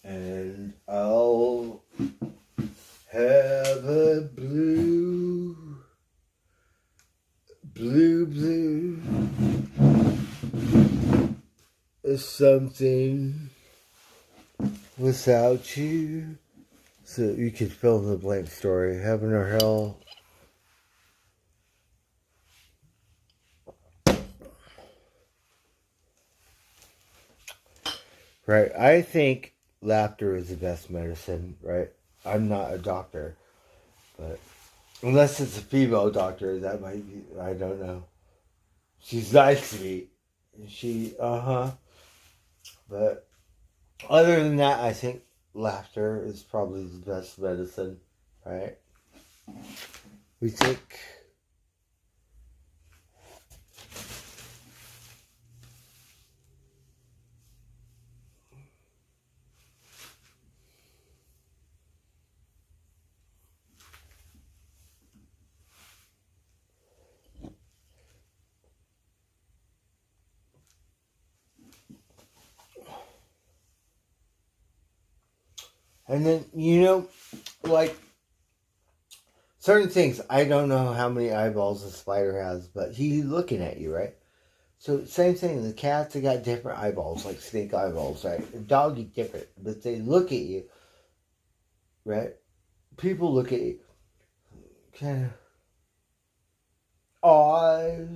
And I'll have a blue something without you. So you could fill in the blank story. Heaven or hell. Right. I think laughter is the best medicine, right? I'm not a doctor, but unless it's a female doctor, that might be, I don't know. She's nice to me. But other than that, I think laughter is probably the best medicine, right? We think. And then, like, certain things, I don't know how many eyeballs a spider has, but he's looking at you, right? So, same thing, the cats, they got different eyeballs, like snake eyeballs, right? The dog is different, but they look at you, right? People look at you, kind of, I,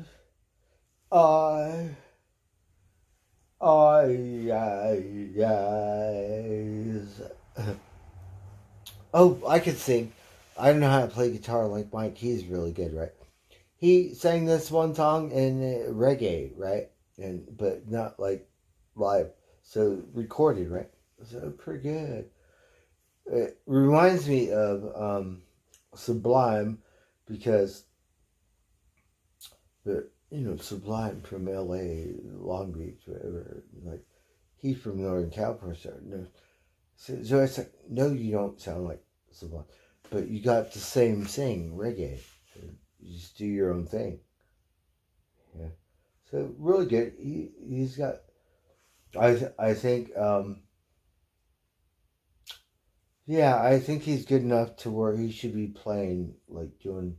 Oh, I could sing. I don't know how to play guitar like Mike. He's really good, right? He sang this one song in reggae, right? But not like live. So recorded, right? So pretty good. It reminds me of Sublime because Sublime from LA, Long Beach, whatever. Like he's from Northern California. So I said, no, you don't sound like Sublime, but you got the same thing, reggae. You just do your own thing. Yeah. So really good. He's got. I think. Yeah, I think he's good enough to where he should be playing, like doing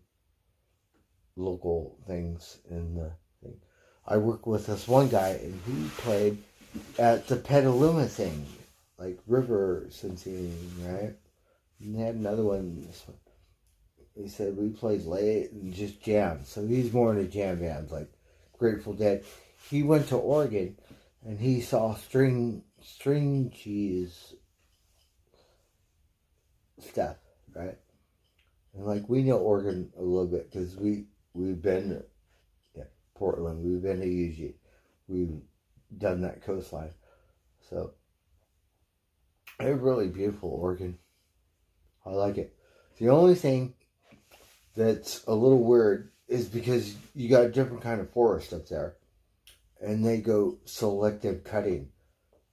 local things in the thing. I work with this one guy, and he played at the Petaluma thing, like River Symphony, right? And they had another one. This one. He said we played late and just jammed. So he's more in a jam band, like Grateful Dead. He went to Oregon, and he saw string cheese stuff, right? And like we know Oregon a little bit because we've been to Portland, we've been to Eugene, we've done that coastline. So it's really beautiful, Oregon. I like it. The only thing that's a little weird is because you got a different kind of forest up there, and they go selective cutting.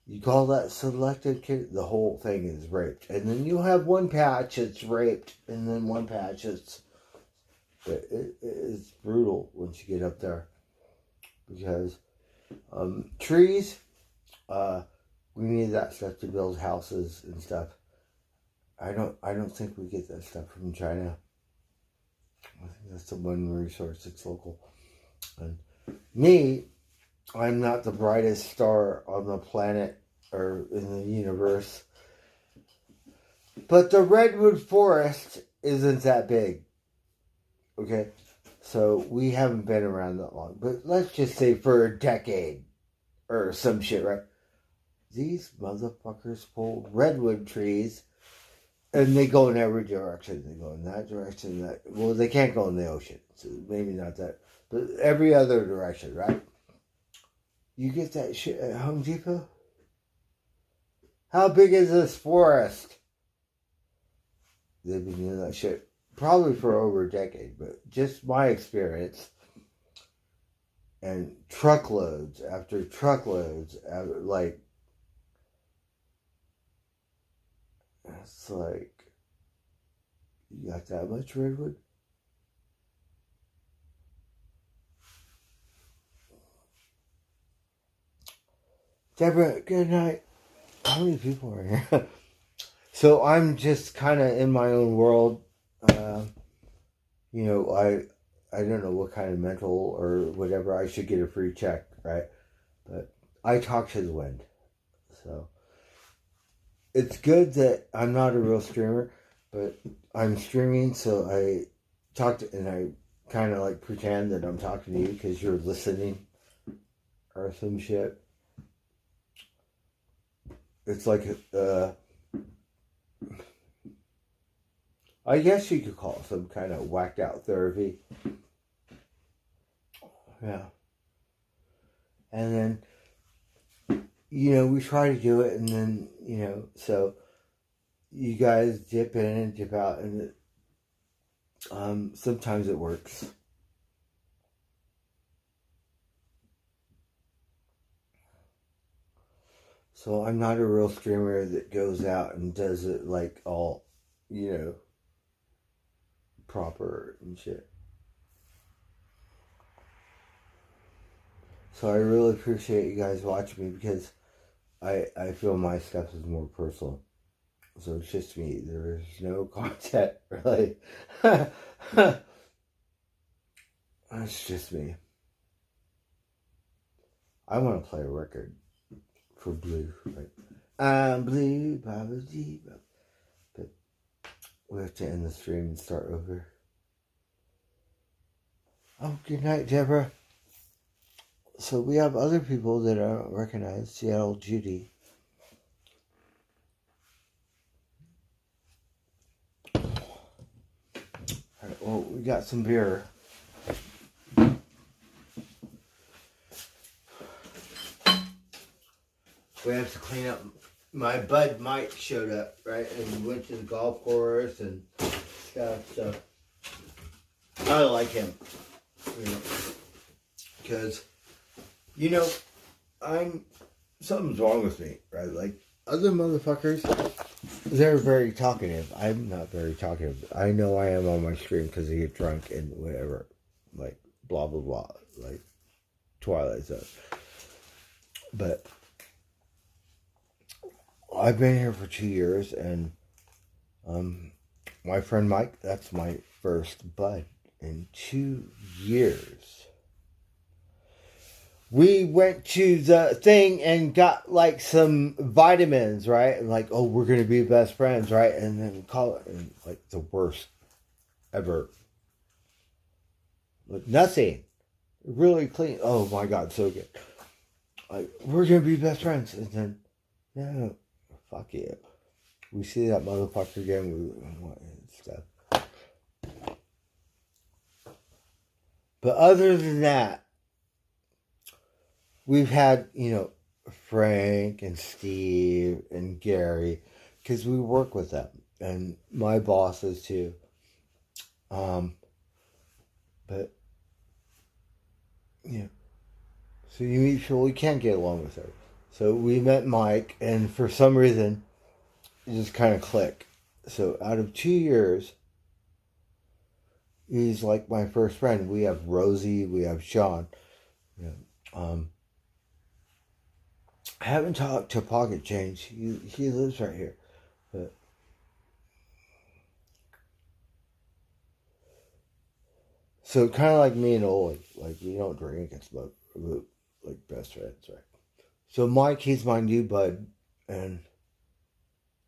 You call that selective cutting? The whole thing is raped, and then you have one patch that's raped, and then one patch that's. It's brutal once you get up there, because trees. We need that stuff to build houses and stuff. I don't think we get that stuff from China. I think that's the one resource that's local. And me, I'm not the brightest star on the planet or in the universe. But the redwood forest isn't that big. Okay? So we haven't been around that long. But let's just say for a decade or some shit, right? These motherfuckers pull redwood trees and they go in every direction. They go in that direction. Well, they can't go in the ocean. So maybe not that. But every other direction, right? You get that shit at Home Depot? How big is this forest? They've been doing that shit probably for over a decade. But just my experience. And truckloads after truckloads. Like, it's like, you got that much redwood? Deborah, good night. How many people are here? So I'm just kind of in my own world. I don't know what kind of mental or whatever. I should get a free check, right? But I talk to the wind. So it's good that I'm not a real streamer, but I'm streaming, so I and I kind of like pretend that I'm talking to you because you're listening or some shit. It's like, I guess you could call it some kind of whacked out therapy. Yeah. And then, we try to do it, and then, so you guys dip in and dip out, and sometimes it works. So I'm not a real streamer that goes out and does it like all, proper and shit. So I really appreciate you guys watching me because I feel my stuff is more personal. So it's just me. There is no content, really. It's just me. I want to play a record for Blue, right? I'm Blue, Baba G. But we have to end the stream and start over. Oh, good night, Deborah. So we have other people that I don't recognize. Seattle Judy. Well, we got some beer. We have to clean up. My bud Mike showed up, right? And we went to the golf course and stuff. So I like him, you know, because something's wrong with me, right? Like other motherfuckers, they're very talkative. I'm not very talkative. I know I am on my stream because I get drunk and whatever, like blah blah blah, like Twilight Zone. But I've been here for 2 years, and my friend Mike, that's my first bud in 2 years. We went to the thing and got like some vitamins, right? And like, oh, we're gonna be best friends, right? And then call it and like the worst ever. Like nothing. Really clean. Oh my god, so good. Like, we're gonna be best friends, and then no. Fuck you. We see that motherfucker again. And stuff. But other than that, we've had, Frank and Steve and Gary, because we work with them. And my bosses too. But, so you meet people you can't get along with her. So we met Mike, and for some reason, it just kind of clicked. So out of 2 years, he's like my first friend. We have Rosie, we have Sean. I haven't talked to Pocket Change. He lives right here, but so kind of like me and Oli, like we don't drink and smoke, we're like best friends, right? So Mike, he's my new bud, and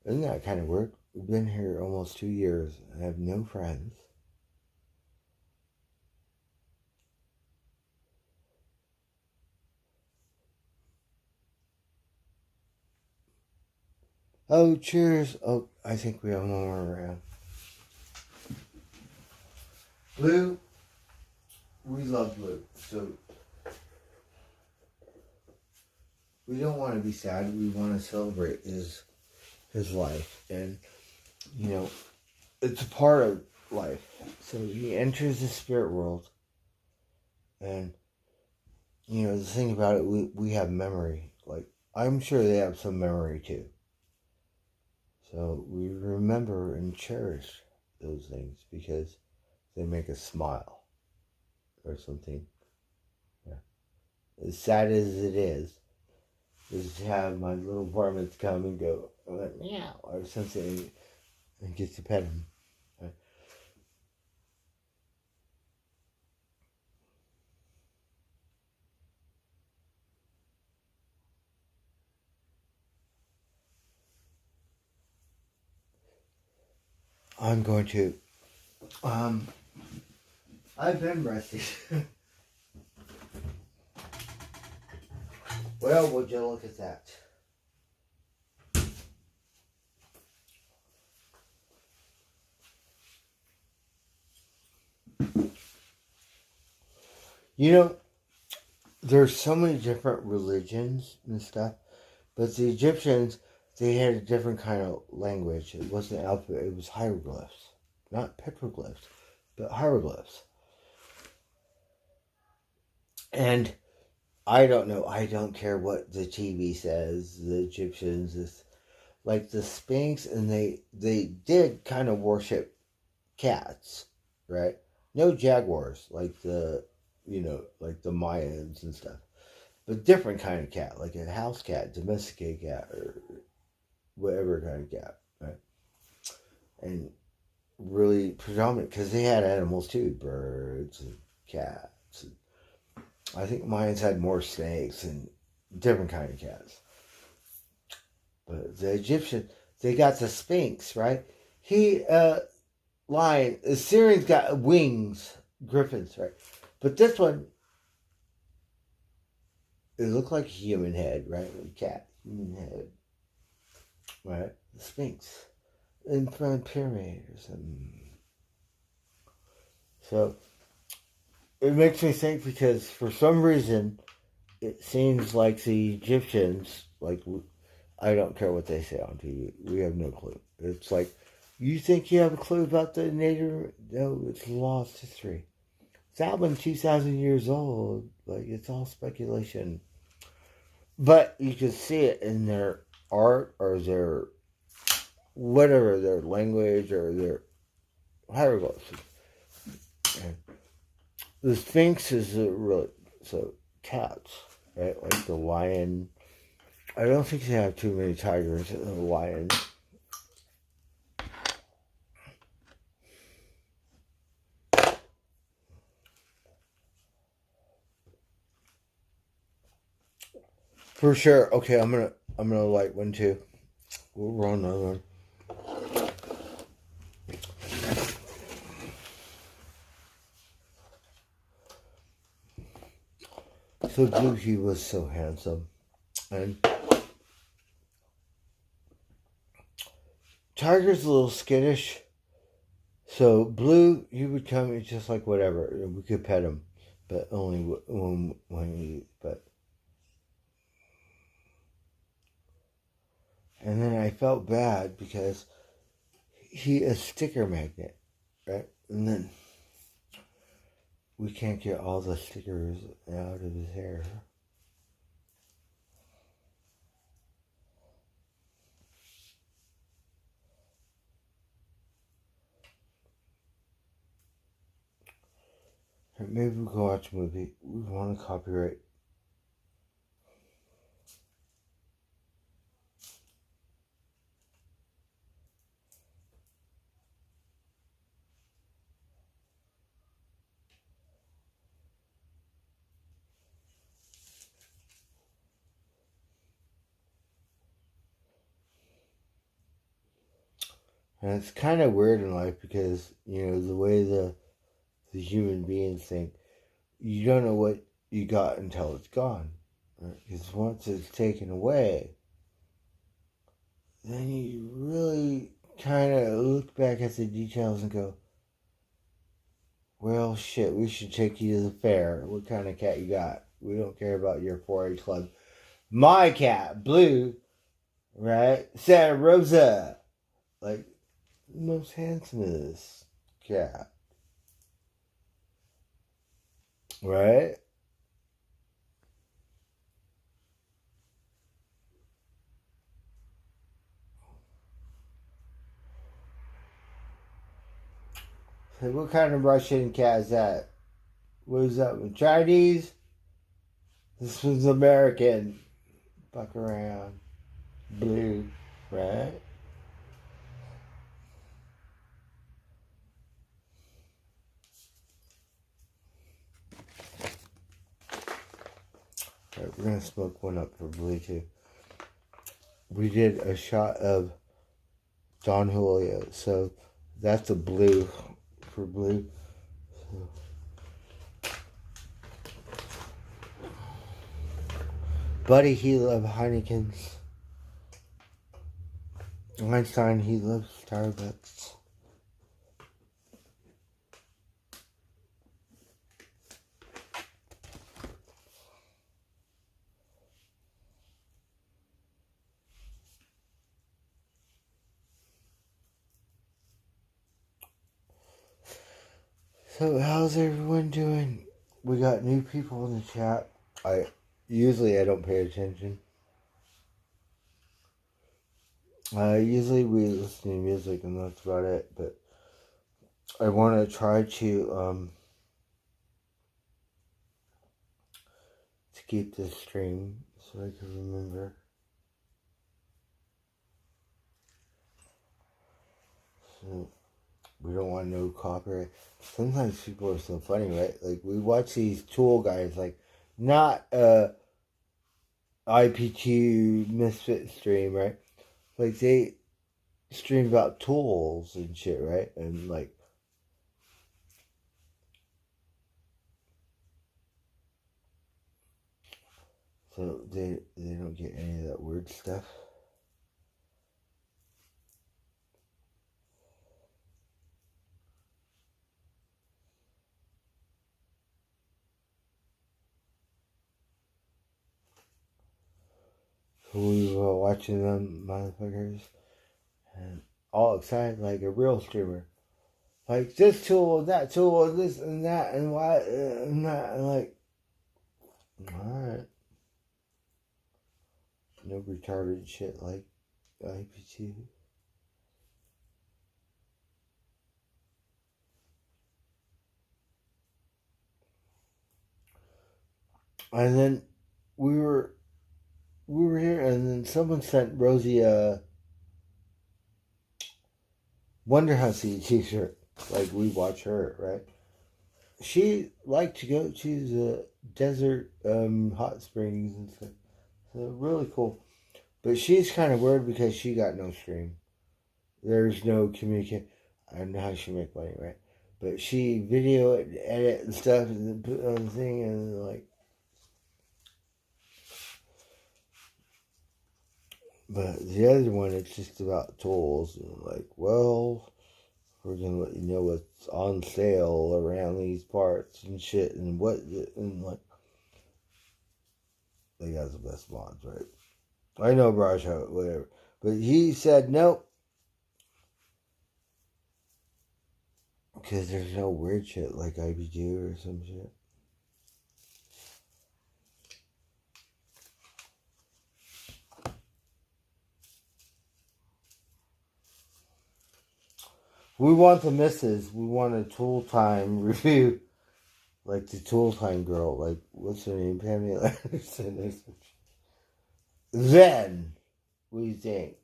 isn't that kind of weird? We've been here almost 2 years. I have no friends. Oh, cheers. Oh, I think we have one more around. Blue, we love Blue, so we don't want to be sad. We want to celebrate his life. And, it's a part of life. So he enters the spirit world. And, the thing about it, we have memory. Like, I'm sure they have some memory too. So we remember and cherish those things because they make us smile or something. Yeah. As sad as it is to have my little varmints come and go, like, meow, or something, and get to pet him. Right? I'm going to, I've been resting. Well, would you look at that? There's so many different religions and stuff, but the Egyptians, they had a different kind of language. It wasn't alphabet, it was hieroglyphs. Not petroglyphs, but hieroglyphs. And I don't know, I don't care what the TV says, the Egyptians, like the Sphinx, and they did kind of worship cats, right? No jaguars, like the Mayans and stuff. But different kind of cat, like a house cat, domesticated cat, or whatever kind of cat, right? And really predominant, because they had animals too, birds and cats. And I think Mayans had more snakes and different kind of cats. But the Egyptian, they got the Sphinx, right? Lion, the Syrians got wings, griffins, right? But this one, it looked like a human head, right? A cat, human head, right? The Sphinx in front of pyramid or something. So it makes me think because for some reason it seems like the Egyptians, like, I don't care what they say on TV, we have no clue. It's like, you think you have a clue about the native? No, it's lost history. It's album 2,000 years old. Like, it's all speculation. But you can see it in their art or their whatever, their language or their hieroglyphs. And the Sphinx is really, so cats, right? Like the lion. I don't think they have too many tigers and the lions. For sure. Okay, I'm gonna light one too. We'll roll another one. So Blue, he was so handsome, and Tiger's a little skittish. So Blue, he would come and just like whatever. We could pet him, but only when he. But and then I felt bad because he a sticker magnet, right? And then we can't get all the stickers out of his hair. Maybe we'll go watch a movie. We want to copyright. And it's kind of weird in life because, you know, the way the human beings think, you don't know what you got until it's gone. Right? Because once it's taken away, then you really kind of look back at the details and go, well, shit, we should take you to the fair. What kind of cat you got? We don't care about your 4-H club. My cat, Blue, right? Santa Rosa. Like, the most handsomest cat. Right? So what kind of Russian cat is that? What is that one? Chinese? This one's American. Fuck around. Blue. Right? Alright, we're gonna smoke one up for Blue too. We did a shot of Don Julio, so that's a blue for Blue. So. Buddy, he loved Heineken's. Einstein, he loves Starbucks. So how's everyone doing? We got new people in the chat. I don't pay attention. Usually we listen to music and that's about it, but I want to try to keep this stream so I can remember. So we don't want no copyright. Sometimes people are so funny, right? Like, we watch these Tool guys, like, not IPQ Misfit stream, right? Like, they stream about tools and shit, right? And, like, so they don't get any of that weird stuff. we were watching them motherfuckers and all excited like a real streamer. Like this tool, that tool, this and that, and why and that, and like, alright. No retarded shit like IPT. And then we were here, and then someone sent Rosie a Wonder Hussy t-shirt. Like, we watch her, right? She liked to go to the desert hot springs and stuff. So, really cool. But she's kind of weird because she got no stream. There's no communication. I don't know how she make money, right? But she video it, edit and stuff, and then put it on the thing, and like. But the other one, it's just about tools. And like, well, we're going to let you know what's on sale around these parts and shit. And what, and like, they got the best mods, right? I know Raj, whatever. But he said, nope. Because there's no weird shit like IBG or some shit. We want the misses. We want a Tool Time review. Like the Tool Time girl. Like, what's her name? Pamela Anderson or some shit. Then, we think.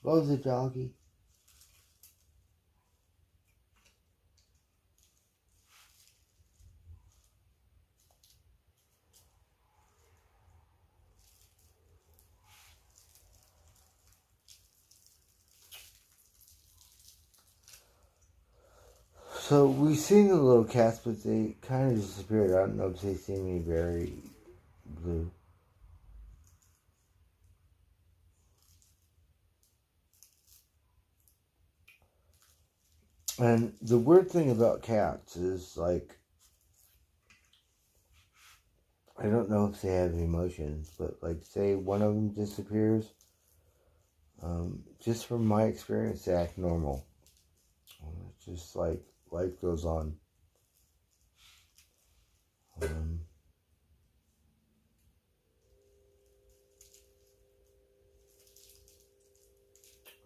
What was it, doggy? So we seen the little cats, but they kind of disappeared. I don't know if they see me very blue. And the weird thing about cats is, like, I don't know if they have emotions, but, like, say one of them disappears, just from my experience, they act normal. It's just like life goes on.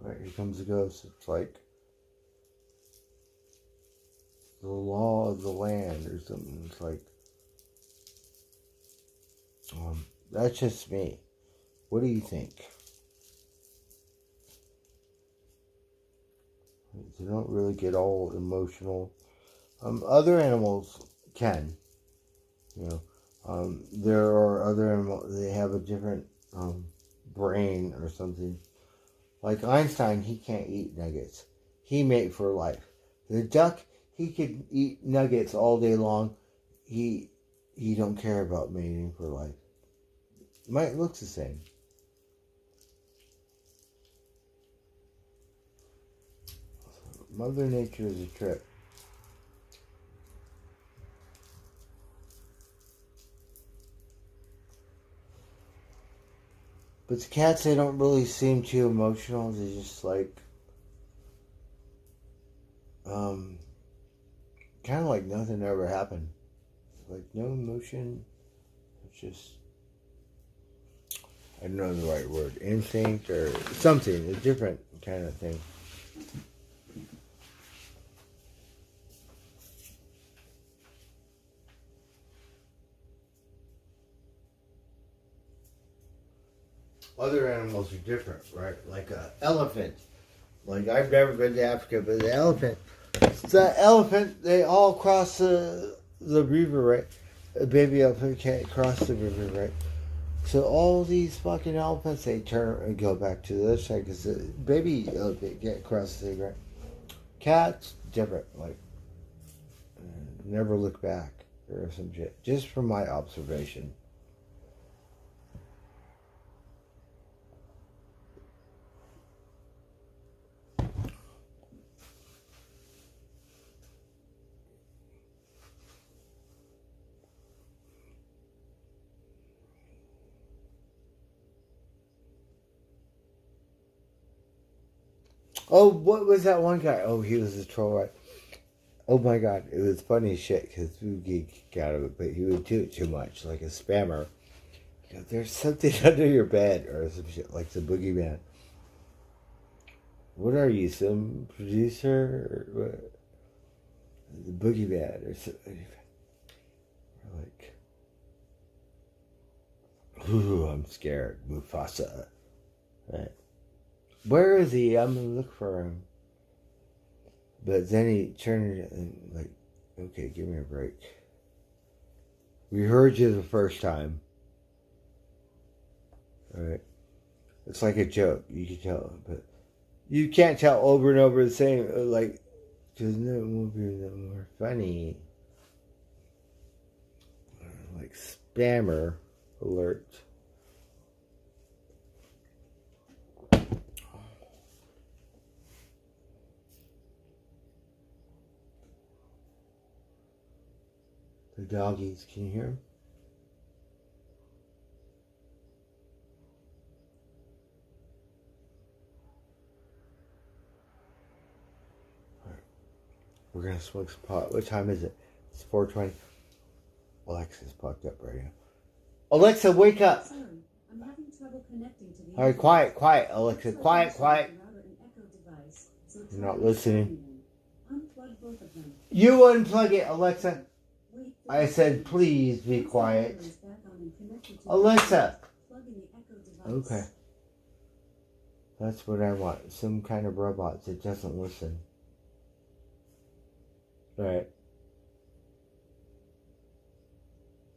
Right, here comes a ghost. It's like the law of the land or something. It's like, that's just me. What do you think? They don't really get all emotional. Other animals can, you know. There are other animals, they have a different brain or something. Like Einstein, he can't eat nuggets. He mate for life. The duck, he could eat nuggets all day long. He don't care about mating for life. Might look the same. Mother Nature is a trip. But the cats, they don't really seem too emotional. They just like, kind of like nothing ever happened. Like no emotion. It's just, I don't know the right word, instinct or something, a different kind of thing. Other animals are different, right? Like an elephant. Like, I've never been to Africa, but the elephant, they all cross the river, right? A baby elephant can't cross the river, right? So all these fucking elephants, they turn and go back to the other side because the baby elephant can't cross the thing, right? Cats, different. Like, never look back or some shit. Just from my observation. Oh, what was that one guy? Oh, he was a troll, right? Oh my god, it was funny as shit because we geek out of it, but he would do it too much, like a spammer. You know, there's something under your bed or some shit, like the boogeyman. What are you, some producer? Or what? The boogeyman or something. Like, ooh, I'm scared. Mufasa. Right. Where is he? I'm gonna look for him. But then he turned it and like, okay, give me a break. We heard you the first time. Alright. It's like a joke, you can tell. But you can't tell over and over the same, like, because it won't be that more funny. Like spammer alert. The doggies, can you hear them? Alright. We're gonna smoke some pot. What time is it? It's 4:20. Alexa's fucked up right now. Alexa, wake up! Sorry, I'm having trouble connecting to the Alright, internet. quiet, Alexa, quiet. Router and Echo device, so You're try not listening. Unplug both of them. You unplug it, Alexa. Wait for I the said, signal. please be Once the quiet. router is back on and connected to the Alexa! internet, plug in the Echo device. Okay. That's what I want. Some kind of robot that doesn't listen. Right.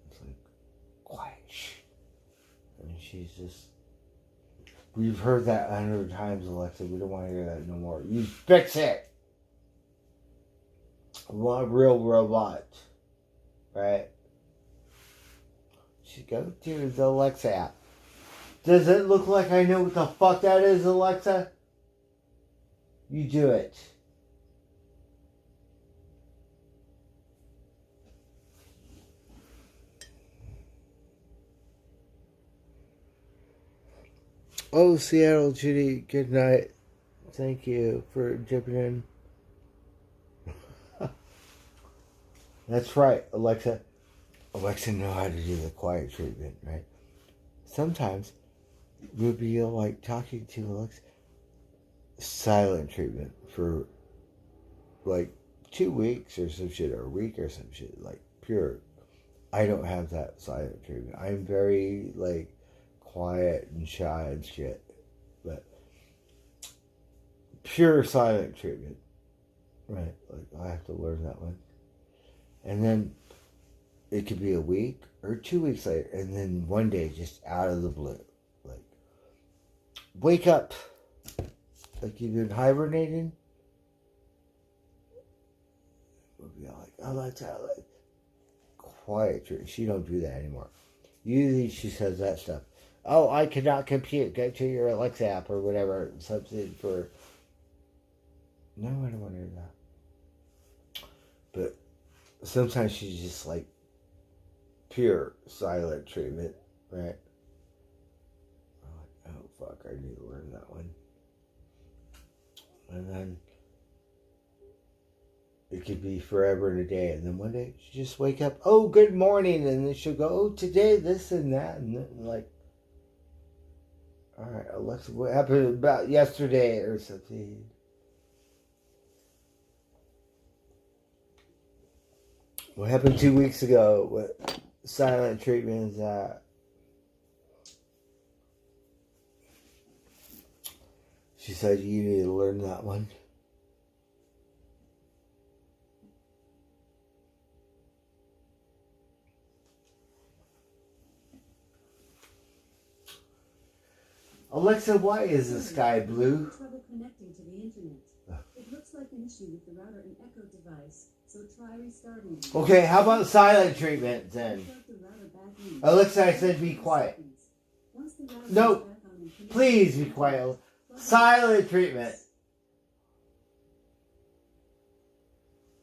It's like, quiet, shh. And she's just... We've heard that 100 times, Alexa. We don't want to hear that no more. You fix it! I want a real robot. Right? She go to the Alexa app. Does it look like I know what the fuck that is, Alexa? You do it. Oh, Seattle, Judy, good night. Thank you for jumping in. That's right, Alexa. Alexa know how to do the quiet treatment, right? Sometimes we'll be like talking to Alexa. Silent treatment for like 2 weeks or some shit, or a week or some shit, like pure. I don't have that silent treatment. I'm very like quiet and shy and shit, but pure silent treatment, right? Like I have to learn that one, and then it could be a week or 2 weeks later, and then one day just out of the blue, like wake up, like you've been hibernating. We'll be all like, I like that, like quiet treatment. She don't do that anymore. Usually she says that stuff. Oh, I cannot compute. Go to your Alexa app or whatever. Something for... No, I don't want to do that. But sometimes she's just like pure silent treatment, right? I'm like, oh, fuck, I need to learn that one. And then it could be forever and a day. And then one day she just wake up, oh, good morning. And then she'll go, oh, today this and that. And then like, all right, Alexa, what happened about yesterday or something? What happened 2 weeks ago? What silent treatment is that? She said you need to learn that one. Alexa, why is the sky blue? Trouble connecting to the internet. It looks like an issue with the router and Echo device, so try restarting it. Okay, how about silent treatment then? Plug the router back in. Alexa, I said be quiet. Once the router is No, back on and connected, please be quiet. Silent treatment.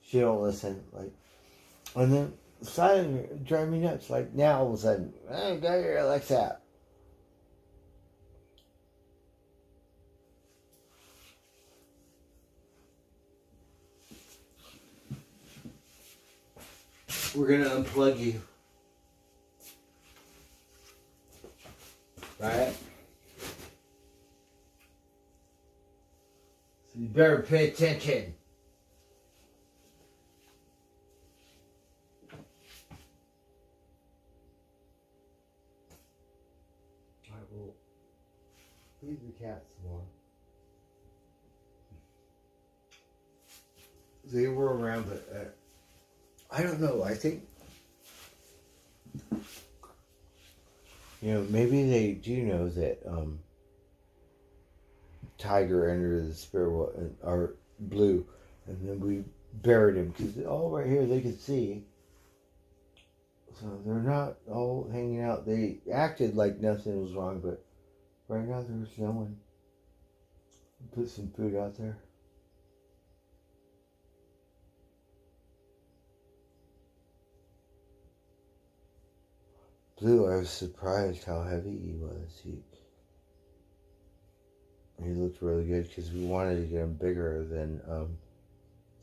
She don't listen. Like, and then silent drive me nuts. Like now, all of a sudden, oh, go to your Alexa app. we're gonna unplug you. Right? So you better pay attention. I will feed the cats more. They were around, but I don't know. I think, maybe they do know that Tiger entered the spirit world, or Blue, and then we buried him because all right here they could see. So they're not all hanging out. They acted like nothing was wrong, but right now there's no one. Put some food out there. Blue, I was surprised how heavy he was. He looked really good because we wanted to get him bigger than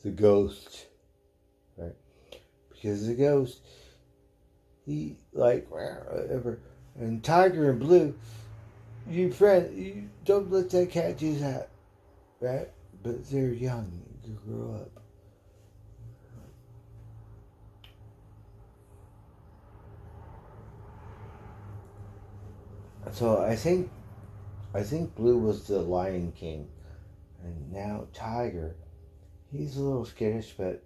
the ghost, right? Because the ghost, he whatever. And Tiger and Blue, you don't let that cat do that, right? But they're young. You grow up. So I think Blue was the Lion King, and now Tiger, he's a little skittish, but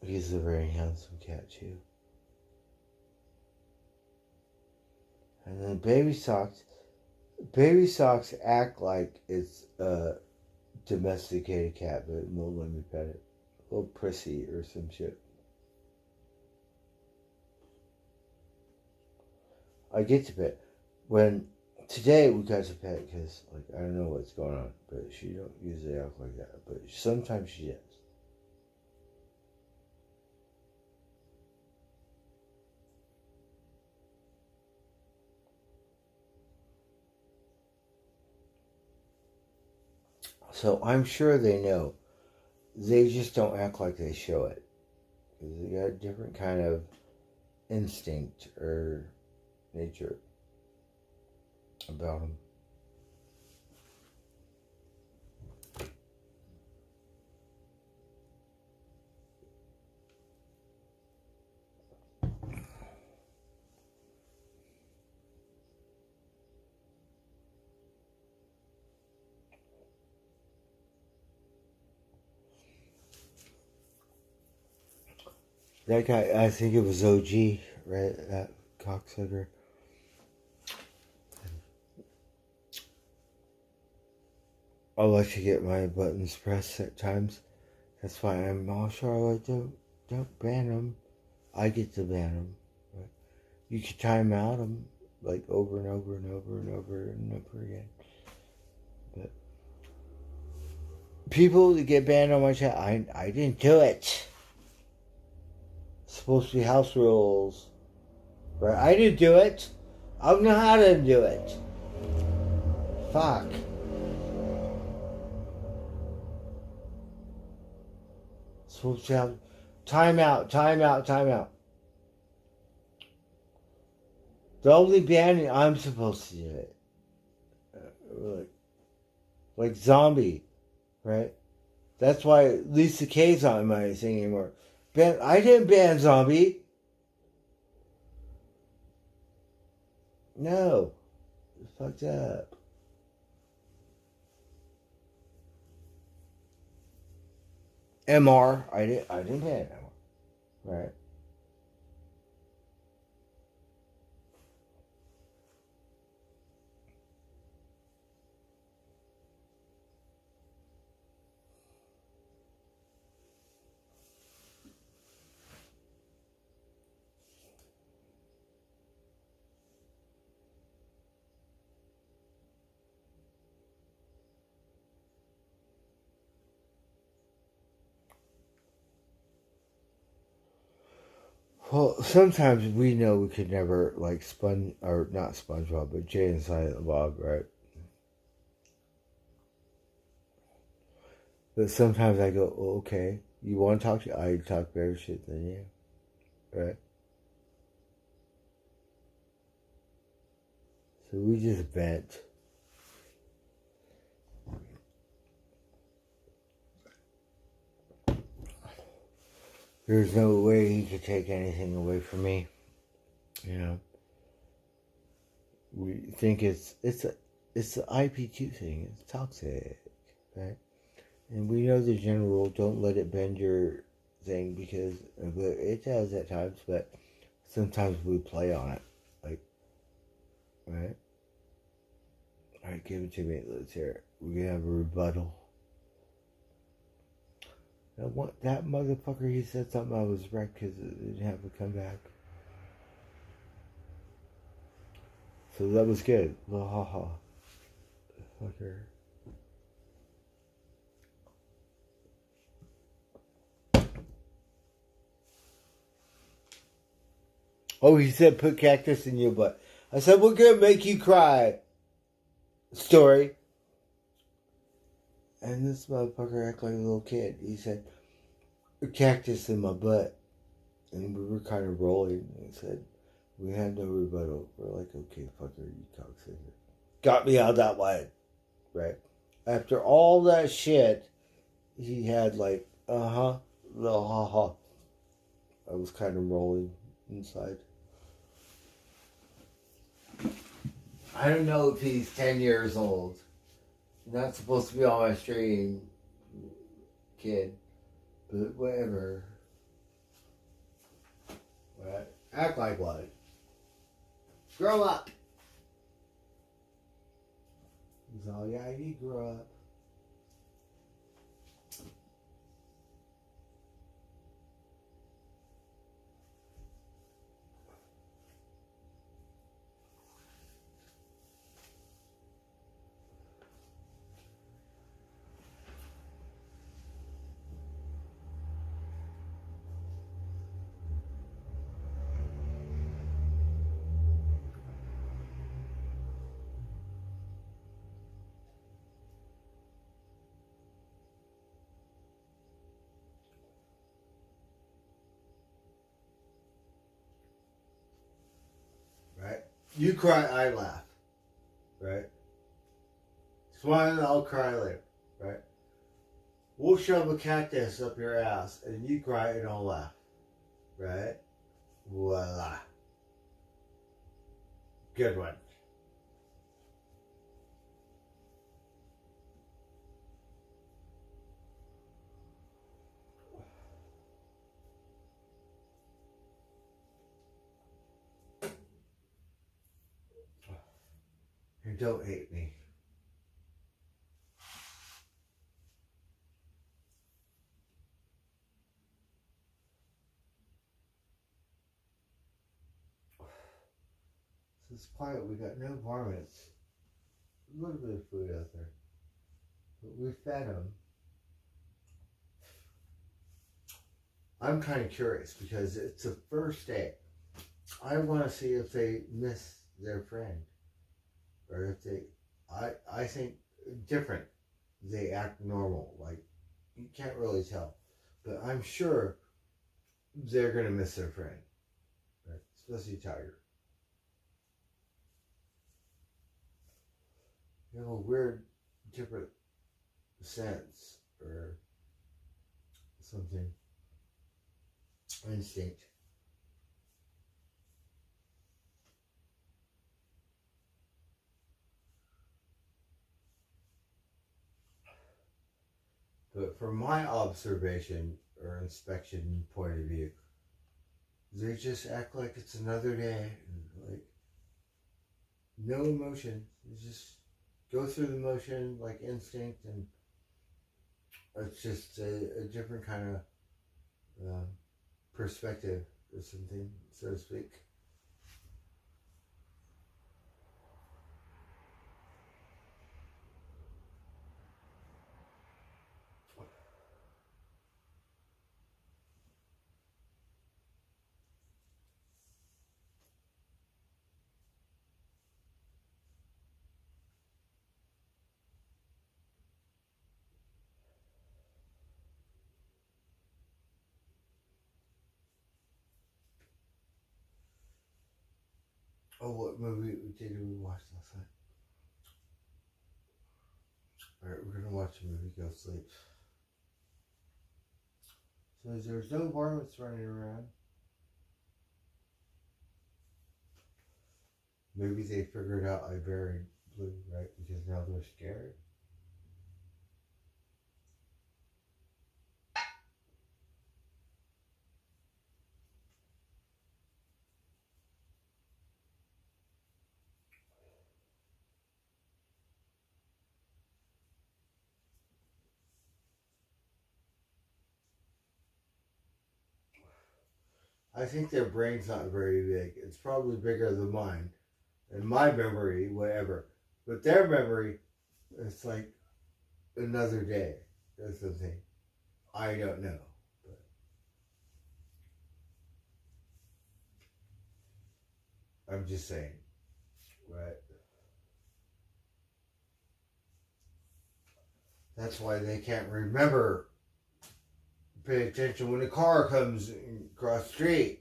he's a very handsome cat too. And then Baby Socks act like it's a domesticated cat, but it won't let me pet it. A little prissy or some shit. I get to pet. Today we got to pet because I don't know what's going on, but she don't usually act like that. But sometimes she does. So I'm sure they know. They just don't act like they show it. Because they got a different kind of instinct or nature about them. That guy, I think it was OG, right? That cocksucker. I like to get my buttons pressed at times. That's fine. I'm all Charlotte. Don't ban them. I get to ban them. But you can time out them over and over and over and over and over again. But people that get banned on my chat, I didn't do it. It's supposed to be house rules, right? I didn't do it. I don't know how to do it. Fuck. Supposed to have time out. The only banning I'm supposed to do it. Like zombie, right? That's why Lisa K's not in my thing anymore. I didn't ban zombie. No. It's fucked up. MR. I didn't ban MR. Right. Well, sometimes we know we could never, not SpongeBob, but Jay and Silent Bob, right? But sometimes I go, oh, okay, you want to talk to? I talk better shit than you, right? So we just vent. There's no way he could take anything away from me. You know, we think it's the IPQ thing. It's toxic, right? And we know the general rule: don't let it bend your thing, because it does at times. But sometimes we play on it, like, right? All right, give it to me. Let's hear it. We're gonna have a rebuttal. That motherfucker, he said something I was wrecked because it didn't have a comeback. So that was good. Little haha. Fucker. Oh, he said put cactus in your butt. I said, we're gonna make you cry. Story. And this motherfucker acted like a little kid. He said, a cactus in my butt. And we were kind of rolling. And he said, we had no rebuttal. We're like, okay, fucker, you cocksucker. Got me out that way. Right? After all that shit, he had like, little ha-ha. I was kind of rolling inside. I don't know if he's 10 years old. Not supposed to be on my stream, kid. But whatever. What? Act like what? Grow up. He's all, yeah, you grow up. Right? You cry, I laugh. Right? Smile, I'll cry later. Right? We'll shove a cactus up your ass and you cry and I'll laugh. Right? Voila. Good one. And don't hate me. So it's quiet. We got no varmints. A little bit of food out there. But we fed them. I'm kind of curious because it's the first day. I want to see if they miss their friend. Or if they, I think different. They act normal. Like, you can't really tell. But I'm sure they're going to miss their friend. Right? Especially Tiger. You have a weird, different sense or something. Instinct. But from my observation or inspection point of view, they just act like it's another day. Like, no emotion. They just go through the motion like instinct, and it's just a different kind of perspective or something, so to speak. Oh, what movie did we watch last night? Alright, we're gonna watch a movie, go sleep. So there's no varmints running around. Maybe they figured out I buried Blue, right? Because now they're scared. I think their brain's not very big. It's probably bigger than mine. And my memory, whatever. But their memory, it's like another day or something. I don't know. But I'm just saying. Right? That's why they can't remember. Pay attention when a car comes across the street.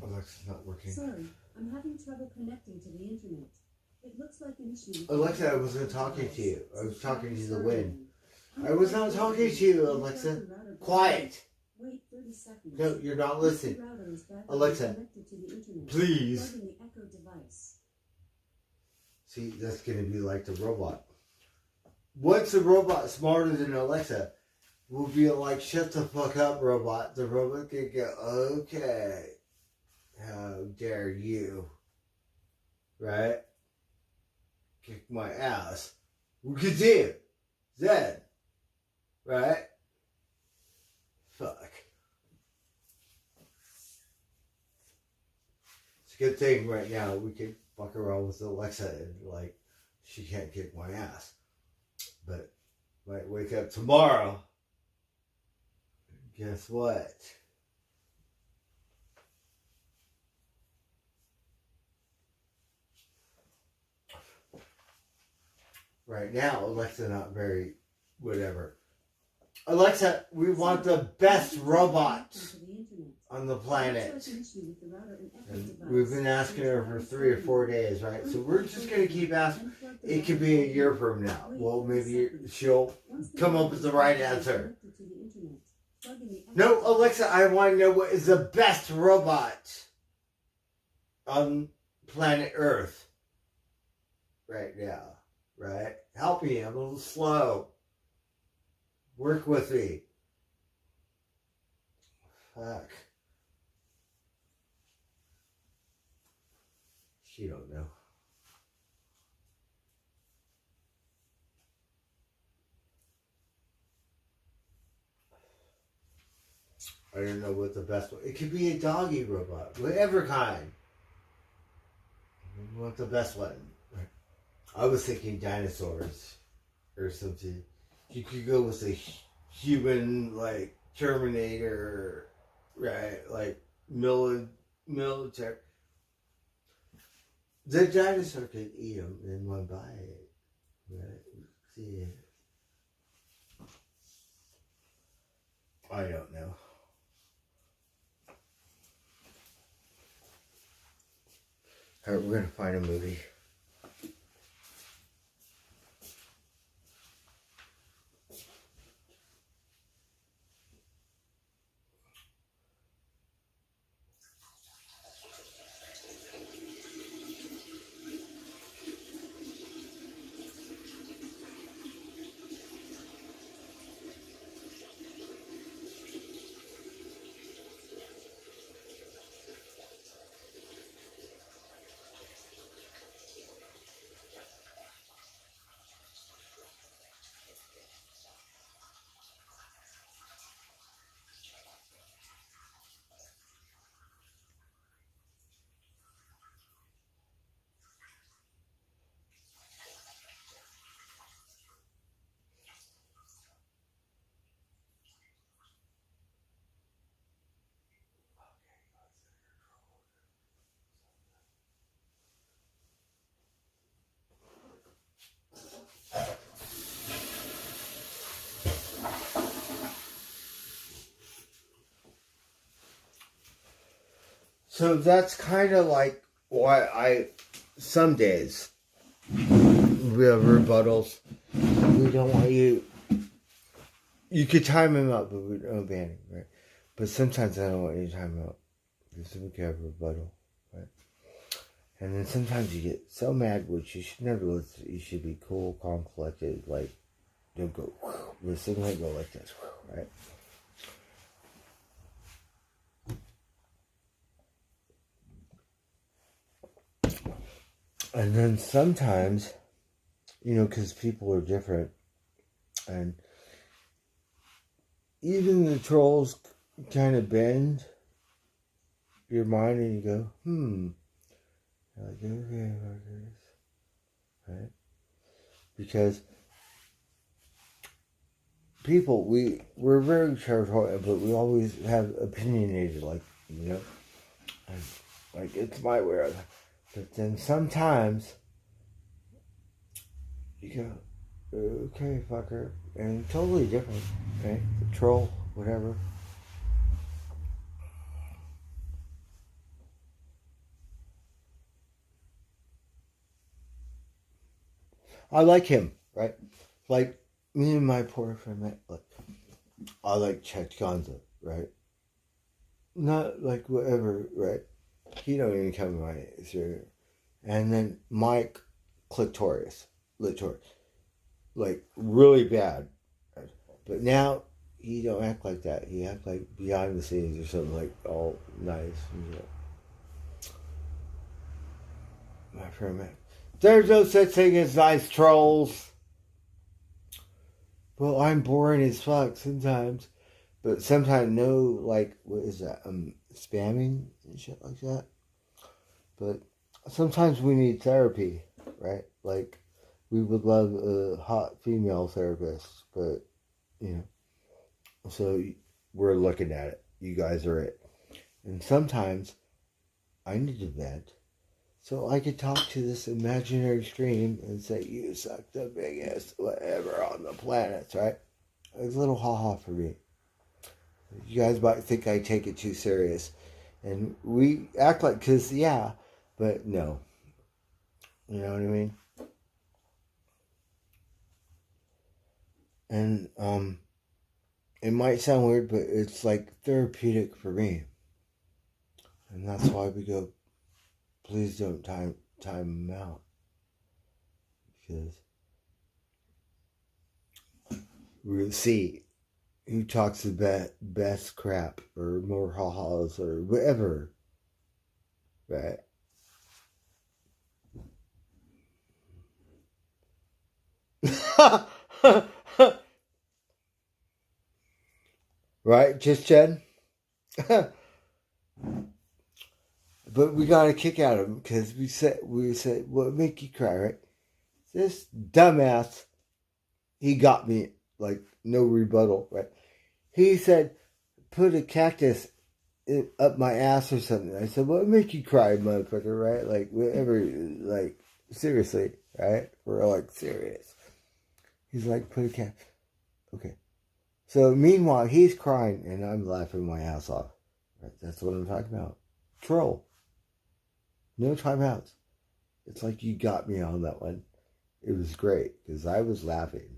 Alexa's not working. Sorry, I'm having trouble connecting to the internet. It looks like an issue. Alexa, I wasn't talking to you. I was talking to the wind. I was not talking to you, Alexa. Quiet. Wait 30 seconds. No, you're not listening. Alexa, please. Plugging the Echo device. See, that's going to be like the robot. Once the robot smarter than Alexa, we'll be like, shut the fuck up, robot. The robot can go, okay. How dare you? Right? Kick my ass. We can see it. Zed. Right? Fuck. It's a good thing right now we can fuck around with Alexa and like she can't kick my ass. But might wake up tomorrow. Guess what? Right now, Alexa not very whatever. Alexa, we want the best robot on the planet. And we've been asking her for 3 or 4 days, right? So we're just going to keep asking. It could be a year from now. Well, maybe she'll come up with the right answer. No, Alexa, I want to know what is the best robot on planet Earth right now, right? Help me, I'm a little slow. Work with me. Fuck. She don't know. I don't know what the best one. It could be a doggy robot, whatever kind. We want the best one. I was thinking dinosaurs or something. You could go with a human, like Terminator, right? Like military. The dinosaur could eat them in one bite, right? See. I don't know. All right, we're gonna find a movie. So that's kind of like why some days we have rebuttals. We don't want you. You could time him out, but we don't ban him, right? But sometimes I don't want you to time him out because we can have a rebuttal, right? And then sometimes you get so mad, which you should never listen. You should be cool, calm, collected. Like, don't go. The signal go like this, right? And then sometimes, because people are different, and even the trolls kind of bend your mind, and you go, You're like, okay, right? Because people, we're very territorial, but we always have opinionated, and like it's my way. But then sometimes you go, okay, fucker, and totally different, right? The troll, whatever. I like him, right? Like, me and my poor friend, I like Chet Gonza, right? Not like whatever, right? He don't even come to my area. And then Mike Clitoris, like really bad. But now he don't act like that. He act like behind the scenes or something, like all nice. My friend, man. There's no such thing as nice trolls. Well, I'm boring as fuck sometimes. But sometimes what is that? Spamming and shit like that. But sometimes we need therapy, right? Like, we would love a hot female therapist, but, so we're looking at it. You guys are it. And sometimes I need to vent. So I could talk to this imaginary stream and say, you suck the biggest whatever on the planet, right? It's a little ha-ha for me. You guys might think I take it too serious. And we act like, but no. You know what I mean? And, it might sound weird, but it's like therapeutic for me. And that's why we go, please don't time them out. Because we're going to see who talks the best crap or more ha-has or whatever. Right? Right, just Jen? But we got a kick out of him because we said, what make you cry, right? This dumbass, he got me, like, no rebuttal, right? He said, put a cactus up my ass or something. I said, what make you cry, motherfucker, right? Like, whatever, like, seriously, right? We're like, serious. He's like, put a cactus. Okay. So, meanwhile, he's crying and I'm laughing my ass off. Right? That's what I'm talking about. Troll. No timeouts. It's like you got me on that one. It was great because I was laughing.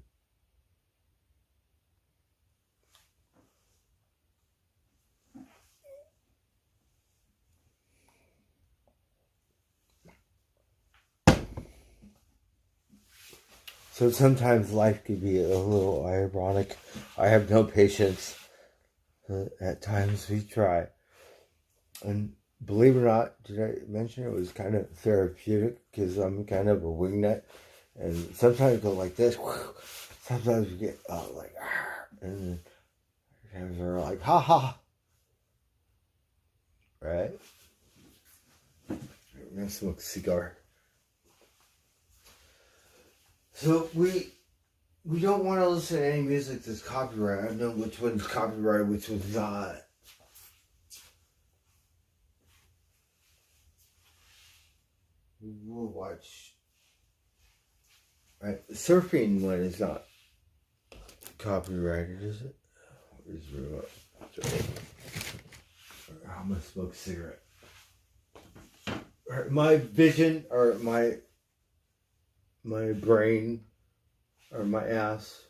So sometimes life can be a little ironic. I have no patience. But at times we try. And believe it or not, did I mention it was kind of therapeutic because I'm kind of a wingnut. And sometimes I go like this. Sometimes we get like, and sometimes we're like, ha ha. Right? I'm going to smoke a cigar. So we don't want to listen to any music that's copyrighted. I know which one's copyrighted, which one's not. We'll watch. Right, the surfing one is not copyrighted, is it? Where's remote? I'm gonna smoke a cigarette. my vision or my brain or my ass.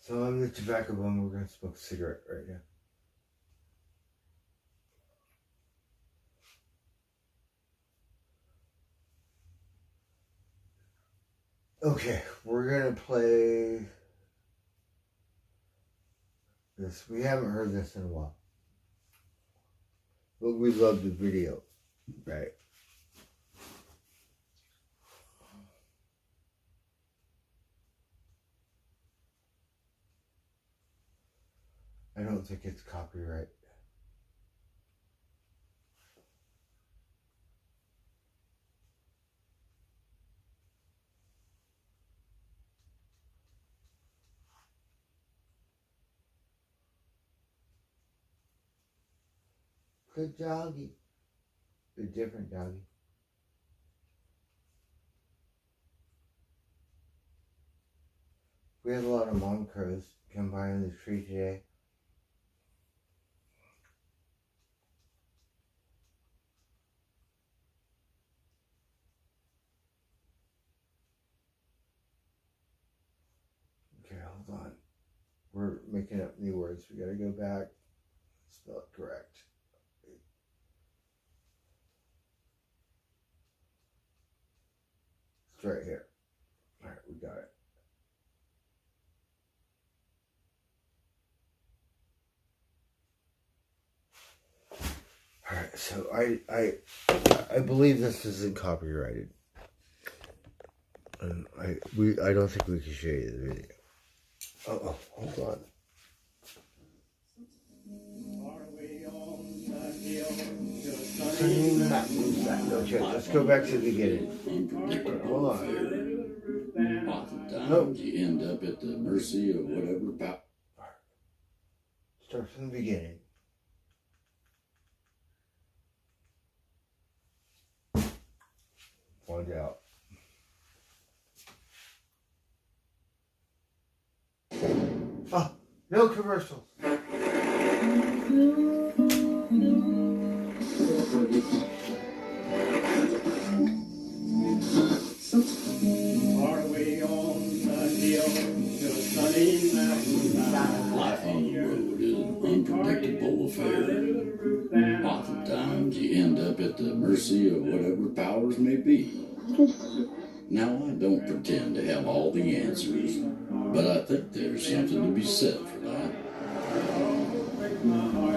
So I'm the tobacco bum. We're gonna smoke a cigarette right now. Okay, we're gonna play this. We haven't heard this in a while, but we love the video, right? I don't think it's copyright. Good doggy. A different doggy. We had a lot of mom crows come by on the tree today. Okay, hold on. We're making up new words. We gotta go back. Spell it correct. It's right here. Alright, we got it. Alright, so I believe this isn't copyrighted. And I don't think we can show you the video. Oh, hold on. No, check. Let's go back to the beginning. Hold on. Oftentimes you end up at the mercy of whatever power. Start from the beginning. Find out. Oh, no commercials. Life on the road is an unpredictable affair. Oftentimes you end up at the mercy of whatever powers may be. Now, I don't pretend to have all the answers, but I think there's something to be said for that.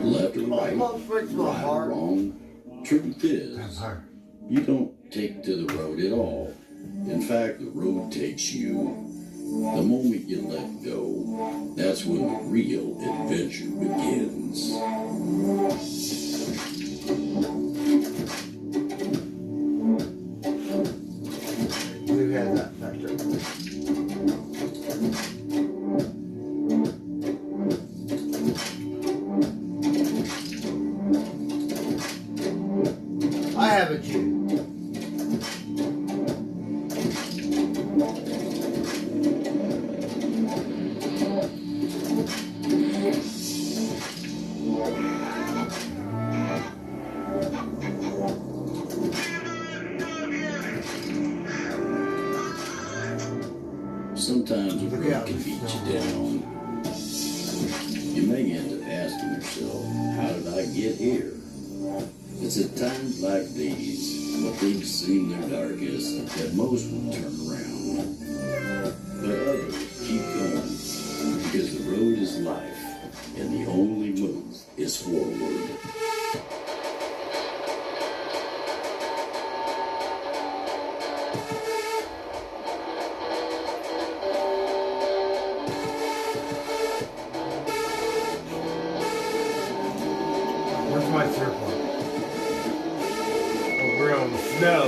Left or right, right or wrong, truth is, you don't take to the road at all. In fact, the road takes you. The moment you let go, that's when the real adventure begins. We've had that factor. I have a Jew. Sometimes the road can beat you down. You may end up asking yourself, how did I get here? It's at times like these, when things seem their darkest, that most will turn around. But others keep going, because the road is life, and the only move is forward. Where's my third one? Oh, we're on the snow.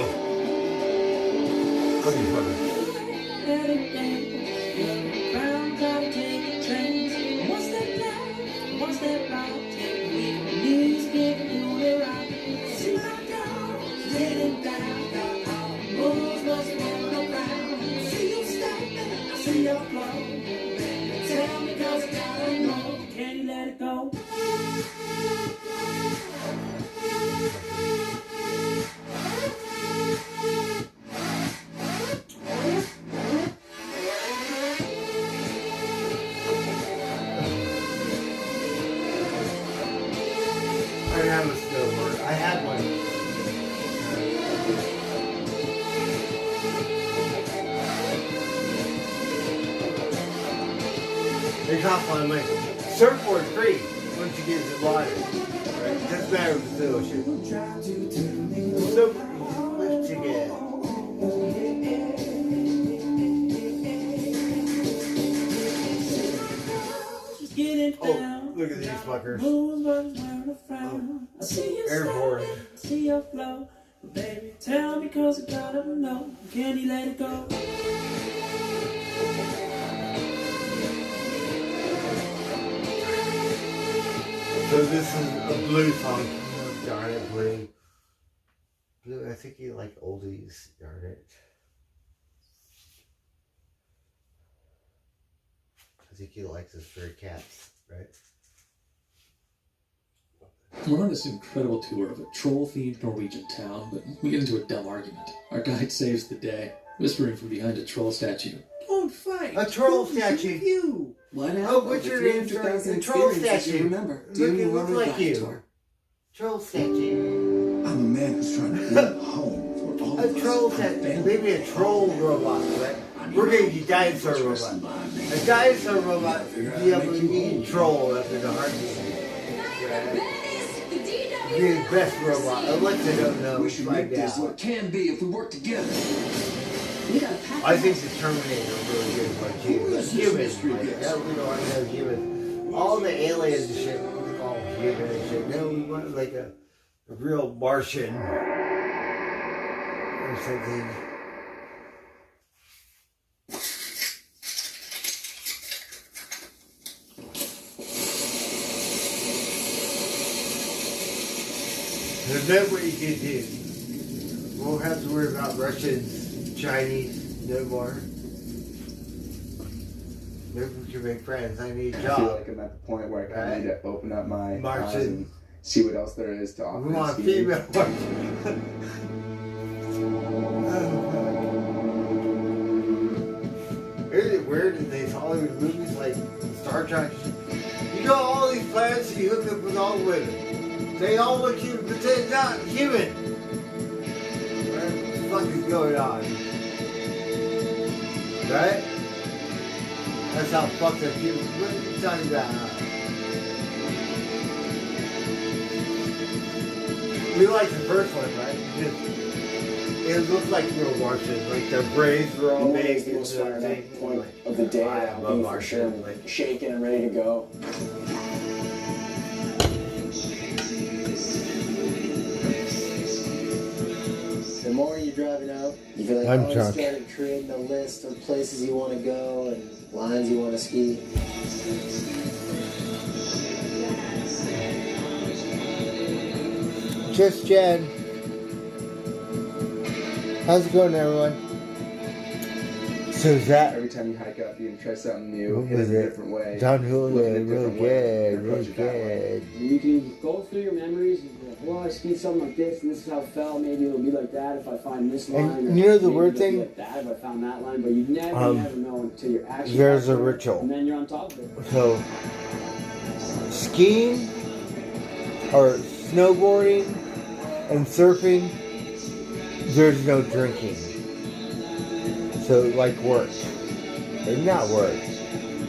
What are you talking? They cost a lot of money. Surfboard's free once you get in the water. Right? Doesn't matter if it's the ocean. So, lift you get. Oh, look at these fuckers. Airborne. See your flow, baby. Tell me 'cause I gotta know. Can you let it go? So this is a blue song. Oh, darn it, Blue. Blue, I think you like oldies, darn it. I think he likes his furry cats, right? We're on this incredible tour of a troll-themed Norwegian town, but we get into a dumb argument. Our guide saves the day, whispering from behind a troll statue. Don't fight! A troll statue. You! What Oh, what's your name? The troll statue. Remember? Look like you. Troll statue. I'm a man who's trying to build a home for all of us. A troll statue. Maybe a troll robot, right? We're going to be dinosaur robot. A dinosaur robot would be able to eat a troll up in the heartbeat. Be the best robot. Alexa don't know. We should make this what can be if we work together. I think the Terminator is really good one too. But humans, like, no, we don't want to know humans. All the aliens and shit, all human and shit. No, we want like a real Martian or something. And then what you can do, we won't have to worry about Russians, Chinese, no more. Maybe we can make friends. I need a I job. feel like I'm at the point where I kind of need to open up my eyes and see what else there is to offer. We want skiing. female Martian. Isn't it weird in these Hollywood movies like Star Trek? You go to all these planets and you hook up with all the women. They all look human, but they're not human. What the fuck is going on? Right? That's how fucked up human. What are you talking about? We like the first one, right? It looked like real Martians. Like their braids were all big. The most fired up point of the day. I love for sure. Martian. Like, Shaking and ready to go. The more you're driving out, you feel like I'm you drunk. started creating a list of places you want to go and lines you want to ski. Just Jen. How's it going, everyone? So is that Every time you hike up, you can try something new, What hit was it a it? different way. Don look Julio? at it a Really different way, good, and approach really it that way. good. You can go through your memories and be like, well, I skied something like this and this is how it felt. Maybe it'll be like that if I find this line. And or you know the maybe weird it'll be thing? like that if I found that line. But you never know until you're actually There's out a there, ritual. And then you're on top of it. So, skiing or snowboarding and surfing, there's no drinking. So, like work. Or not work,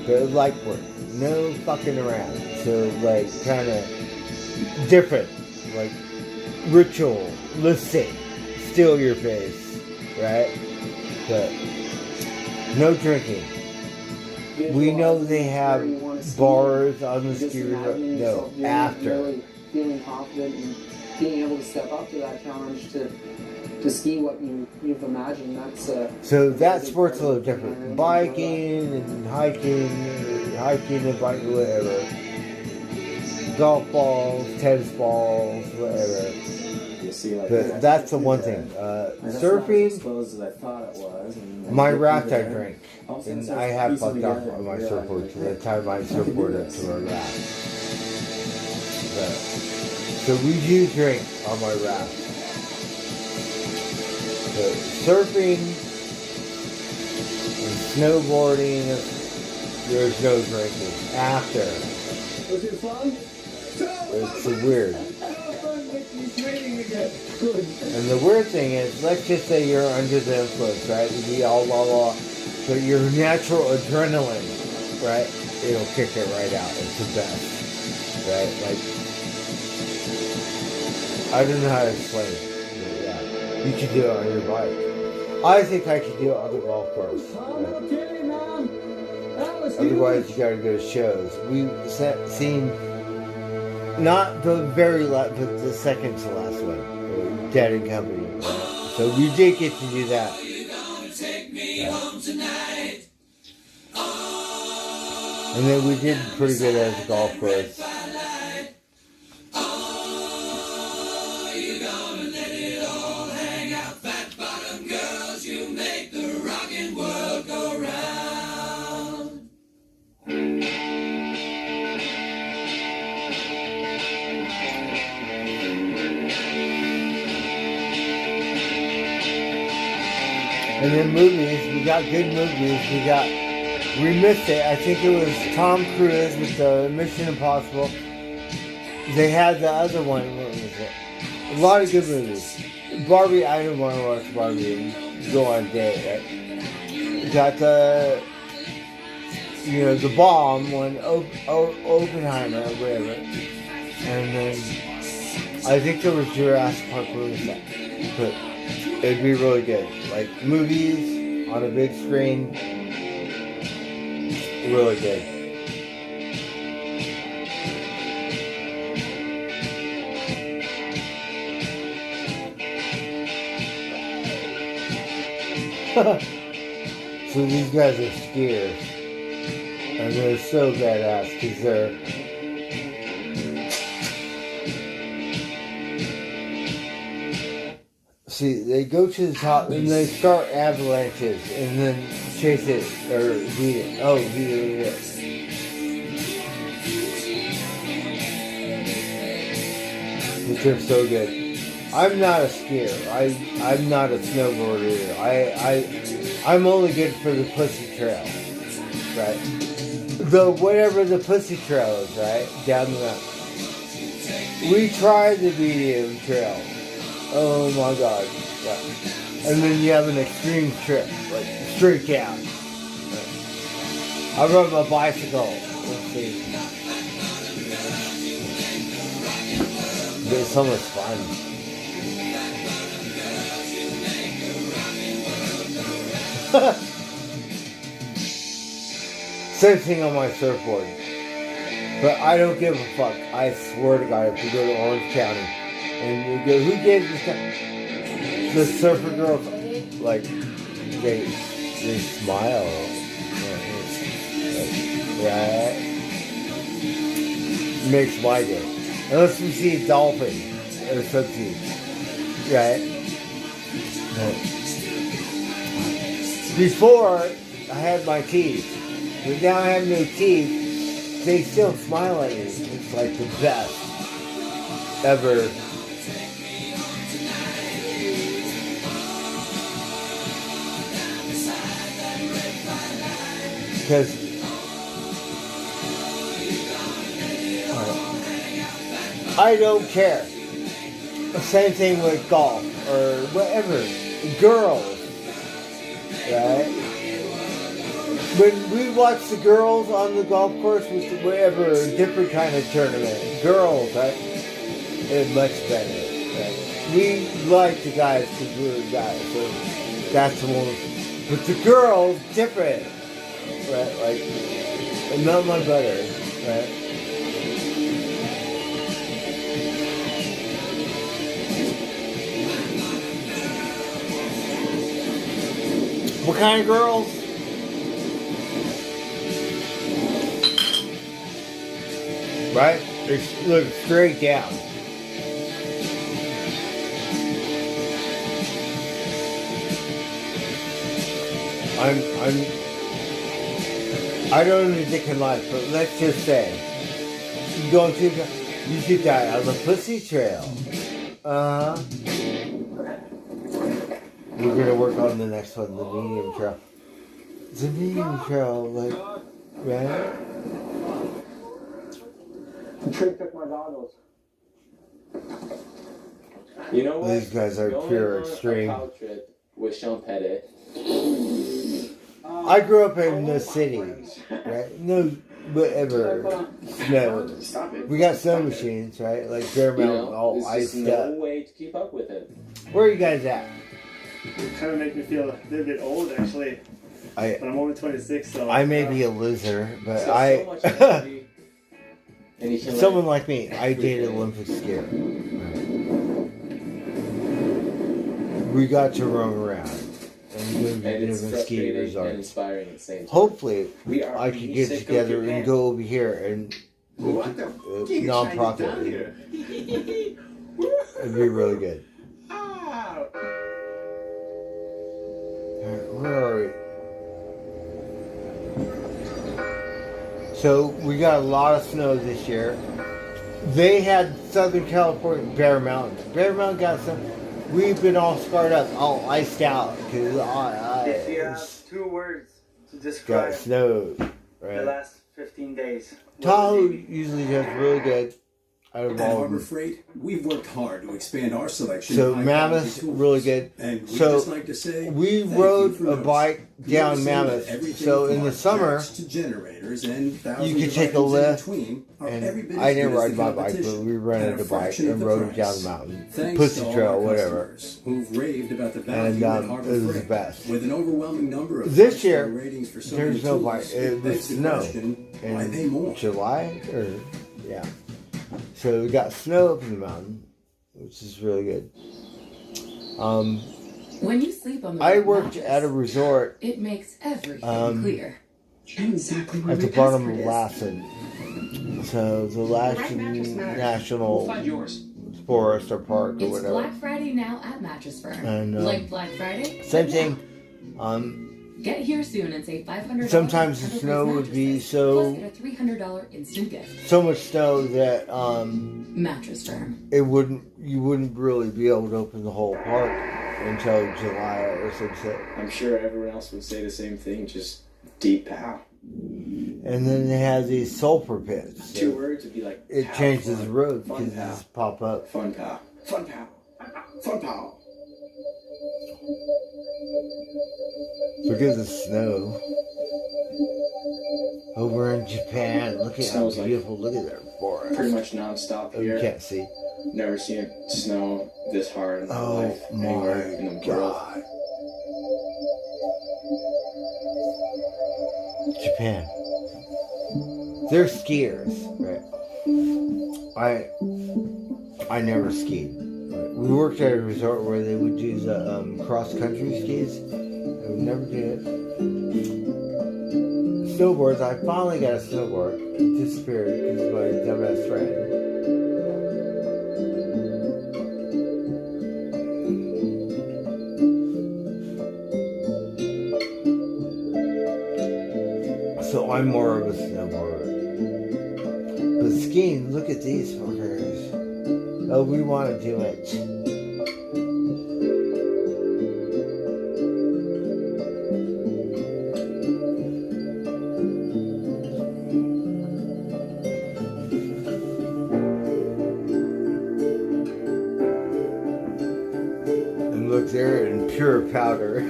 but like work. No fucking around. So, like, kind of different. Like, ritualistic. Still your face, right? But no drinking. We know they have Where you wanna ski, bars on the just ski resort. imagining No, yourself really, after. really feeling confident and being able to step up to that challenge to ski what you've imagined. So that sport's a little different. Biking and hiking and biking, whatever. Golf balls, tennis balls, whatever. You see, like, But that's the one thing. Surfing, Close as I thought it was. And my get raft through I there. drink. All of a And sudden I it have starts fucked piecing off together, on my and you're surfboard like, to the time my surfboard up to my raft. So we do drink on my raft. So surfing and snowboarding, there's no drinking. After. Was it fun? It's weird. And the weird thing is, let's just say you're under the influence, right? You be all blah blah, but your natural adrenaline, right, it'll kick it right out. It's the best, right? Like, I don't know how to explain it. But yeah, you can do it on your bike. I think I could do it on the golf course. Right? Otherwise, you gotta go to shows. We've seen not the very last, but the second to last one, Dead and Company. Right? So we did get to do that. And then we did pretty good at the golf course. And then movies, we got good movies. We missed it. I think it was Tom Cruise with the Mission Impossible. They had the other one. What was it? A lot of good movies. Barbie, I didn't want to watch Barbie and go on a date, right? Got the, the bomb one, Oppenheimer, or whatever. And then I think there was Jurassic Park movie. But it'd be really good. Like movies on a big screen. Really good. So these guys are skiers. And they're so badass because they're see, they go to the top and they start avalanches and then chase it or beat it. Oh, beat it. But they're so good. I'm not a skier. I'm not a snowboarder either. I'm only good for the Pussy Trail, right? Whatever the Pussy Trail is, right? Down the mountain. We tried the medium trail. Oh my God. Yeah. And then you have an extreme trip, like straight down. I rode my bicycle. Let's see. It's so much fun. Same thing on my surfboard. But I don't give a fuck. I swear to God, if we go to Orange County and you go, who gave this guy? The surfer girls, like, they smile. Right? Makes my day. Unless we see a dolphin or something. Right? Before, I had my teeth. But now I have no teeth. They still smile at me. It's like the best ever. Because I don't care. Same thing with golf or whatever. Girls, right? When we watch the girls on the golf course with whatever different kind of tournament, girls, right? It's much better. Right? We like the guys because we're guys, so that's the one. But the girls, different, right? Like, melt my butter, right? What kind of girls? Right? They look straight down. I don't even think in life, but let's just say you go to you should die on the Pussy Trail. We're gonna work on the next one, the medium trail. The medium trail, like, right? Trick took my goggles. You know what? These guys are pure extreme. With Sean Pettit. I grew up in the city, right? No, whatever snow. We got snow machines, right? Like Bear Mountain, all iced up. No way to keep up with it. Where are you guys at? It kind of makes me feel a little bit old, actually. But I'm only 26, so... I may be a loser, but someone like me, I dated Olympic skier. We got to roam around and go to different ski resorts. Inspiring at the same time. Hopefully, I could get together and go over here and non-profit. It'd be really good. Alright, where are we? So we got a lot of snow this year. They had Southern California, Bear Mountain. Bear Mountain got some. We've been all scarred up, all iced out. Cause if you have 2 words to describe got snow, right? the last 15 days. Tahoe usually does really good. At Harbor Freight, we've worked hard to expand our selection. So of Mammoth, really good. And we'd so just like to say we rode a bike down Mammoth. So in the summer, to generators and you could take a lift. And I didn't ride my bike, but we rented a bike and rode down the mountain, Pussy Trail, whatever. Who've raved about the value And at Harbor it was the Freight. best. With an overwhelming number of This year, ratings for so there's many no tools, bike. It was begs the snow question, why pay more? in July, or yeah. So we got snow up in the mountain, which is really good. When you sleep on the I right worked mattress, at a resort. it makes everything clear. Exactly where At the my bottom of passport is. Lassen. So the Lassen National We'll find yours. Forest or Park or It's whatever. Black Friday now at Mattress Firm. And, like Black Friday? Same thing. Get here soon and save $500. Sometimes the snow would be so Plus get a $300 instant gift. so much snow that Mattress Firm. you wouldn't really be able to open the whole park until July or some shit. I'm sure everyone else would say the same thing, just deep pow. And then they have these sulfur pits. 2 words would be like It pow, changes fun, the road fun because it pow. just pop up. Fun pow. Fun pow. Fun pow. Look at the snow. Over in Japan, look at how Snow's like beautiful. Look at their forest. Pretty much non-stop Oh, here. you can't see. Never seen it snow this hard in my Oh life anywhere in the my world. god. Japan. They're skiers, right? I never skied. Right? We worked at a resort where they would do the cross-country skis. I would never do it. Snowboards, I finally got a snowboard. It disappeared because of my dumbass friend. So I'm more of a snowboarder. But skiing, look at these fuckers. Oh, we want to do it. And look, they're in pure powder.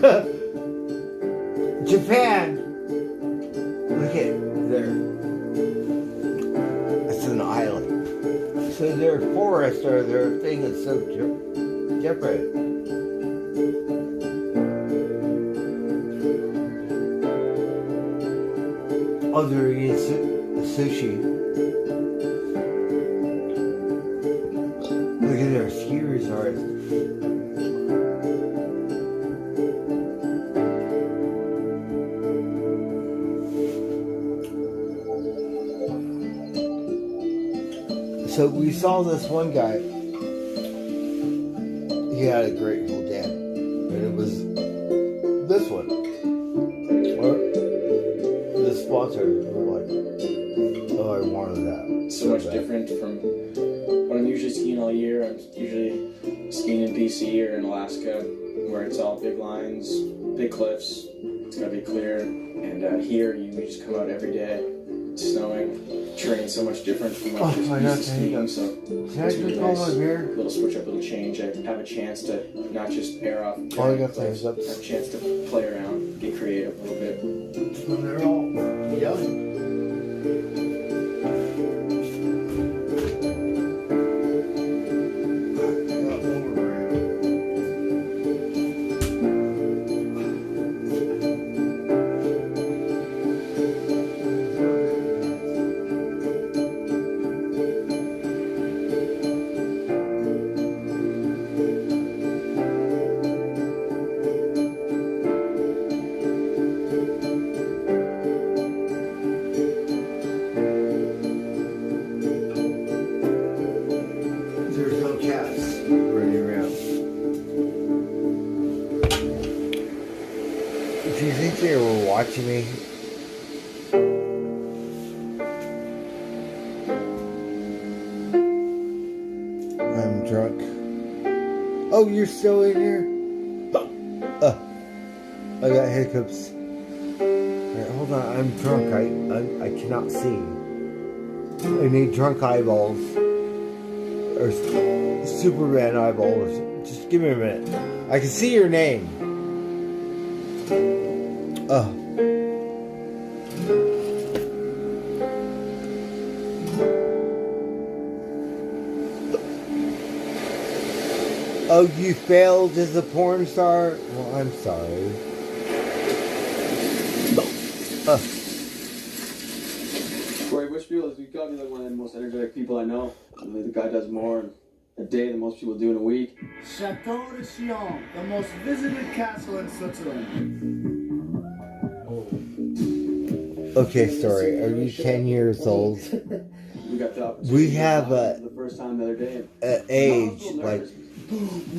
Japan! Look at there. It's an island. So their forests are their thing that's so different. Oh, they're eating sushi. Look at their ski resorts. So we saw this one guy. He had a Grateful Dead, and it was this one. Or the sponsors were like, "Oh, I wanted that." So much different from what I'm usually skiing all year. I'm usually skiing in BC or in Alaska, where it's all big lines, big cliffs. It's gotta be clear. And here, we just come out every day. It's snowing. terrain's so much different from what Oh, you're used to skiing. So can I drink all my beer? little switch up, little change. I have a chance to not just air off. All I got thumbs have ups. a chance to play around, get creative a little bit. When they're all young. There's no cats running around. Do you think they were watching me? I'm drunk. Oh, you're still in here? I got hiccups. Alright, hold on. I'm drunk. I cannot see. I need drunk eyeballs. Or Superman eyeballs. Just give me a minute. I can see your name. Oh, you failed as a porn star? Well, I'm sorry. Corey Bushfield, you got me like one of the most energetic people I know. I mean, the guy does more in a day than most people do in a week. Chateau de Chillon, the most visited castle in Switzerland. Okay, story. Are you 10 years old? We got the opportunity. We have for the first time the other day. age, like,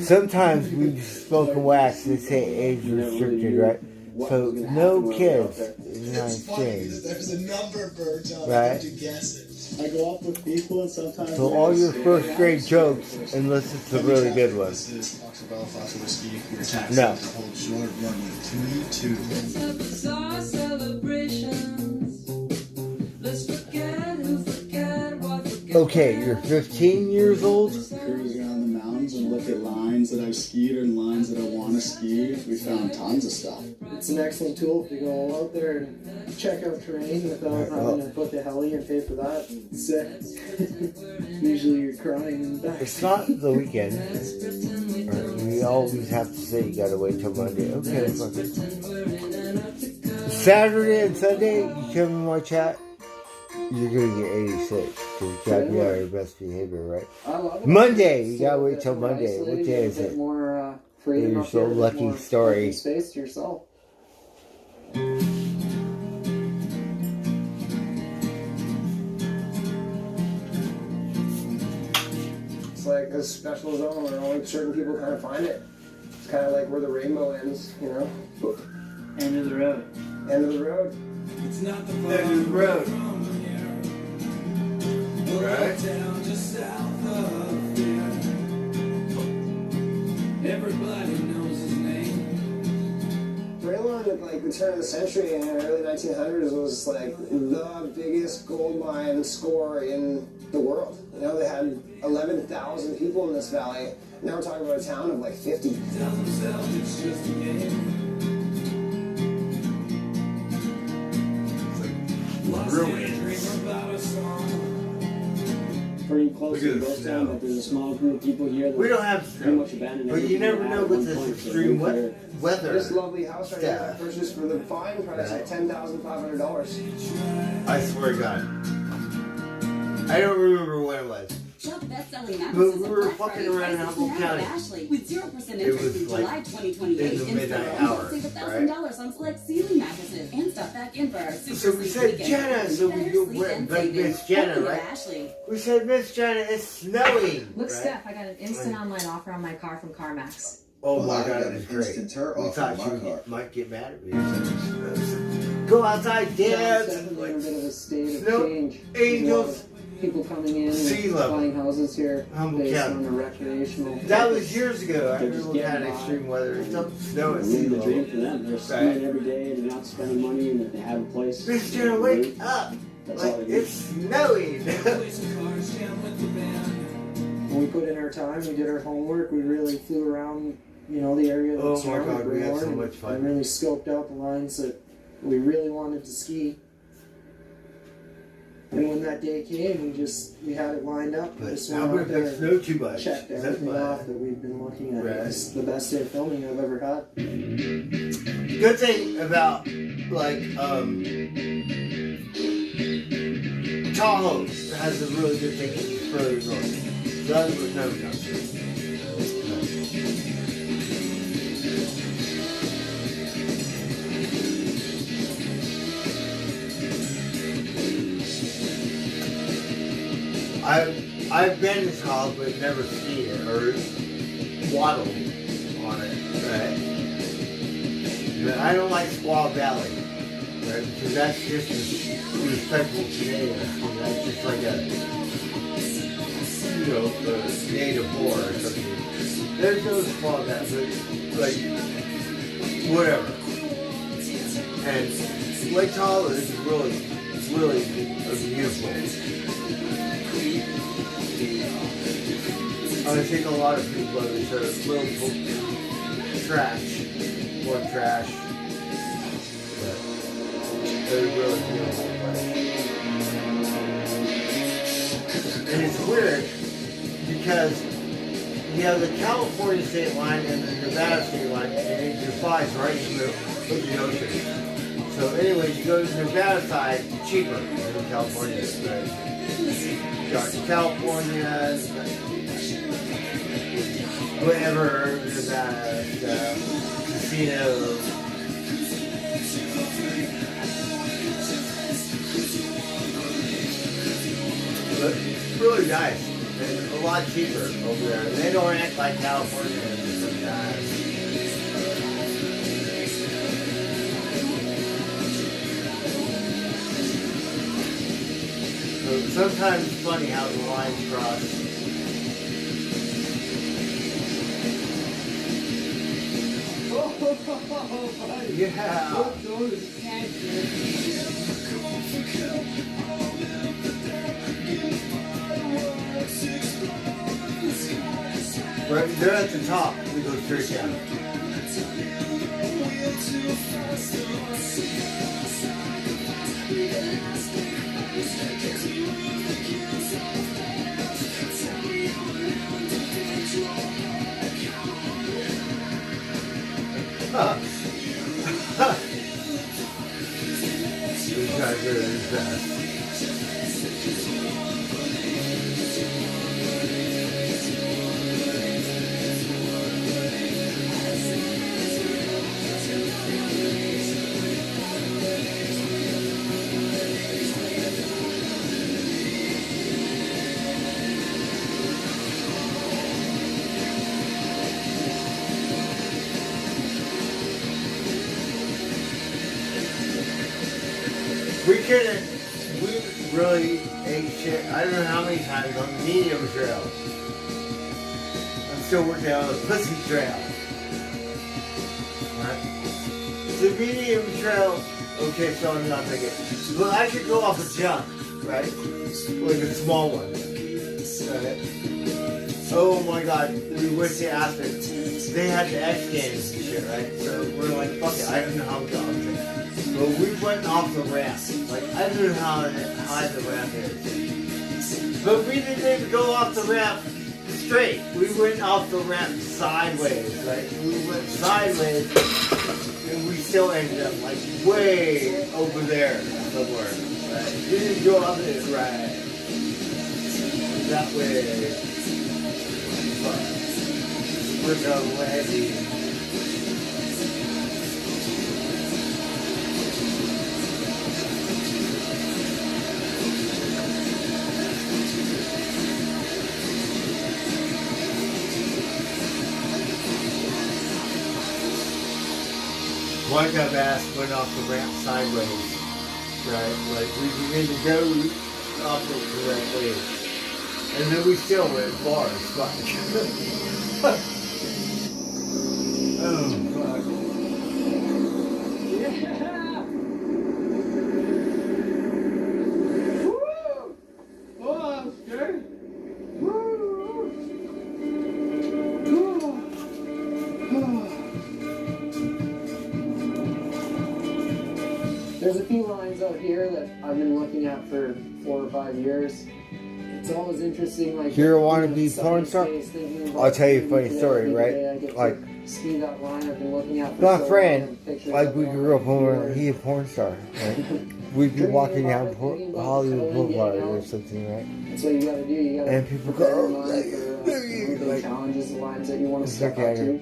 sometimes we smoke a wax, they say age restricted, right? So, no kids in the United States. There's a number of birds out Right. there to guess it. I go off with people and sometimes... So all your first grade jokes, unless it's a really good one. This is Oxabella Fossil Whiskey. Your taxes No. hold short run with 3-2. Okay, you're 15 years old? Cruise around the mountains and look at lines that I've skied and lines that I want to ski. We found tons of stuff. It's an excellent tool to go out there and check out terrain without having to put the heli and pay for that. Sick. Usually you're crying in the back. It's not the weekend. We always have to say you gotta wait till Monday. Okay, fuck it. Saturday and Sunday, you come in my chat, you're gonna get 86. So you gotta be on your best behavior, right? Monday, you gotta wait till Monday. What day is it? More freedom. You're so lucky, story. Space to yourself. It's like a special zone where only certain people kind of find it. It's kind of like where the rainbow ends, you know? End of the road. End of the road. It's not the End of the road. Right? Just south of here. Everybody knows his name. Railroad at like the turn of the century in the early 1900s was like the biggest gold mine score in the world. You know, they had 11,000 people in this valley. Now we're talking about a town of like 50. Tell themselves it's just a game. Pretty close to the ghost town, but there's a small group of people here that We don't have pretty much abandoned but you never know with this extreme weather. This lovely house right here I purchased for the fine price of $10,500. I swear to God. I don't remember what it was. Shop best-selling But mattresses we at were Black fucking Friday around in prices Humboldt now at County. Ashley with 0% It interest was through like July 2028. in the midnight hour, Save $1,000 on select ceiling mattresses and stuff back in for our super So we sleep said weekend. Jenna, so we Better go sleep with and like savings. Miss Jenna, Only at right? Ashley. We said, Miss Jenna, it's snowing. Look, right? Steph, I got an instant online offer on my car from CarMax. Oh Well, my I God, got it was an great. instant turn We off thought on she my would car. might get mad at me. Go outside, Yeah, dance. it's definitely in a bit of a state of Snow change. angels. People coming in Sea and level. buying houses here Humboldt based County. on a recreational. That was years ago. I They're remember just we had getting by. extreme weather. It doesn't snow at sea Living the level. dream for them. They're Right. skiing every day and they're not spending money and they have a place. Miss Jenna, wake up. That's all Like, they need. it's snowy. When we put in our time, we did our homework, we really flew around, you know, the area that Oh my surrounded God, we had so Greyhorn much fun. and really scoped out the lines that we really wanted to ski. And when that day came, we had it lined up. But Just how went about out there that snow too much? checked Is that everything bad? off that we've been looking at. Right. It's the best day of filming I've ever had. Good thing about like Tahoe has a really good thing further north. So that's what no. I've been to Tahoe but never skied it or waddled on it, right? But I don't like Squaw Valley, right? Because that's just a respectable Canadian. That's just like a, you know, a native whore or something. There's no Squaw Valley, but like, whatever. And Lake Tahoe is really, really beautiful. I think a lot of people are sort of little trash, more trash, but they're really beautiful place. And it's weird because you have the California state line and the Nevada state line, and it divides right in the middle of the ocean. So anyway, you go to the Nevada side, cheaper than California, right? You got California, whatever, the casino. But really nice and a lot cheaper over there. They don't act like California sometimes. So sometimes it's funny how the lines cross. Yeah. Right, they're at the top. We go straight down. These guys are the best. We really ate shit, I don't know how many times on the medium trail. I'm still working on the pussy trail. Right? The medium trail, okay, so I'm not thinking. But I could go off a jump, right? Like a small one. Right? Oh my god, we went to Aspen. They had the X Games and shit, right? So we're like, fuck it, I don't know how to go. But we went off the ramp. Like, I don't know how high the ramp is. But we didn't even go off the ramp straight. We went off the ramp sideways, right? We went sideways, and we still ended up, like, way over there somewhere, right? We didn't go up it right. That way. We're going heavy. One time ass went off the ramp sideways, right? Like we didn't go off the correct way. And then we still went far as fuck. Oh fuck. Yeah! Woo! that for 4 or 5 years. It's always interesting. Like, You're a wannabe porn star? I'll tell you a funny story, right? Like, ski that line I've been looking at for my so friend, long, like we grew up over, he a porn star, right? We'd be walking down Hollywood Boulevard or something, right? That's what you gotta do. You gotta and people go, oh, like challenges, the lines that you want to step up to.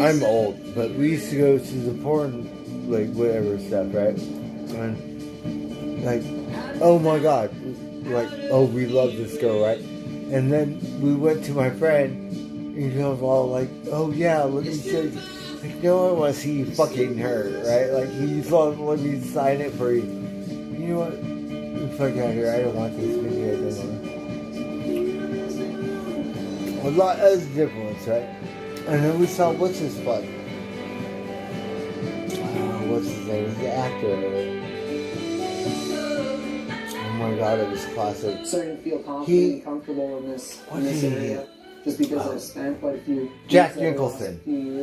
I'm old, but we used to go to the porn, like whatever stuff, right? And like, oh my god, like, oh, we love this girl, right? And then we went to my friend. And he was all like, oh yeah, let me show you. Like, no, I want to see you fucking her, right? Like, he thought, let me sign it for you. You know what? Get the fuck out of here. I don't want this video anymore. A lot of difference, right? And then we saw, what's his fuck? What's his name? He's the actor. Oh my god, it was classic. Starting to feel confident and comfortable in this area. Just because I've spent quite a few Jack Nicholson.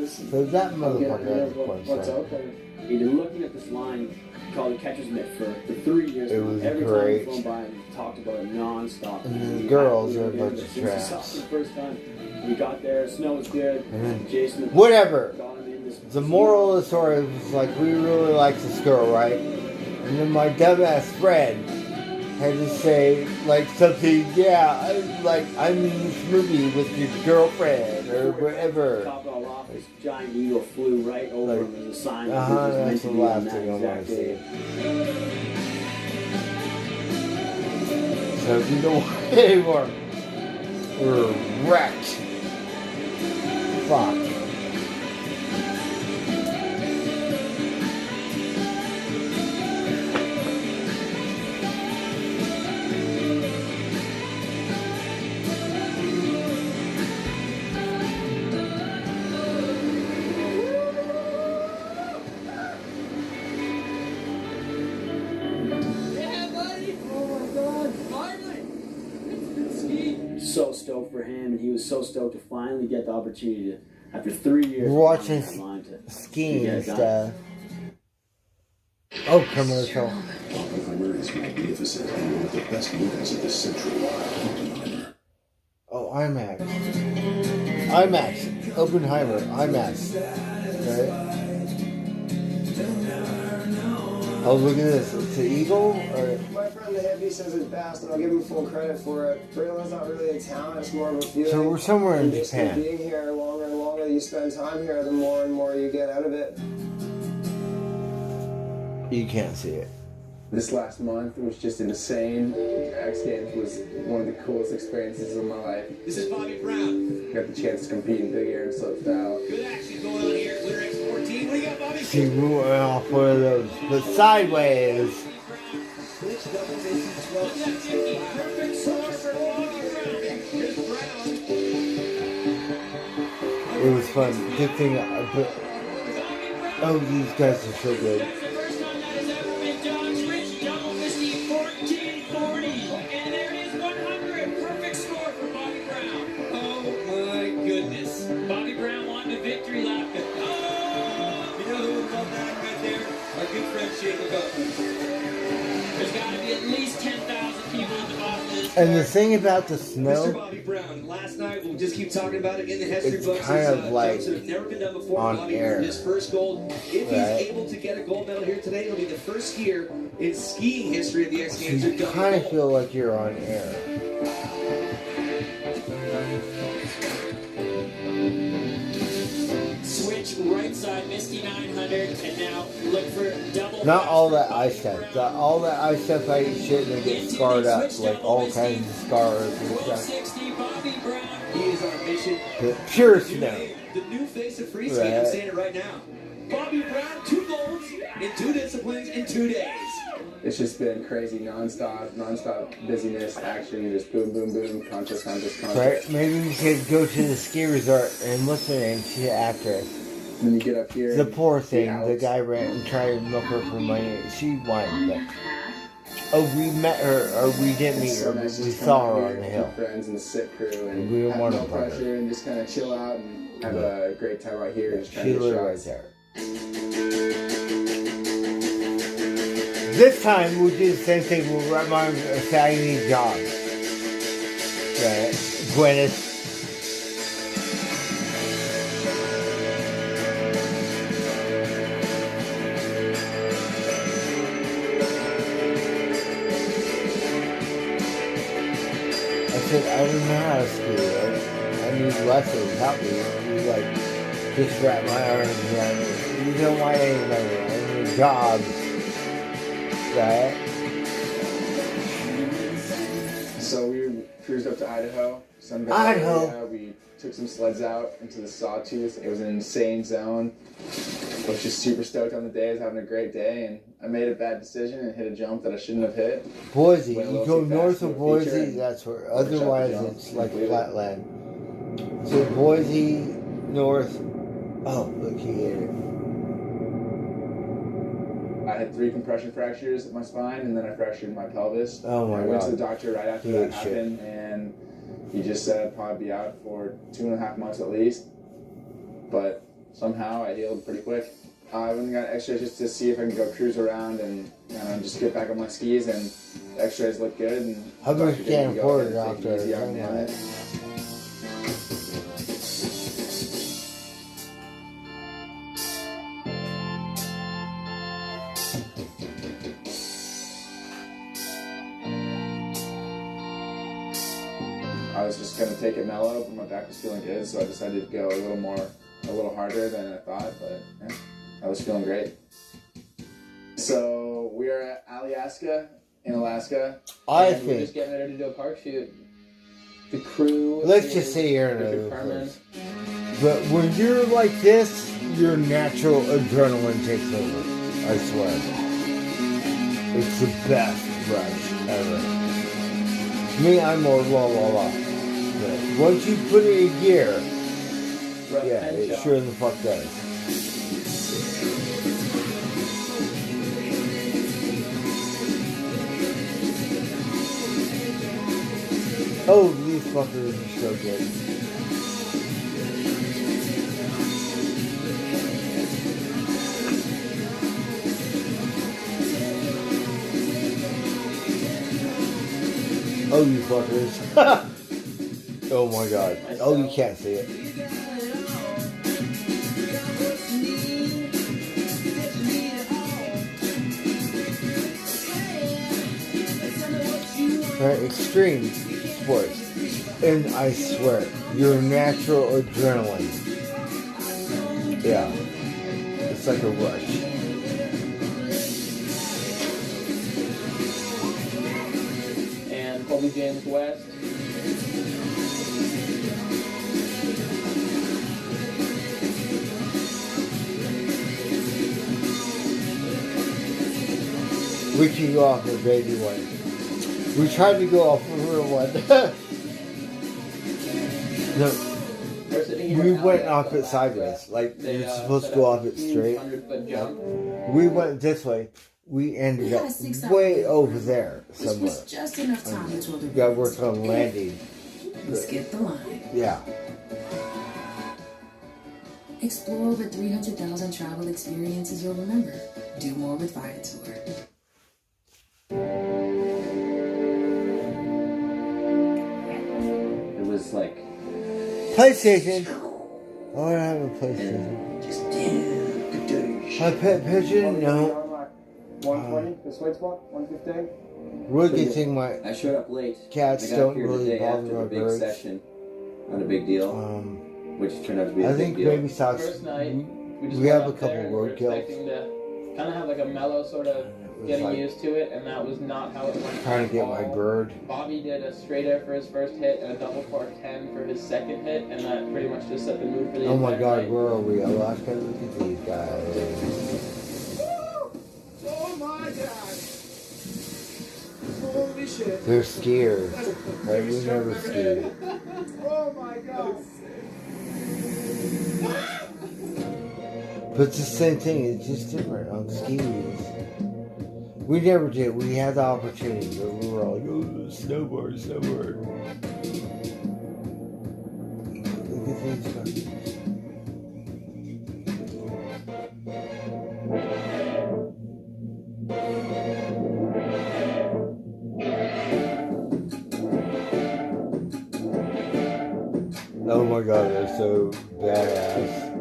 So that motherfucker what's out there. We've been looking at this line called the Catcher's Mitt for 3 years. It was Every great. time we by and talked about it non-stop. And the girls are a bunch of trash. The first time we got there, snow was good. Jason, whatever. The moral of the story was like, we really like this girl, right? And then my dumbass friend had to say, like, something, yeah, I'm in this movie with your girlfriend, or whatever. Top it all off, this giant eagle flew right over him as a sign. That's the last thing I want to see. So if you don't want it anymore, we're wrecked. Fuck. So stoked for him, and he was so stoked to finally get the opportunity to, after 3 years, We're watching skiing stuff. Oh, commercial. Oppenheimer is magnificent and one of the best movies of this century. Oppenheimer. Oh, IMAX. IMAX. Oppenheimer. IMAX. Right? Oh, look at this. It's an eagle? Or... My friend the hippie says it's best, and I'll give him full credit for it. Braylon's not really a town, it's more of a feeling. So we're somewhere in just Japan. Being here longer and longer you spend time here, the more and more you get out of it. You can't see it. This last month was just insane. X Games was one of the coolest experiences of my life. This is Bobby Brown. Got the chance to compete in big air and slopestyle. Good action going on here. Glitter X14. What do you got, Bobby? See, we went off one of those, but sideways. It was fun. Good thing I put. Oh, these guys are so good. Bobby Brown won the victory lap. Oh! You know who would love that right there? Our good friend Shane McGuffin. There's got to be at least 10,000 people at the bottom of this. And the thing about the snow, Mr. Bobby Brown, last night we'll just keep talking about it in the history it's books. kind of like jumps that have never been done before. on Bobby air. earned his first gold. If he's able to get a gold medal here today, it'll be the first skier in skiing history of the X so Games. you kind of feel like you're on air. Switch right side, Misty 900, and now look for double. Not all that ice stuff. All that ice stuff I eat shit and they get scarred up, like all kinds of scars and stuff. He is on a mission. The pure snow. The new face of free skiing, I'm saying it right now. Bobby Brown, 2 golds in 2 disciplines in 2 days. It's just been crazy, non-stop busyness, action, just boom, boom, boom, contest. Right? Maybe we could go to the ski resort and what's her name? She's an actress. And then you get up here. The poor thing. The guy ran and tried to milk her for money. She won, but oh, we met her, or we didn't meet her, but we saw her on the hill. Friends and the sit crew, and we didn't have want no to fuck her. pressure, and just kind of chill out and have a great time right here. Just trying She to get lived right shots. there. This time we'll do the same thing. We'll wrap my arms and say I need a job. Right. Gwyneth. I don't know how to ski. I need lessons. Help me. You like just wrap my arms around it. You don't want anybody. I need a job. Right? So we cruised up to Idaho. Idaho. We took some sleds out into the Sawtooth. It was an insane zone. I was just super stoked on the day. I was having a great day, and I made a bad decision and hit a jump that I shouldn't have hit. Boise. Went a You little go too north fast of for a Boise, feature and that's where. overshot the Otherwise, jump it's like completely. flatland. So Boise, north. Oh, look here. I had 3 compression fractures in my spine, and then I fractured my pelvis. Oh my I went God. to the doctor right after Holy that shit. happened, and he just said I'd probably be out for 2.5 months at least. But somehow I healed pretty quick. I went and got X-rays just to see if I can go cruise around and just get back on my skis, and the X-rays look good. And How much doctor can gave me afford go it ahead and take after it easy on doing me. that? I was just gonna take it mellow, but my back was feeling good, so I decided to go a little harder than I thought. But yeah, I was feeling great. So we are at Alaska in Alaska. I and we're think. just getting ready to do a park shoot. The crew. Let's is just say you're in Richard another Carmen. place. But when you're like this, your natural adrenaline takes over. I swear. It's the best rush ever. Me, I'm more la la la. But once you put it in gear, yeah, it sure the fuck does. Oh, these fuckers are so good. Oh, you fuckers. Oh my god. Oh, you can't see it. Right, extreme sports. And I swear, your natural adrenaline. Yeah. It's like a rush. And Colby James West. We can go off the baby one. We tried to go off the real one. No. We went off it sideways. Like, you're supposed to go off it straight. 100-foot jump. We went this way. We ended up way over there Which somewhere. was just enough time to tour the We got to work on landing. Skip the line. Yeah. Explore over 300,000 travel experiences you'll remember. Do more with Viator. It was like PlayStation. Oh, I have a PlayStation. My pet pigeon? No. 120, the sweet spot, 115. Really good thing my I showed up late. cats I got don't here the really day bother after my the big birds. session. Not a big deal. Which turned out to be a I big think deal. baby socks. First night, we just We went have a up there couple and we were road kills. expecting to kind of have like a mellow sort of getting like- used to it, and that was not how it went. Trying to get at my all. bird. Bobby did a straight air for his first hit and a double cork 10 for his second hit, and that pretty much just set the mood for the Oh my entire god, night. where are we? Alaska, look at these guys. Oh my god! Holy shit! They're skiers. Right? We never skied. Oh my god! But it's the same thing, it's just different on skis. We never did. We had the opportunity, but we were all like, oh, snowboard, snowboard. Look at these fuckers. Oh my god, they're so badass.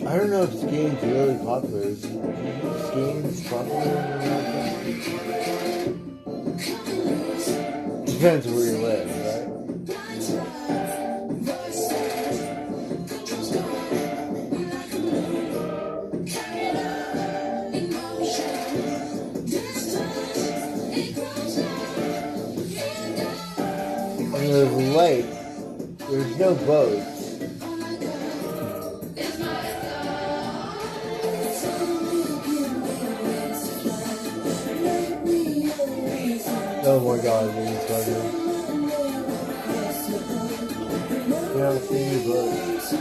I don't know if skiing's really popular. Is skiing's popular in America? Depends where you live, right? And there's a lake. There's no boats. Oh my god, these buggers. You haven't seen any bugs.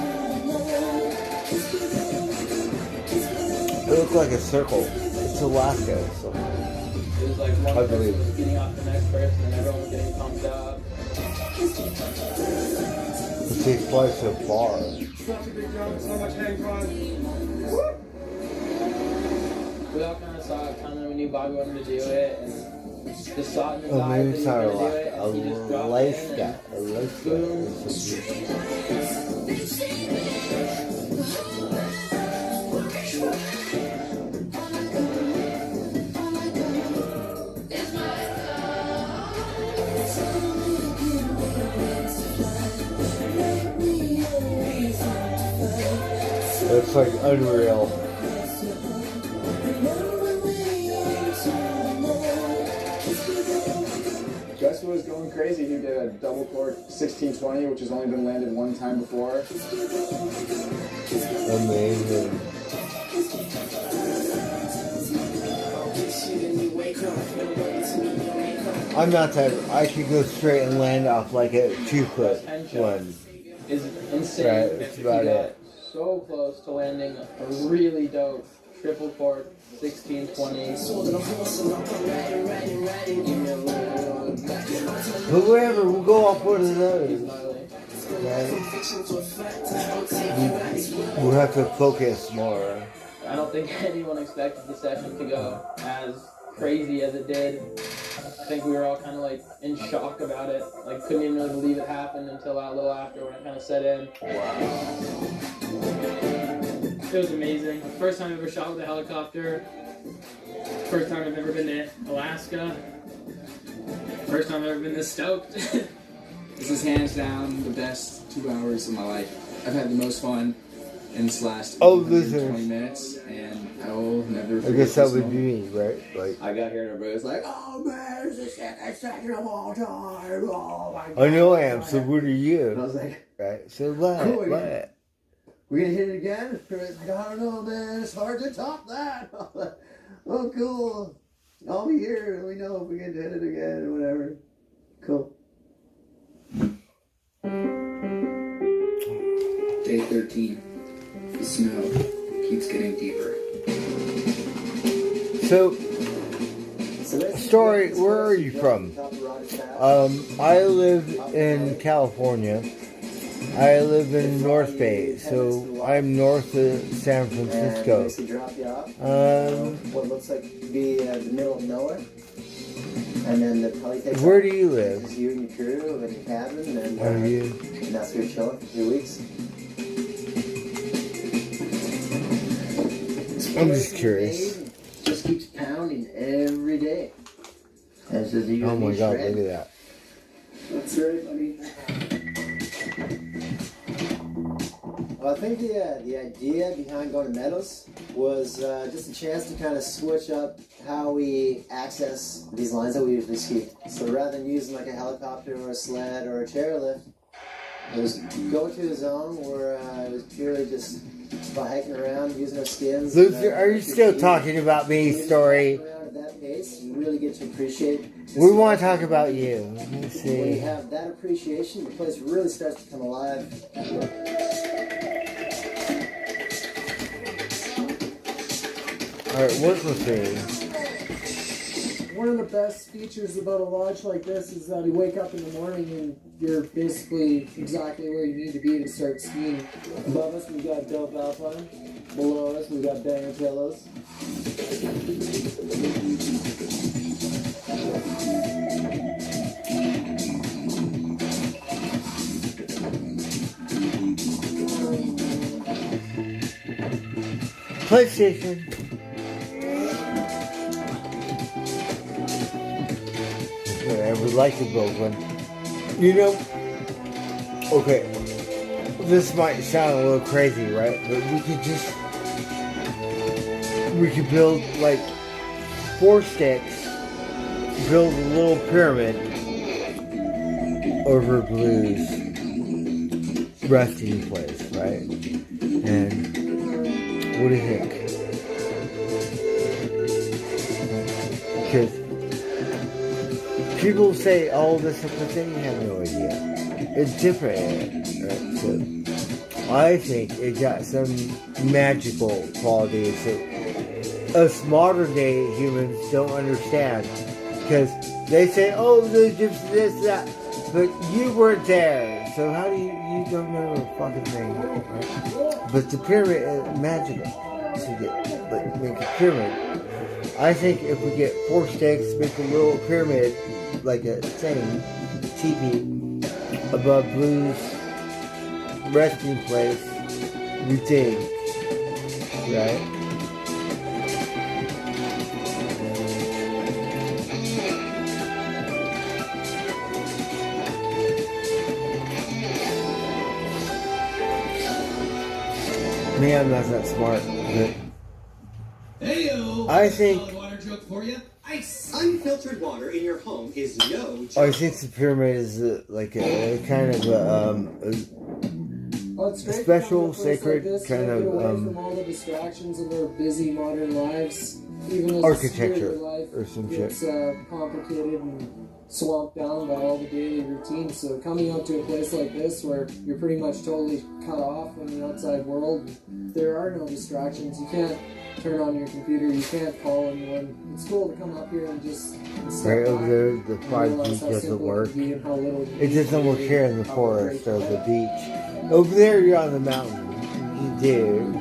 It looks like a circle. It's Alaska, so. It was like one person was beating off the next person and everyone was getting pumped up. It takes place so far. Such a big jump, so much hang time. We all kind of saw it coming. We knew Bobby wanted to do it, and just saw it in his Oh, eyes maybe that it's he not was going to do it, and he just dropped Alaska. in, and Alaska. boom. It's so beautiful. It's like unreal. Guess who was going crazy? He did a double cork 1620, which has only been landed one time before. Amazing. I'm not that. I could go straight and land off like a 2-foot one. Is insane. Right, that's about He got it. so close to landing a really dope triple cork 1620. But whatever, we'll go off one of those. Right? We'll have to focus more. I don't think anyone expected the session to go as crazy as it did. I think we were all kind of like in shock about it. Like couldn't even really believe it happened until a little after when it kind of set in. It was amazing. First time I've ever shot with a helicopter. First time I've ever been to Alaska. First time I've ever been this stoked. This is hands down the best 2 hours of my life. I've had the most fun in this last 120 minutes, and I will never forget. I guess that this would moment. be me, right? Like I got here and everybody was like, "Oh man, this is the second session of all time. Oh my god." I know I am. So what are you? And I was like, right. So what? Cool, What? "We gonna hit it again?" Everybody's like, "I don't know, man. It's hard to top that." I was like, "Oh, cool. I'll be here. Let me know if we get to hit it again or whatever." Cool. Day 13. The snow keeps getting deeper. So, story. Where are you from? I live in California. I live in North Bay, so I'm north of San Francisco. And drop you off. What looks like to be the middle of nowhere. And then they'll probably take Where do you live? Just you and your crew and your cabin, and, Are you? And that's where you're chilling for 2 weeks. I'm just curious. Just keeps pounding every day. And it's just you Oh and my me god, shred. look at that. That's right, buddy. Well, I think the idea behind going to Meadows was just a chance to kind of switch up how we access these lines that we usually ski. So rather than using like a helicopter or a sled or a chairlift, it was go to a zone where it was purely just by hiking around, using our skins. Luke, are you still talking about me, story? Around at that pace, you really get to appreciate. We want to talk about you. Let me When you see. have that appreciation, the place really starts to come alive. Alright, work with me. one of the best features about a lodge like this is that you wake up in the morning and you're basically exactly where you need to be to start skiing. Above us, we got Dope Alpine. Below us, we got Banger Pillows. PlayStation. I would like to build one. You know, okay, this might sound a little crazy, right? But we could build like 4 sticks, build a little pyramid over Blue's resting place, right? And what do you think? Because people say all this stuff, but they have no idea. It's different, right? So I think it got some magical qualities that us modern day humans don't understand. Because they say, oh, there's just this, that. But you weren't there. So how do you don't know a fucking thing, right? But the pyramid is magical. To make a pyramid. I think if we get 4 sticks, make a little pyramid, like a thing, teepee, above Blue's resting place, we think, right? Me, I'm not that smart, but I think water joke for you. Ice. Unfiltered water in your home is no joke. I think the pyramid is like a kind of Well, it's great special, to come to a place sacred like this, kind get of away from all the distractions of our busy modern lives. Even as architecture life or some gets complicated and swamped down by all the daily routines. So coming out to a place like this where you're pretty much totally cut off from the outside world, there are no distractions. You can't turn on your computer, you can't call anyone. It's cool to come up here and just right over there, the 5G doesn't work. It doesn't work here in the forest or the beach. Over there, you're on the mountain. You do.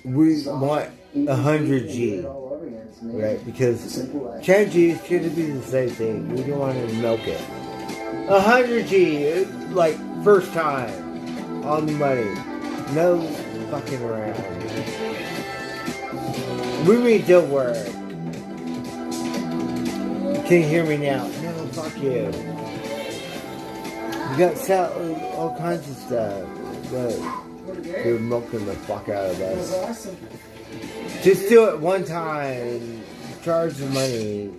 We want 100G, right? Because 10G is going to be the same thing. We don't want to milk it. 100G, like first time on the money, no fucking around. We mean don't worry. Can you hear me now? No, fuck you. You got all kinds of stuff, but you're milking the fuck out of us. Awesome. Just do it one time. Charge the money.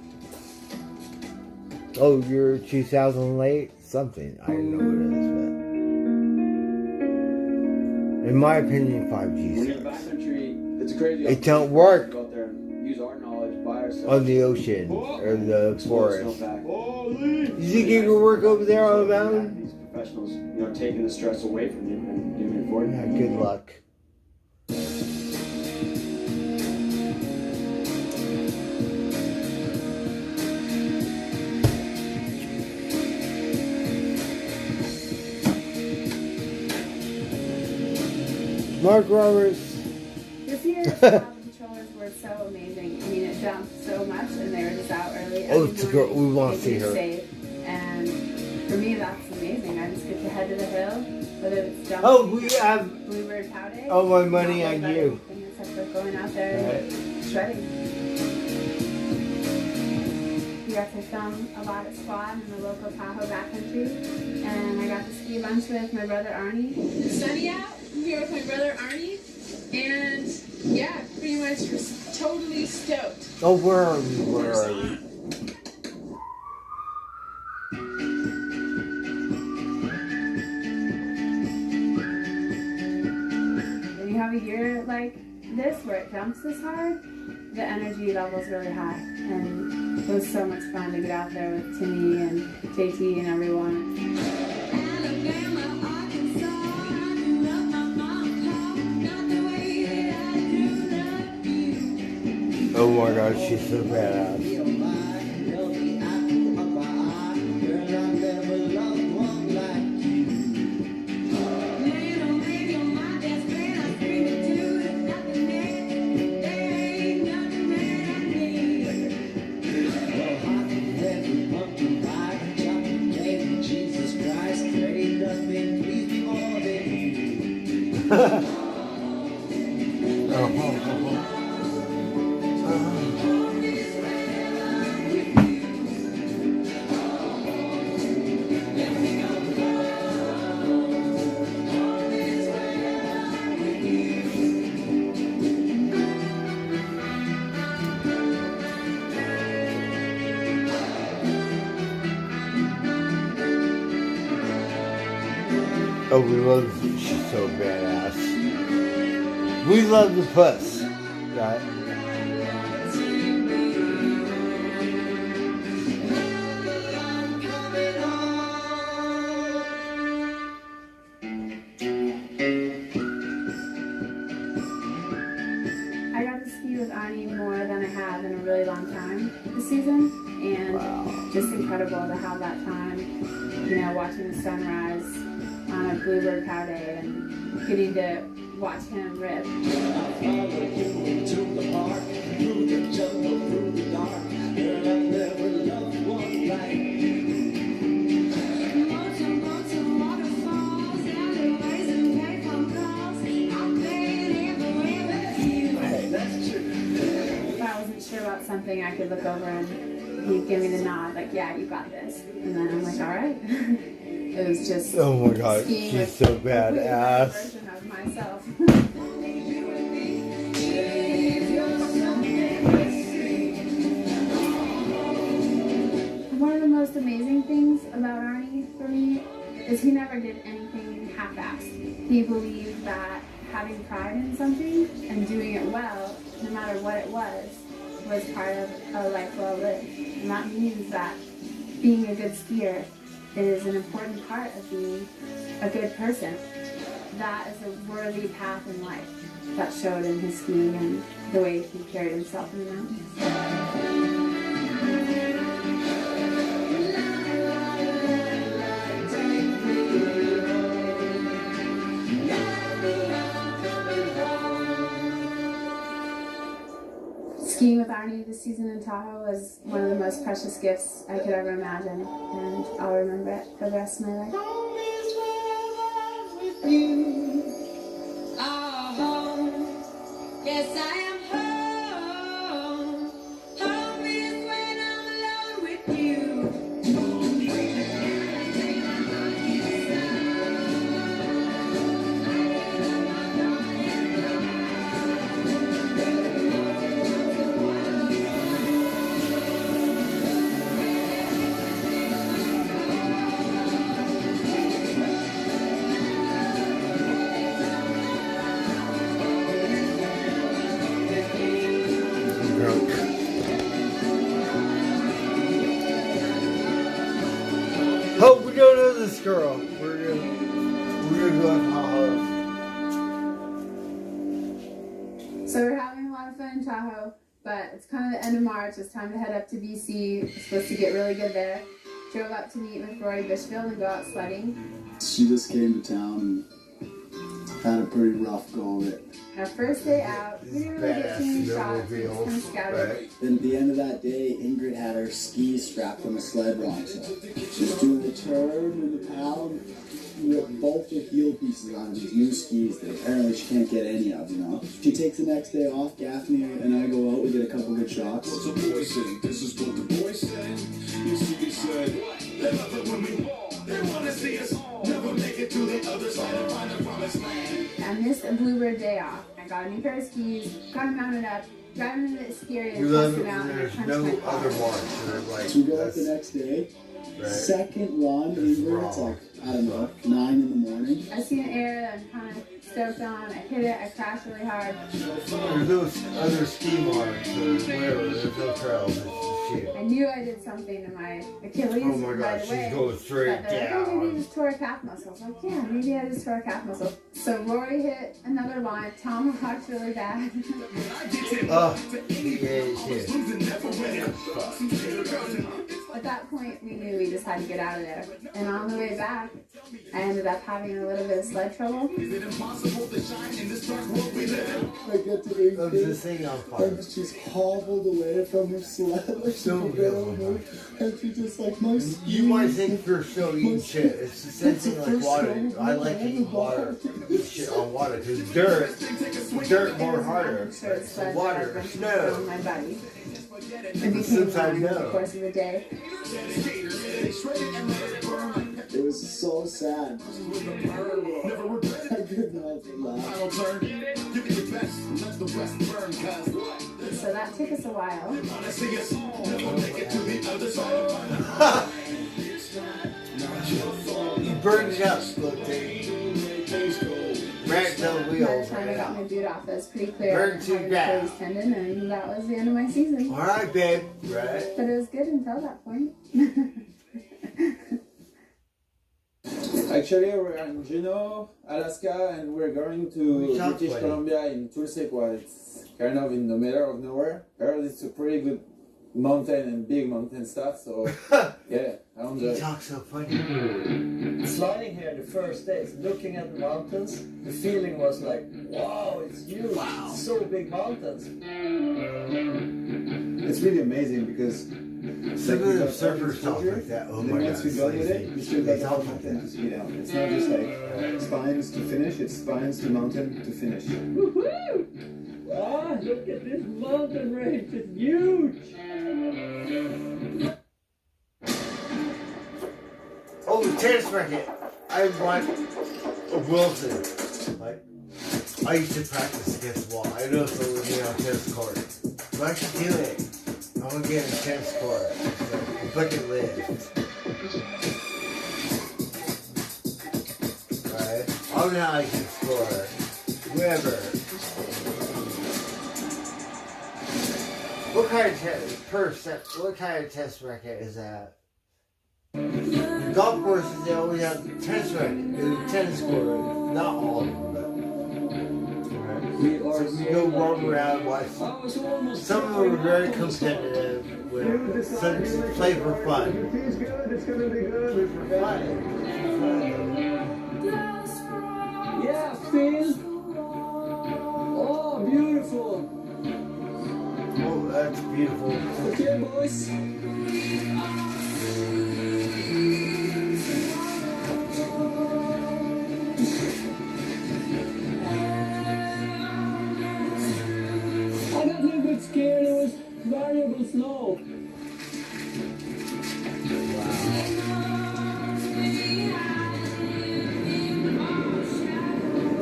Oh, you're 2,000 late? Something. I don't know what it is, but in my opinion, 5G When you're in the backcountry, it's a crazy. It don't work Go out there and use our knowledge by ourselves on the ocean or the forest. Snowpack. You think you can work over there on the mountain? These professionals, taking the stress away from you and doing it for you. Yeah, good luck. Mark Roberts. This year's controllers were so amazing. I mean, it jumped so much, and they were just out early. Oh, it's a girl. We want to see her. Safe. And for me, that's amazing. I just get to head to the hill, whether it's jumping. Oh, we have Bluebird Cow Day. all my money on you. Except for going out there and shredding. We got to film a lot at Squad in the local Tahoe backcountry, and I got to ski a bunch with my brother Arnie. It's sunny out. I'm here with my brother Arnie, and yeah, pretty much just totally stoked. Oh, where are we? Where are we? When you have a year like this where it jumps this hard, the energy level's really high, and it was so much fun to get out there with Timmy and JT and everyone. Oh my god, she's so badass. Oh, we love, she's so badass. We love the puss, right? I got to ski with Arnie more than I have in a really long time this season, and just incredible to have that time, you know, watching the sunrise on a bluebird cow day and getting to watch him rip. If I wasn't sure about something, I could look over and he'd give me the nod, like, yeah, you got this. And then I'm like, all right. It was just oh my god, she's so badass. Version of myself. One of the most amazing things about Arnie for me is he never did anything half-assed. He believed that having pride in something and doing it well, no matter what it was part of a life well lived. And that means that being a good skier is an important part of being a good person. That is a worthy path in life that showed in his skiing and the way he carried himself in the mountains. Skiing with Arnie this season in Tahoe was one of the most precious gifts I could ever imagine, and I'll remember it for the rest of my life. Yes, I am home. Home is when I'm alone with you. Oh, we don't know this girl. We're gonna go on Tahoe. So we're having a lot of fun in Tahoe, but it's kind of the end of March. It's time to head up to BC. It's supposed to get really good there. Drove up to meet with Rory Bushfield and go out sledding. She just came to town and had a pretty rough go of it. Our first day out, we didn't really get too many shots. We just kind of scouted. Then at the end of that day, Ingrid had her skis strapped on the sled wrong. So she's doing the turn and the pound with both the heel pieces on these new skis that apparently she can't get any of, you know. She takes the next day off, Gaffney and I go out, we get a couple good shots. This is what the boys said. You see, they said, they love it when we fall. They want to see us never make it to the other side and find the promised land. I missed a Bluebird day off. I got a new pair of skis, got them mounted up, driving into the ski area You and love tested it out. when And there's I no punched my car. other marks. Like, So we go out the next day, second run Ingrid, it's like, I don't know, 9 in the morning. I see an area that I'm kind of stoked on. I hit it, I crashed really hard. There's those other ski marks or whatever, there's no trails. I knew I did something to my Achilles. Oh my right God, away. she's going straight But they're like, oh, maybe you down. just tore a calf muscle. I was like, yeah, maybe I just tore a calf muscle. So Rory hit another line. Tomahawked really bad. Oh, yeah. At that point, we knew we just had to get out of there. And on the way back, I ended up having a little bit of sled trouble. I get to Ingrid, and she's hobbled away from her sled like she can barely move, and she just like, my ski. You might think you're still eating shit. It's the same thing like water. I like to eat water, eat shit on water, because dirt more harder. Water, snow. On my body. It became Sometimes over the no. course of the day. It was so sad. I could not laugh. So that took us a while. You burned it up, look, Racked on By the wheels. time I got my boot off, it was pretty clear. Burn I too had an bad. Achilles tendon, and that was the end of my season. Alright, babe. Right. But it was good until that point. Actually, we're in Juneau, Alaska, and we're going to South British Way. Columbia in Tulsequah. It's kind of in the middle of nowhere. I heard it's a pretty good mountain and big mountain stuff, so yeah, I enjoy You it. talk so funny. Sliding here the first days, looking at the mountains, the feeling was like, wow, it's huge. Wow. It's so big mountains. It's really amazing because Some of the surfers talk like that. Oh my God. once you go with it, you still They got talk the like mountain that. to ski down. It's not just like spines to finish, it's spines to mountain to finish. Woohoo! Ah, look at this mountain range, it's huge! Oh, the tennis racket. I want a Wilson. Like, I used to practice against the wall. I know it's only me on tennis court. But I should do it. I want to get a tennis court. So, a bucket list. Alright? I don't know how I can score. Whoever. What kind of what kind of tennis racket is that? Golf courses, they always have tennis racket, tennis court. Not all of them, but. So you go walk around, watch. Some of them are very competitive, some play for fun. Everything's good, it's gonna be good. For fun. Yeah, Phil! Oh, beautiful! Oh, that's beautiful. Okay, boys. I got a little bit scared, it was variable slope.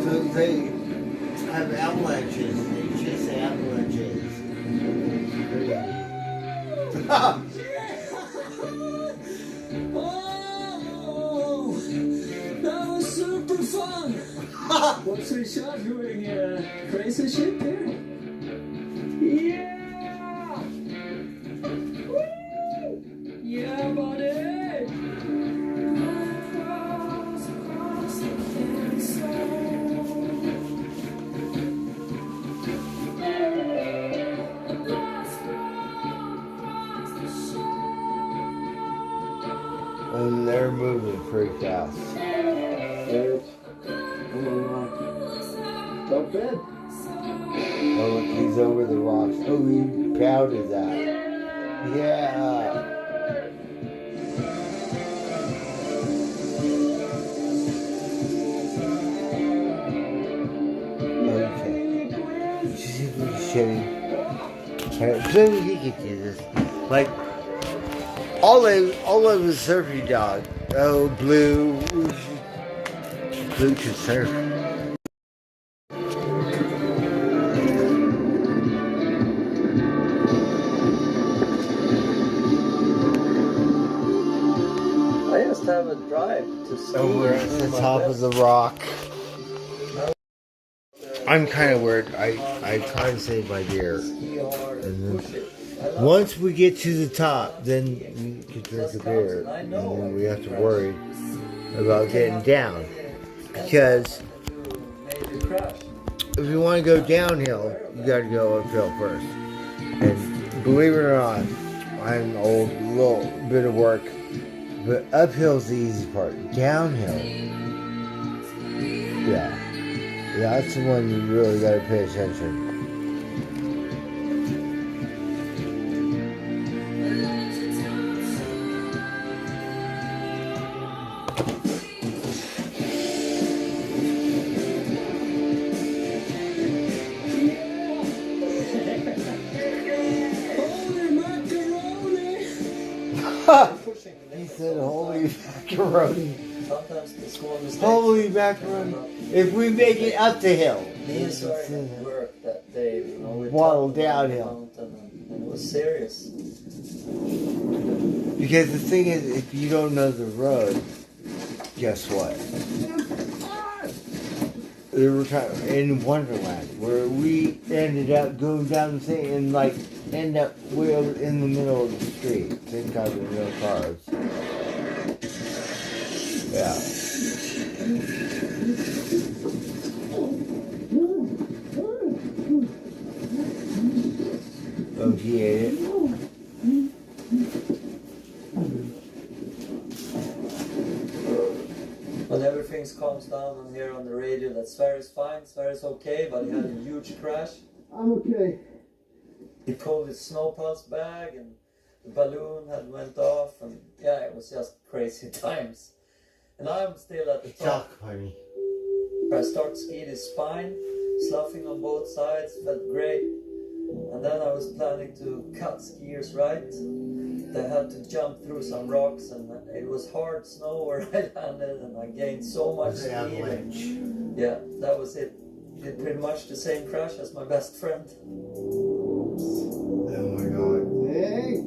So they have avalanches, they chase the avalanches. Oh, that was super fun! What's Richard doing? Crazy shit there? Yeah! Woo! Yeah, buddy! And they're moving pretty fast. Top bed. Oh, look, he's over the rocks. Oh, he pounded that. Yeah. Okay. She's shitty. Maybe he could do this. Like, all of the surfing dog. Oh, Blue. Blue can surf. to ski. We're at the my top of best. the rock. I'm kind of weird. I try to save my gear. And then once we get to the top, then we can drink a beer. And then we have to worry about getting down. Because if you want to go downhill, you got to go uphill first. And believe it or not, I'm old, a little bit of work. But uphill's the easy part. Downhill, yeah. That's the one you really got to pay attention. He said, "Holy macaroni." Sometimes the small mistakes. Holy macaroni. If we make it up the hill. Me and Soren at work that day, you know, we Waddle talked about the downhill. mountain, and it was serious. Because the thing is, if you don't know the road, guess what? There were times in Wonderland where we ended up going down the thing and like end up way over in the middle of the street. Same time with no cars. Yeah. Oh, he ate it. When everything calms down on here on the radio, that Sverre's fine, Sverre's okay, but he had a huge crash. I'm okay. He pulled his snow pulse bag and the balloon had went off, and yeah, it was just crazy times. And I'm still at the top. Honey. I start skiing his spine, sloughing on both sides, felt great. And then I was planning to cut skiers right. They had to jump through some rocks, and it was hard snow where I landed, and I gained so much speed. And yeah, that was it. Did pretty much the same crash as my best friend. Oh my god. Hey!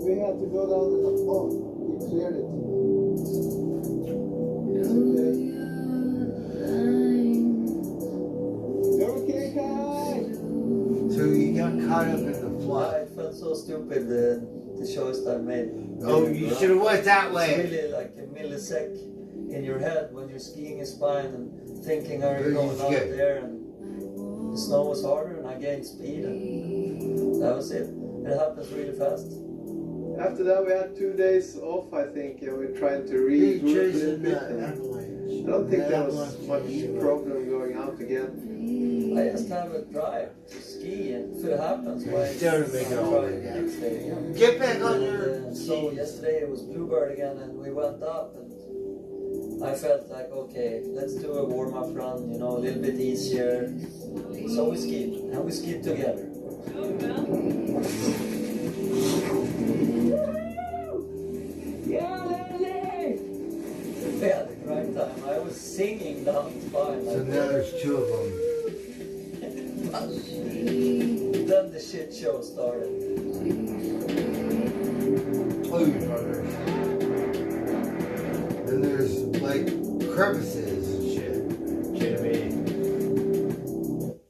We have to go down to the pond. We cleared it. You're okay, Kai? So you got caught up in the flood. I felt so stupid, the choice that I made. Oh, you should have went that way. It's really like a millisec in your head when you're skiing a spine and thinking, are you going out there? And the snow was harder and I gained speed, and that was it. It happens really fast. After that, we had 2 days off, I think, and we're trying to regroup a little bit. I don't think there was much problem going out again. I just have a drive to ski, and if it happens, why Don't make it all try the way next day? Yeah. Get back on your So yesterday it was Bluebird again, and we went up, and I felt like, okay, let's do a warm-up run, you know, a little bit easier. So we skied, and we skied together. We had a great time. I was singing down the spine. So now there's two of them. Then the shit show started. Oh, your brother. Then there's like crevices and shit. Jimmy.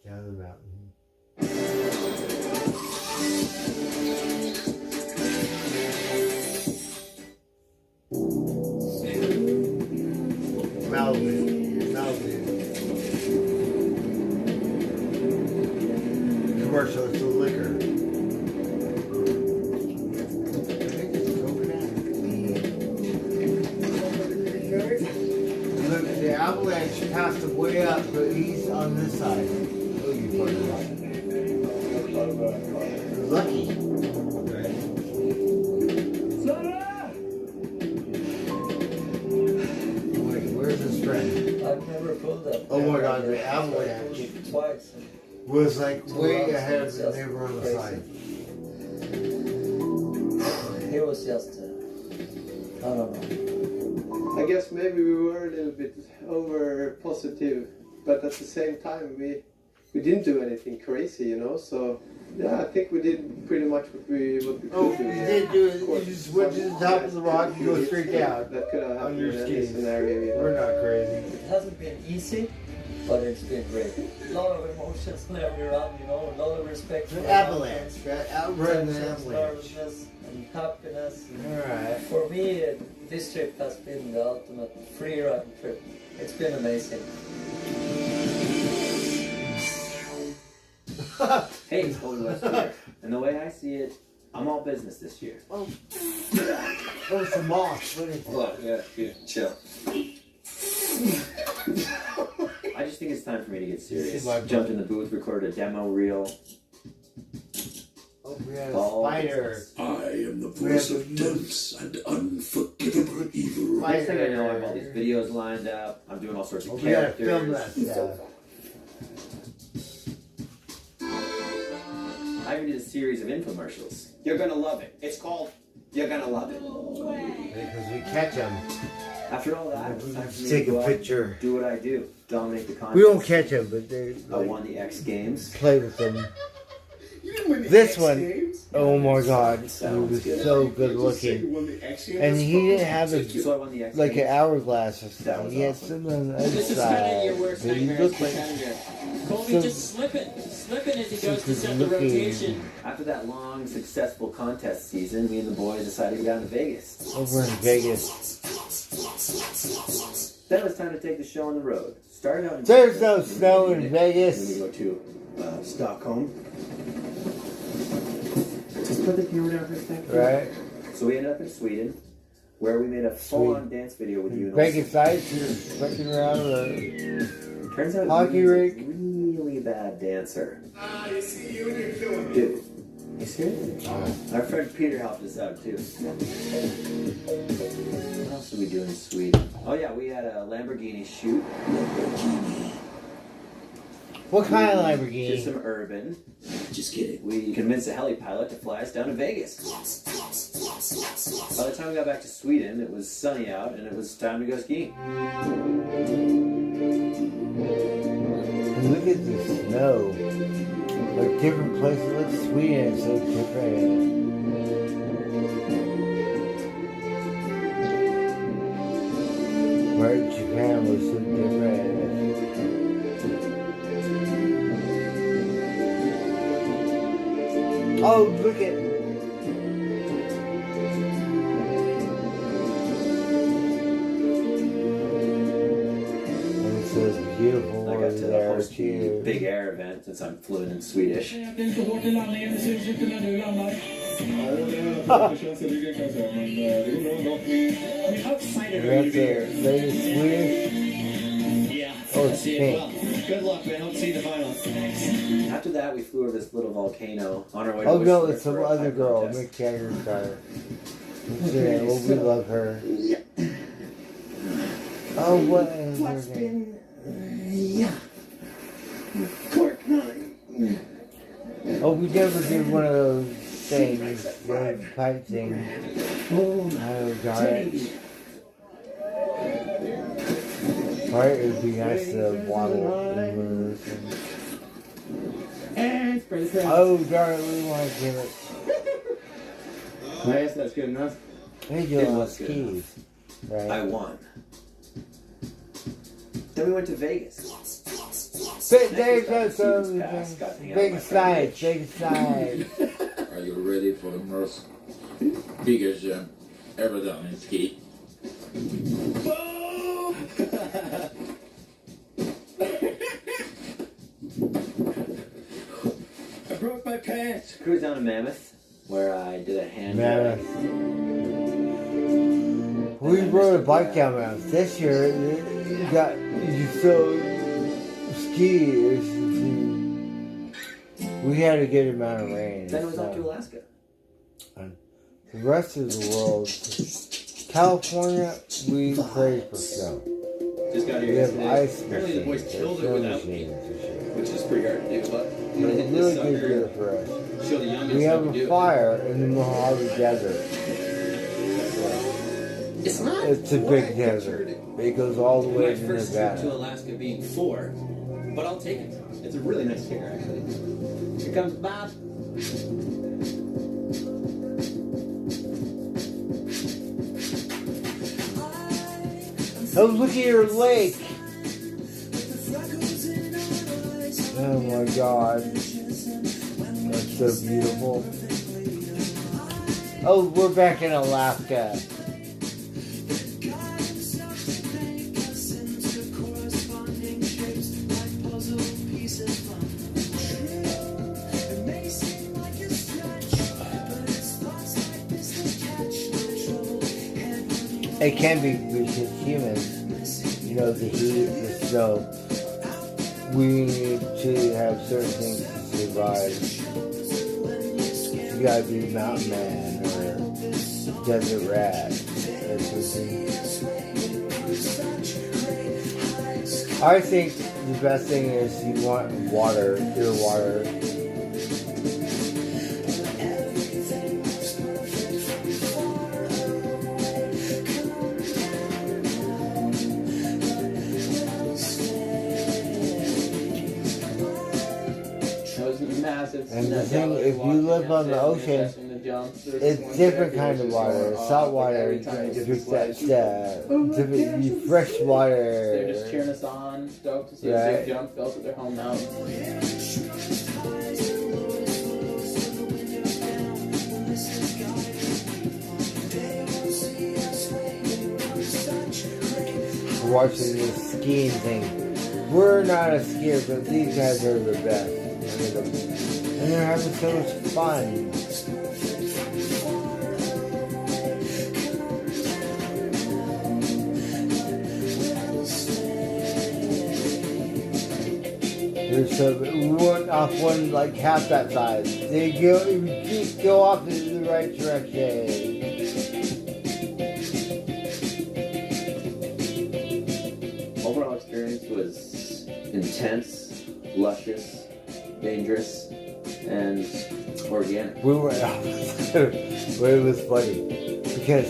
Down the mountain. Commercial, it's a liquor. Look, the avalanche passed him way up, but he's on this side. Oh, you fucking lucky. Wait, where's his friend? I've never pulled that. Oh my god, the avalanche Twice. was like way ahead of the neighbor on the side. It was just, I don't know. I guess maybe we were a little bit over positive but at the same time we didn't do anything crazy, you know. So yeah, I think we did pretty much what we could do. You did do it. You just went to the top of the rock and go straight down. That could have on happened your in any skis. scenario. You know? We're not crazy. It hasn't been easy, but it's been great. A lot of emotions on every run, you know, a lot of respect for The the avalanche, mountains, right? Outrun the tensions, avalanche. nervousness, and happiness. Alright. For me, this trip has been the ultimate free ride trip. It's been amazing. Hey, it's Golden West here. And the way I see it, I'm all business this year. Oh, some moss. What is it? Look, yeah, dude, chill. I just think it's time for me to get serious. Jumped in the booth, recorded a demo reel. Oh, we had a All spider. business. I am the voice of dense and unforgivable evil. Next thing I know, I have all these videos lined up. I'm doing all sorts of Oh, we gotta characters. film that stuff. I even did a series of infomercials. You're gonna love it. It's called You're Gonna Love It. Because we catch them. After all that, it's time for me Take to go a out picture. and do what I do. Dominate the contest. We don't catch them, but they I won the X Games. play with them. This one, oh my God, he was so good looking, and he didn't have a like an hourglass or something. He had something on the other This is kind of your side. worst But he nightmare as looked a like competitor. Colby, some- just slip it as he goes to set the looking- rotation. After that long, successful contest season, me and the boys decided to go down to Vegas. over in Vegas. Then it was time to take the show on the road. Started out in There's no snow in Vegas. Then we go to Stockholm. Just put the camera down for a second. Right. So we ended up in Sweden, where we made a full-on dance video with you. and Vegas Ice is fucking around the Turns out hockey he's a rink. really bad dancer. Dude, you serious? Our friend Peter helped us out too. What else did we do in Sweden? Oh yeah, we had a Lamborghini shoot. What kind of Just Lamborghini? some urban. Just kidding. We convinced a heli pilot to fly us down to Vegas. By the time we got back to Sweden, it was sunny out and it was time to go skiing. And look at the snow. Like different places. Look, Sweden is so different. Right, Japan was so different. Oh, look at. It's so beautiful I got over to there host the too. big air event since I'm fluent in Swedish. Det är inte hårt i landningen, det syns inte när du landar. Det känns i ryggen kan jag säga, men det går bra ändå. That's it. Vegas, Swedish. Yeah, Oh, I it's see it. pink. Well, good luck, man. Hope to see you in the final. After that, we flew over this little volcano on our way to Oh no, Whistler it's some for a other pipe girl, contest. Mick Jagger's daughter. Yeah, well, we love her. Oh, what is her name? Yeah. Cork 9. Oh, we never did one of those things, those pipe things. Oh, darn it. Right, it would be nice to waddle in one of those things. And spray the crowd. Oh, darn it, we want to give it. I guess that's good enough. They do It on was good skis. Right. I won. Then we went to Vegas. There goes some big side, big side. Are you ready for the most biggest jump ever done in ski? I broke my pants. Cruised down to Mammoth, where I did a hand Mammoth. We rode a bike down Mammoth. This year, you so skiers. We had a good amount of rain. Then it was off to so. Alaska. The rest of the world, California, we pray for snow. Just got We here have yesterday. ice Apparently the boys machines. killed it There's without snow me, machines and shit. which is pretty hard to do, but I'm gonna It's hit really this good sucker. deal for us. Show the youngins We how have we a do it. fire in the Mojave Desert. It's not. It's a big desert. It goes all the way My to first trip to Nevada. Alaska being 4, but I'll take it. It's a really nice kicker, actually. Here comes Bob. Oh, look at your lake. Oh my God. That's so beautiful. Oh, we're back in Alaska. It can be because humans, you know, the heat, the snow, we need to have certain things to survive. You gotta be mountain man or desert rat or something. I think the best thing is you want water, pure water. And the thing, if you live on the ocean, it's different kind of water. Salt water, different fresh water. They're just cheering us on, stoked to see a big jump built at their home mountain. Watching this skiing thing. We're not a skier, but these guys are the best. And they're having so much fun. There's one off one like half that size. They go off in the right direction. Overall experience was intense, luscious, dangerous, and organic. We were it was funny because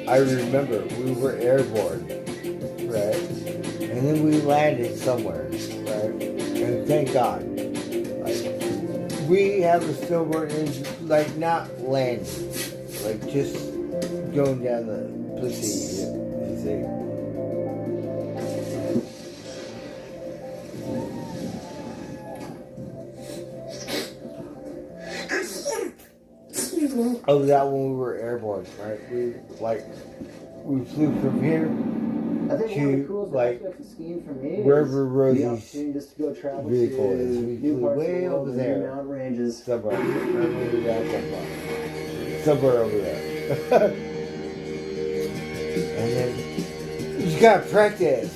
I remember we were airborne, right? And then we landed somewhere, right? And thank God, like we have a snowboard and like not landing, like just going down the pussy, you see. Oh, that one we were airborne, right? We flew from here I think one of the to coolest like aspects of skiing for me wherever is the Rosie's opportunity just to go travel vehicle to is. We new flew parts of way the world over and new there, mountain ranges. somewhere over there, and then you just gotta practice.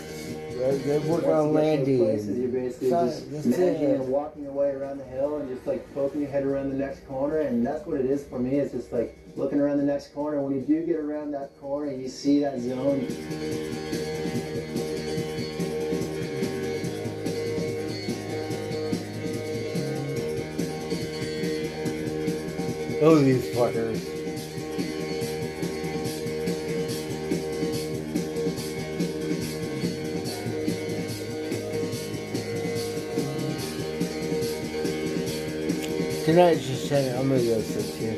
Right? They work on landing. You're basically just managing and walking your way around the hill and just like poking your head around the next corner, and that's what it is for me. It's just like looking around the next corner. When you do get around that corner, you see that zone. Oh, these fuckers. Tonight's just saying I'm gonna go sit here.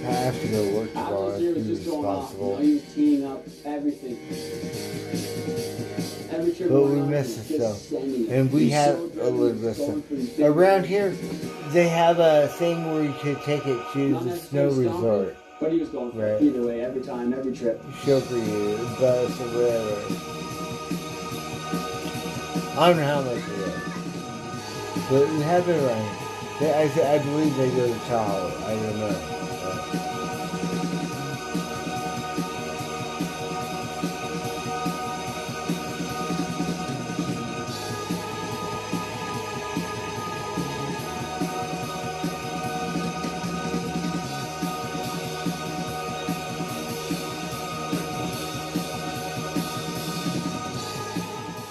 I have to go work tomorrow. This year was just going off. You know, he was teeing up everything. Every trip But we went on, miss he was it just though. sending it. And we He's have so a good. little He's bit going of for these big around trips. here. They have a thing where you can take it to Not the necessarily snow stomping, resort. But he was going for Right. it either way, every time, every trip. Show for you, bus or whatever. I don't know how much it is. But we have it around. I believe they go to Tahoe. I don't know.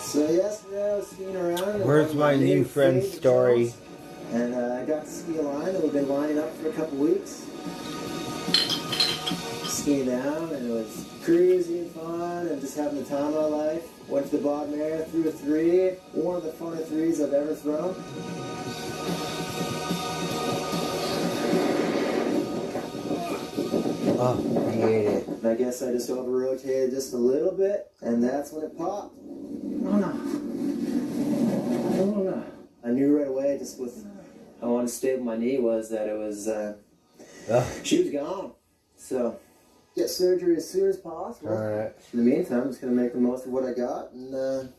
So yesterday I was skiing around. Where's my new friend's story? And I got to ski a line, and we've been lining up for a couple weeks. skiing down, and it was crazy and fun and just having the time of my life. Went to the bottom area, threw a 3, one of the funnest 3s I've ever thrown. Oh, he ate it. And I guess I just over-rotated just a little bit, and that's when it popped. Oh no. Oh no. I knew right away, just with how unstable my knee was, that it was, she was gone. So, get surgery as soon as possible. Alright. In the meantime, I'm just going to make the most of what I got, and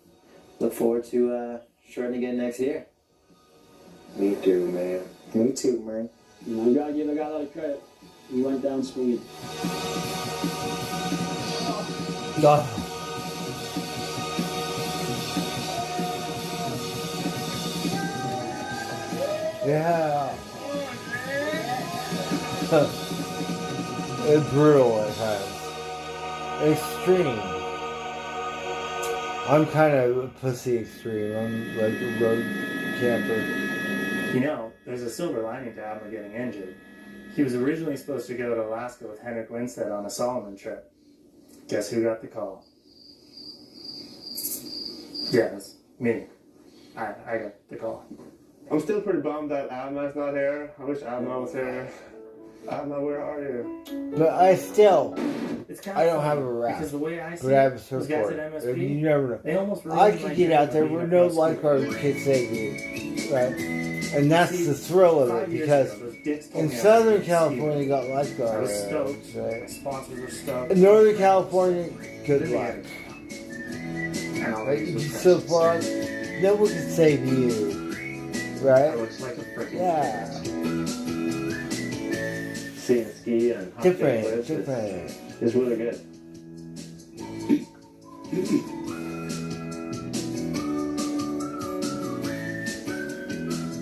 look forward to shorting again next year. Me too, man. Me too, man. You gotta give a guy a lot of credit. He went down speed. Yeah. It's brutal at times. Extreme. I'm kind of a pussy extreme. I'm like a road camper. You know, there's a silver lining to Adler getting injured. He was originally supposed to go to Alaska with Henrik Lindstedt on a Solomon trip. Guess who got the call? Yeah, it's me. I got the call. I'm still pretty bummed that Adma's not here. I wish Adma was here. Adma, where are you? But I still, It's I don't have a rap. Because the way I see But I have a it, those guys surfboard. at MSP, You never know. they almost I ruined could my get dream out there of being where a no pro skier. lifeguard could save me, right? And that's the thrill of it, 5 years because ago, those dicks told in me I Southern was gonna California, you got I lifeguard was stoked. My right? sponsors were stoked. In Northern California, good Didn't luck. get it. And all Right? these You was just so precious. far, no one can save you, right? I looked like a freaking Yeah. Seeing ski and hockey Different, clips, different. It's really good.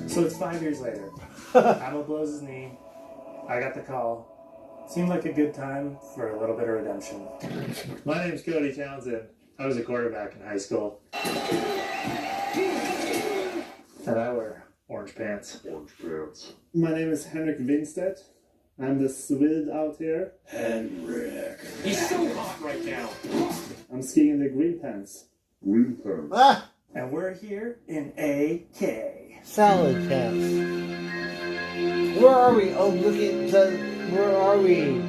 So it's 5 years later. Adma blows his knee. I got the call. Seemed like a good time for a little bit of redemption. My name's Cody Townsend. I was a quarterback in high school. And I wear orange pants. Orange pants. My name is Henrik Lindstedt. I'm the Swede out here. Henrik. He's so hot right now. I'm skiing in the green pants. Green pants. Ah! And we're here in AK. Salad pants. Where are we? Oh, look at the. Where are we?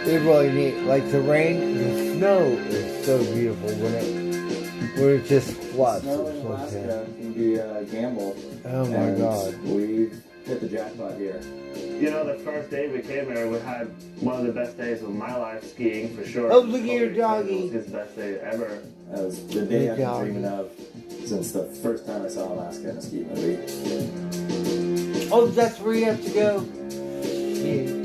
It really neat. Like the rain, the snow is so beautiful when it just floods. Snow in Alaska can be a gamble. Oh my And God. We've hit the jackpot here. You know, the first day we came here, we had one of the best days of my life skiing for sure. Oh, look at your doggy. It was his best day ever. That was the day I've Good been doggy. dreaming of since the first time I saw Alaska in a ski movie. Oh, that's where you have to go. Yeah.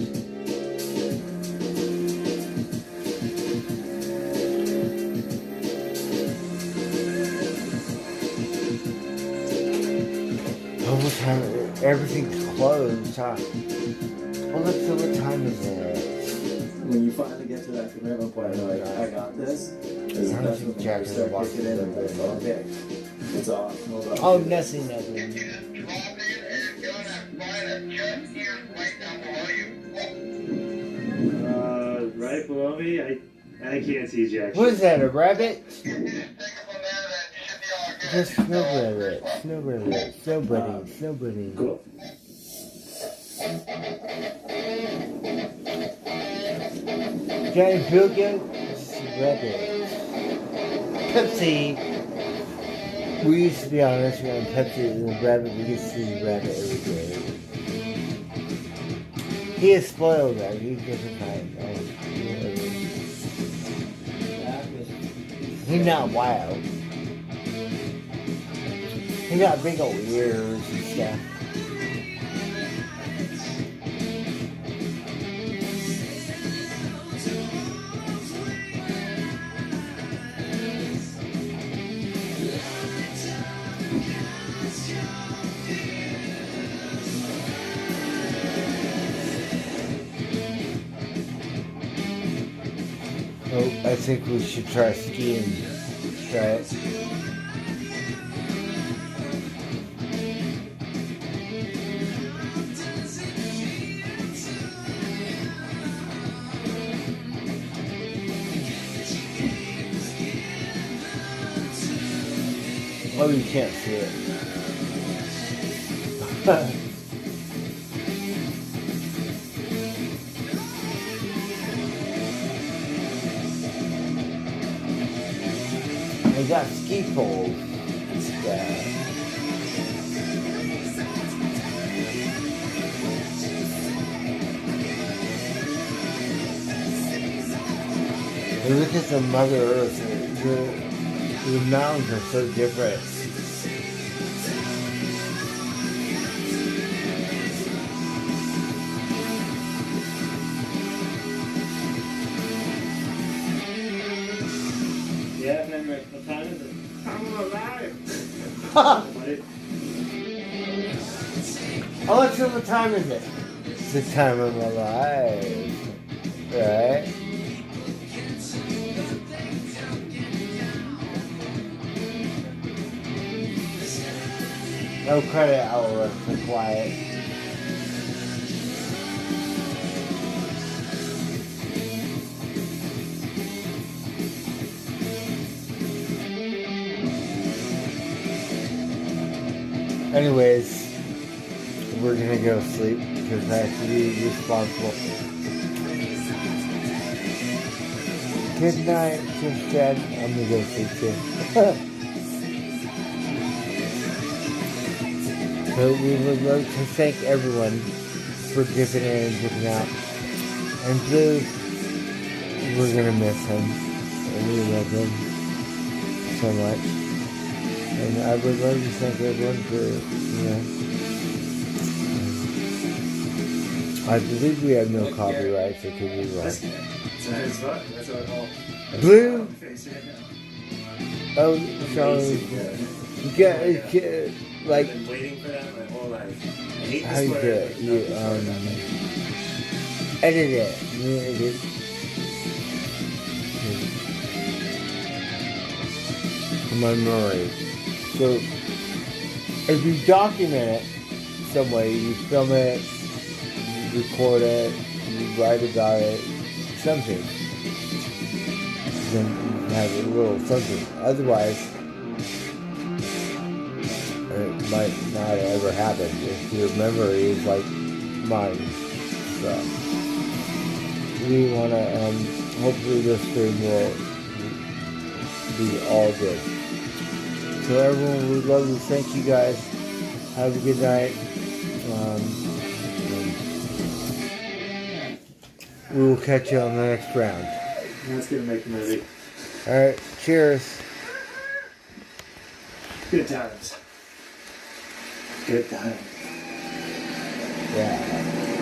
Oh, what time? Everything's closed, huh? Well, let's see, what time is it? When you finally get to that commitment point, you're like, I got this. Is I don't that's think when Jack you is start watching kicking in that and it's video. okay. It's off. No problem. Oh, nothing. Right below me, I can't see Jack. What is that, a rabbit? Just snow rabbit. Snow rabbit. Snow bunny. Snow bunny. Cool. Giant Bilgo? Rabbit. Pepsi. We used to be on Instagram, Pepsi and the rabbit. We used to see the rabbit every day. He is spoiled, though. He's different kind. He's not wild. He got big old ears and stuff. Oh, I think we should try skiing. Try it. Oh, you can't see it. I got ski poles. Look at the Mother Earth. The mountains are so different. Yeah, Henrik, what time is it? I'm alive. Alexa, what time is it? It's the time of my life. Right? No credit hour for quiet. Anyways, we're gonna go sleep because I have to be responsible. Good night, just Dad. I'm gonna go sleep too. So we would like to thank everyone for dipping in and dipping out. And Blue, we're gonna miss him. And we love him so much. And I would love to thank everyone for, I believe we have no copyrights, or could be wrong. That's what I call Blue? Yeah. Oh, sorry. You get, like, I've been waiting for that my whole life. I hate how you this do word. it? You, edit it. You edit. My memory. So, if you document it some way, you film it, you record it, you write about it, something, then you have a little something. Otherwise, it might not ever happen if your memory is like mine. So, we want to, hopefully this stream will be all good. So everyone, we'd love to thank you guys. Have a good night. We will catch you on the next round. Let's get to make the movie. Alright, cheers. Good times. Good times. Yeah.